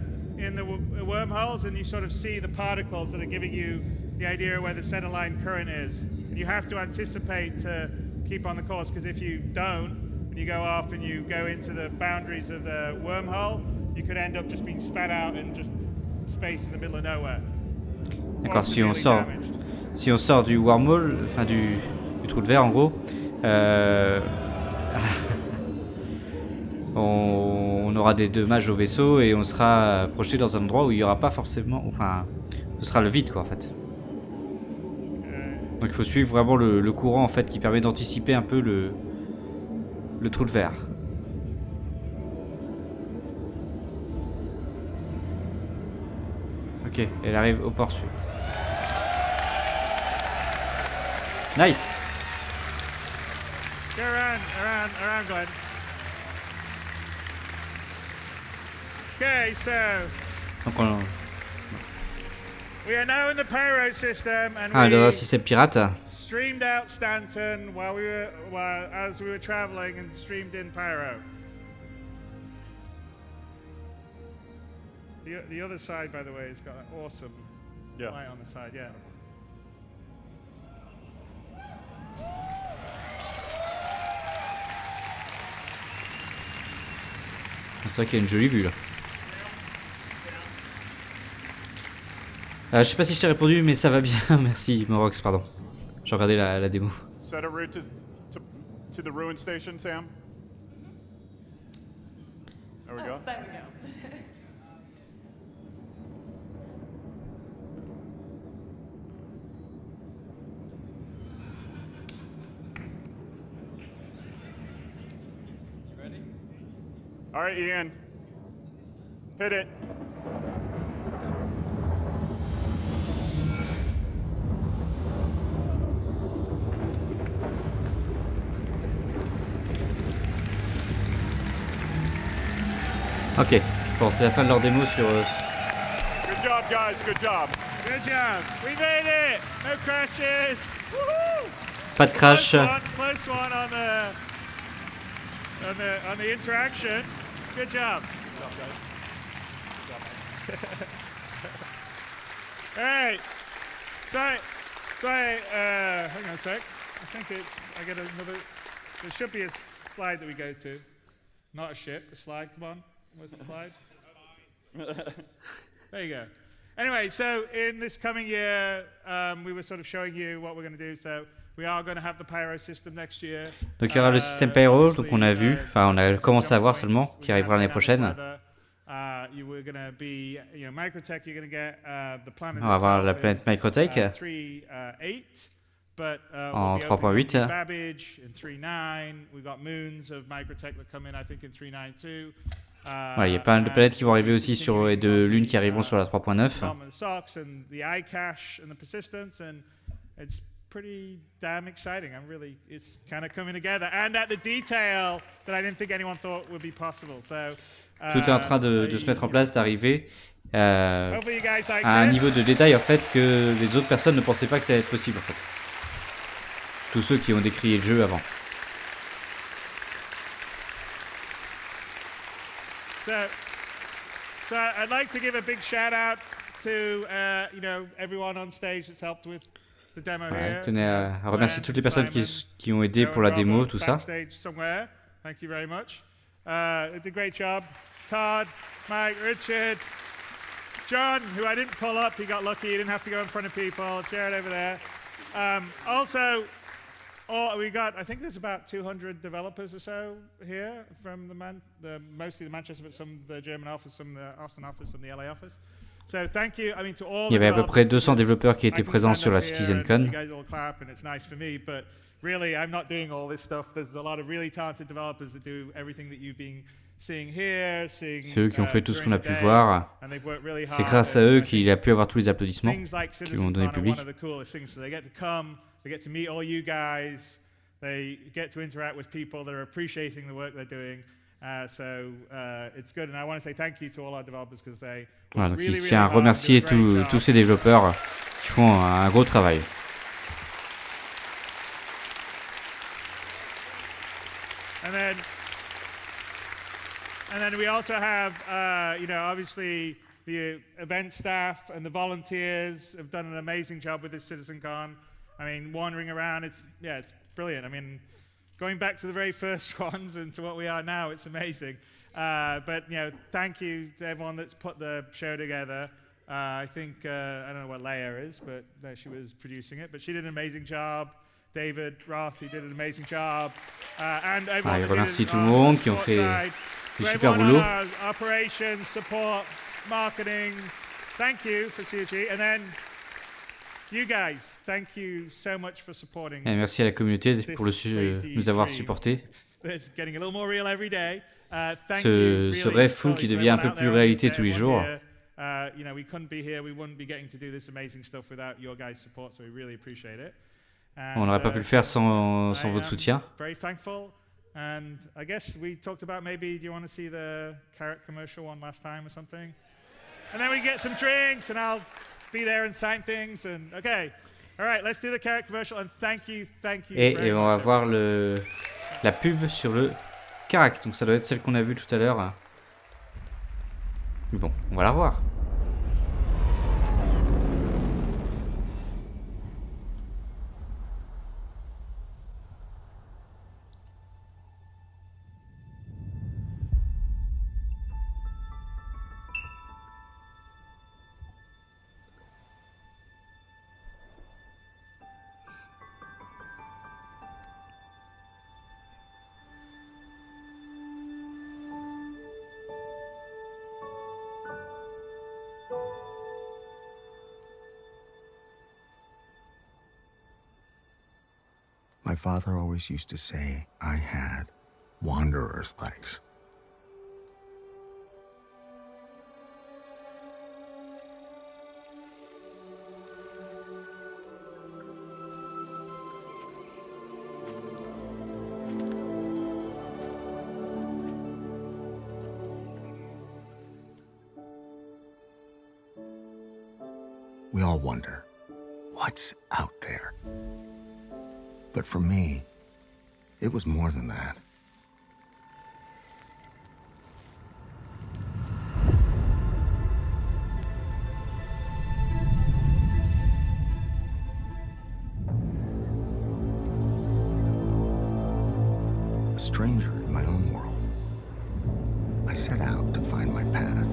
wormholes, and you sort of see the particles that are giving you the idea of where the center line current is. And you have to anticipate to keep on the course, because if you don't, and you go off and you go into the boundaries of the wormhole, you could end up just being spat out in just space in the middle of nowhere. D'accord, si on sort du wormhole, enfin du trou de verre en gros, on aura des dommages au vaisseau et on sera projeté dans un endroit où il n'y aura pas forcément, enfin, ce sera le vide quoi en fait. Donc il faut suivre vraiment le courant en fait qui permet d'anticiper un peu le trou de verre. Ok, elle arrive au port sud. Nice. Go around, Glenn. Okay, so Donc on... we are now in the pyro system, and Ah, we le système pirate. streamed out Stanton as we were traveling, and streamed in pyro. The other side, by the way, has got an awesome light on the side. Yeah. C'est vrai qu'il y a une jolie vue là. Je sais pas si je t'ai répondu, mais ça va bien. Merci, Morox, pardon. J'ai regardé la démo. Set a route to the ruin station, Sam. There we go. There we go. All right, Ian. Hit it. Ok, bon, c'est la fin de leur démo sur... Good job, guys. Good job. Good job. We made it. No crashes. Woohoo! Pas de crash. Close one on the interaction. Good job. All right. So hang on a sec. I think I get another. There should be a slide that we go to. Not a ship, a slide. Come on. Where's the slide? There you go. Anyway, so in this coming year, we were sort of showing you what we're going to do. So Donc il y aura le système payroll, donc on a vu, enfin on a commencé à voir seulement, qui arrivera l'année prochaine. On va avoir la planète Microtech en 3.8. Voilà, il y a pas mal de planètes qui vont arriver aussi sur, et de lunes qui arriveront sur la 3.9. Pretty damn exciting. It's kind of coming together, and at the detail that I didn't think anyone thought would be possible. So tout est en train de se mettre en place, d'arriver à un niveau de détail en fait que les autres personnes ne pensaient pas que ça allait être possible en fait. Tous ceux qui ont décrié le jeu avant. So I'd like to give a big shout out to everyone on stage that's helped with. Ouais, je tenais à remercier toutes les personnes qui ont aidé pour la démo, tout ça. Thank you very much. They did a great job. Todd, Mike, Richard, John, who I didn't pull up, he got lucky, he didn't have to go in front of people. Jared over there. Also, we got, I think there's about 200 developers or so here from mostly the Manchester, but some the German office, some the Austin office, some the LA office. Il y avait à peu près 200 développeurs qui étaient présents sur la CitizenCon. C'est eux qui ont fait tout ce qu'on a pu voir. C'est grâce à eux qu'il a pu avoir tous les applaudissements qui ont donné le public. Voilà, donc il tient à remercier tous ces développeurs qui font un gros travail. And then we also have, obviously the event staff and the volunteers have done an amazing job with this CitizenCon. I mean, wandering around, it's brilliant. I mean, going back to the very first ones and to what we are now, it's amazing. But thank you to everyone that's put the show together. I think I don't know what Leia is, but she was producing it. But she did an amazing job. David Roth, he did an amazing job. And everyone il remercie tout le monde qui ont fait du super boulot. Operations, support, marketing. Thank you for CG. And then you guys, thank you so much for supporting. Et merci à la communauté pour nous avoir supportés. Ce rêve fou qui devient un peu plus réalité tous les jours. On n'aurait pas pu le faire sans votre soutien. And I guess we talked about maybe, do you want to see the carrot commercial one last time or something? And then we get some drinks and I'll be there and sign things and okay. All right, let's do the carrot commercial and thank you. Et on va voir la pub sur le carac. Donc ça doit être celle qu'on a vue tout à l'heure. Mais bon, on va la revoir. My father always used to say I had wanderer's legs. We all wonder, what's out there? But for me, it was more than that. A stranger in my own world, I set out to find my path.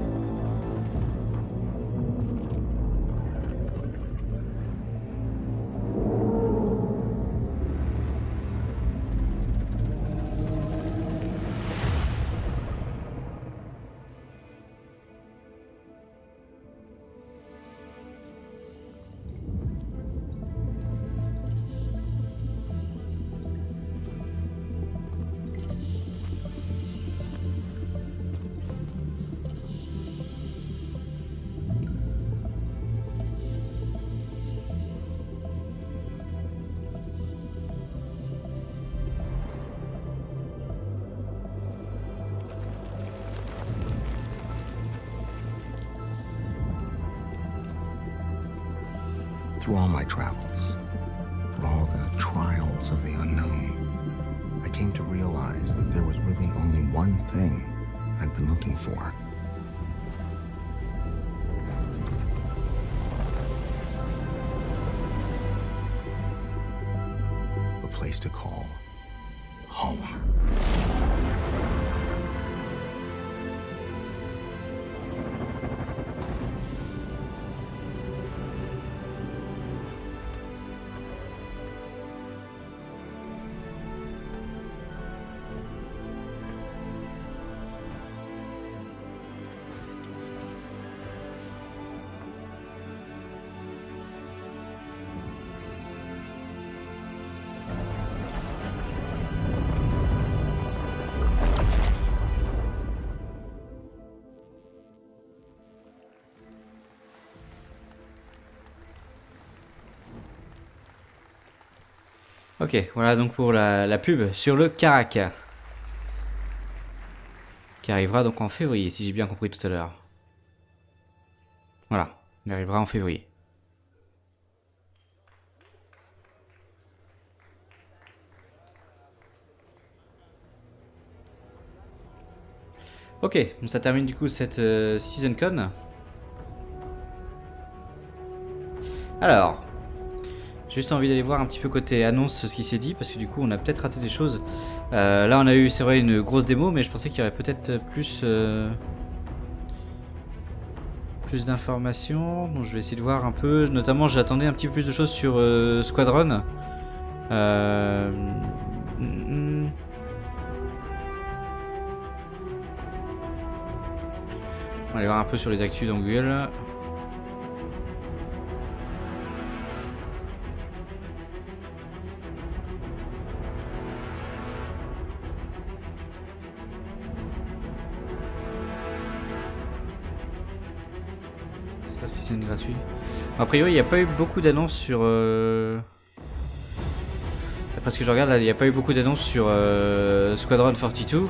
Through all my travels, for all the trials of the unknown, I came to realize that there was really only one thing I'd been looking for. A place to call home. Ok, voilà donc pour la pub sur le Carac. Qui arrivera donc en février, si j'ai bien compris tout à l'heure. Voilà, il arrivera en février. Ok, donc ça termine du coup cette CitizenCon. Alors, j'ai juste envie d'aller voir un petit peu côté annonce ce qui s'est dit, parce que du coup on a peut-être raté des choses. Là on a eu, c'est vrai, une grosse démo, mais je pensais qu'il y aurait peut-être plus d'informations. Donc je vais essayer de voir un peu, notamment j'attendais un petit peu plus de choses sur Squadron. On va aller voir un peu sur les actus dans Google. Ça c'est gratuit. A priori il n'y a pas eu beaucoup d'annonces sur... D'après ce que je regarde là, il n'y a pas eu beaucoup d'annonces sur Squadron 42.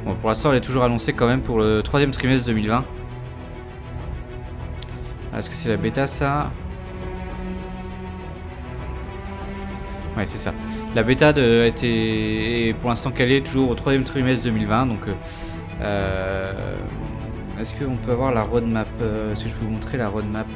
Bon, pour l'instant elle est toujours annoncée quand même pour le 3e trimestre 2020. Est-ce que c'est la bêta ça? Ouais, c'est ça. La bêta a été pour l'instant calée toujours au 3e trimestre 2020. Donc, est-ce qu'on peut avoir la roadmap? Est-ce que je peux vous montrer la roadmap?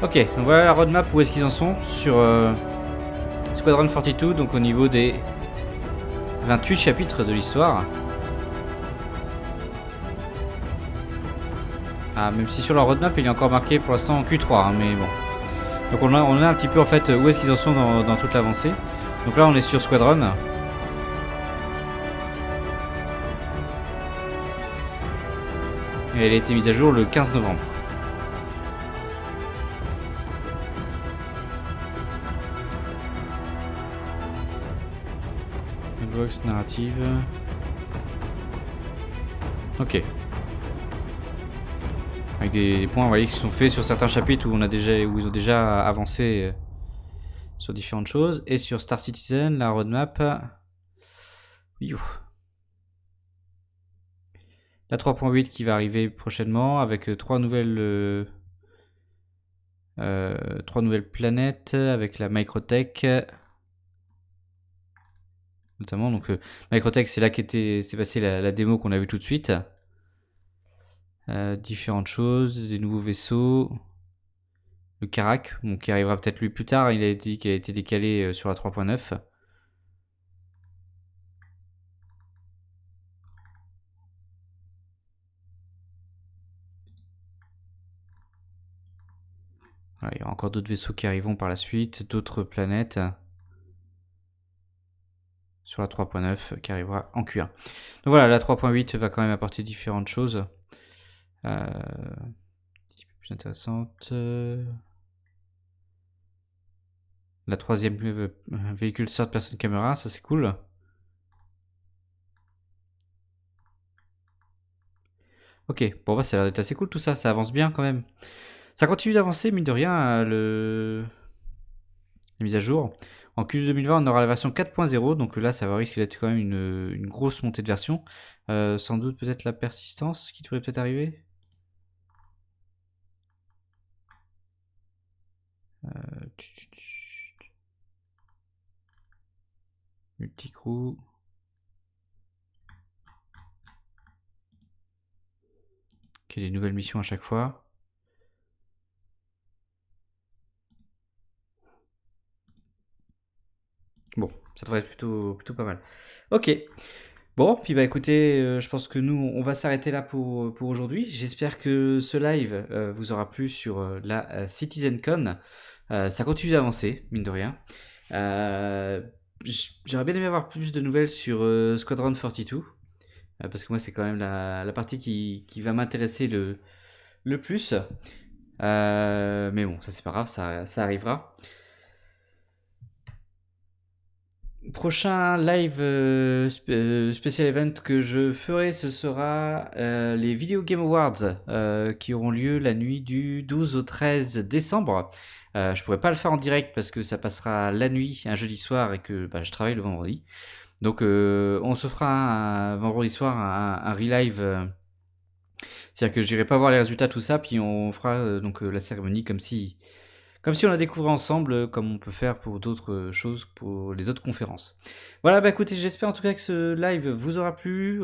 Ok, donc voilà la roadmap, où est-ce qu'ils en sont sur Squadron 42, donc au niveau des 28 chapitres de l'histoire. Ah, même si sur la roadmap il est encore marqué pour l'instant en Q3, hein, mais bon. Donc on a un petit peu en fait où est-ce qu'ils en sont dans toute l'avancée. Donc là on est sur Squadron. Et elle a été mise à jour le 15 novembre. Box narrative. Ok. Avec des points, vous voyez, qui sont faits sur certains chapitres où ils ont déjà avancé sur différentes choses. Et sur Star Citizen, la roadmap. La 3.8 qui va arriver prochainement avec trois nouvelles planètes avec la Microtech. Notamment, donc Microtech, c'est là s'est passé la démo qu'on a vu tout de suite. Différentes choses, des nouveaux vaisseaux. Le Carac, bon, qui arrivera peut-être lui plus tard. Il a dit qu'il a été décalé sur la 3.9. Voilà, il y aura encore d'autres vaisseaux qui arriveront par la suite, d'autres planètes sur la 3.9 qui arrivera en Q1. Donc voilà, la 3.8 va quand même apporter différentes choses. Un petit peu plus intéressante. La troisième véhicule third person caméra, ça c'est cool. Ok, bon bah ça a l'air d'être assez cool tout ça, ça avance bien quand même. Ça continue d'avancer, mine de rien, la mise à jour. En Q2 2020, on aura la version 4.0, donc là ça va risquer d'être quand même une grosse montée de version. Sans doute peut-être la persistance qui devrait peut-être arriver. Multicrew. Ok, des nouvelles missions à chaque fois. Bon, ça devrait être plutôt pas mal. Ok. Bon, puis bah écoutez, je pense que nous, on va s'arrêter là pour aujourd'hui. J'espère que ce live vous aura plu sur la CitizenCon. Ça continue d'avancer, mine de rien. J'aurais bien aimé avoir plus de nouvelles sur Squadron 42. Parce que moi, c'est quand même la partie qui va m'intéresser le plus. Mais bon, ça c'est pas grave, ça arrivera. Prochain live spécial event que je ferai, ce sera les Video Game Awards qui auront lieu la nuit du 12 au 13 décembre. Je pourrais pas le faire en direct parce que ça passera la nuit, un jeudi soir, et que je travaille le vendredi. Donc on se fera un vendredi soir un re-live. C'est-à-dire que j'irai pas voir les résultats, tout ça, puis on fera donc la cérémonie comme si on la découvrait ensemble, comme on peut faire pour d'autres choses, pour les autres conférences. Voilà, bah écoutez, j'espère en tout cas que ce live vous aura plu.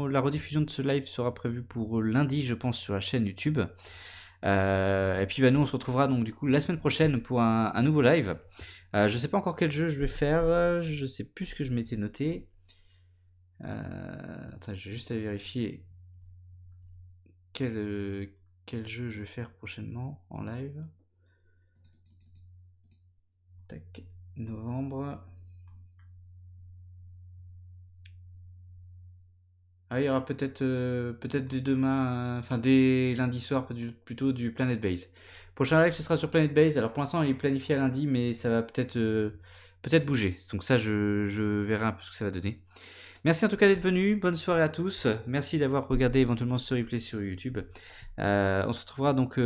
La rediffusion de ce live sera prévue pour lundi, je pense, sur la chaîne YouTube. Et puis bah, nous, on se retrouvera donc du coup la semaine prochaine pour un nouveau live. Je sais pas encore quel jeu je vais faire, je sais plus ce que je m'étais noté. Attends, je vais juste aller vérifier quel jeu je vais faire prochainement en live. Tac, novembre. Ah, il y aura peut-être dès demain, enfin dès lundi soir, plutôt du Planet Base. Prochain live, ce sera sur Planet Base. Alors pour l'instant, il est planifié à lundi, mais ça va peut-être bouger. Donc ça, je verrai un peu ce que ça va donner. Merci en tout cas d'être venu. Bonne soirée à tous. Merci d'avoir regardé éventuellement ce replay sur YouTube. On se retrouvera donc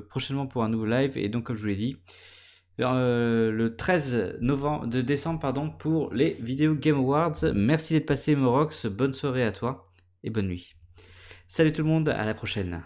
prochainement pour un nouveau live. Et donc, comme je vous l'ai dit, le 13 décembre pour les Video Game Awards. Merci d'être passé, Morox. Bonne soirée à toi et bonne nuit. Salut tout le monde, à la prochaine.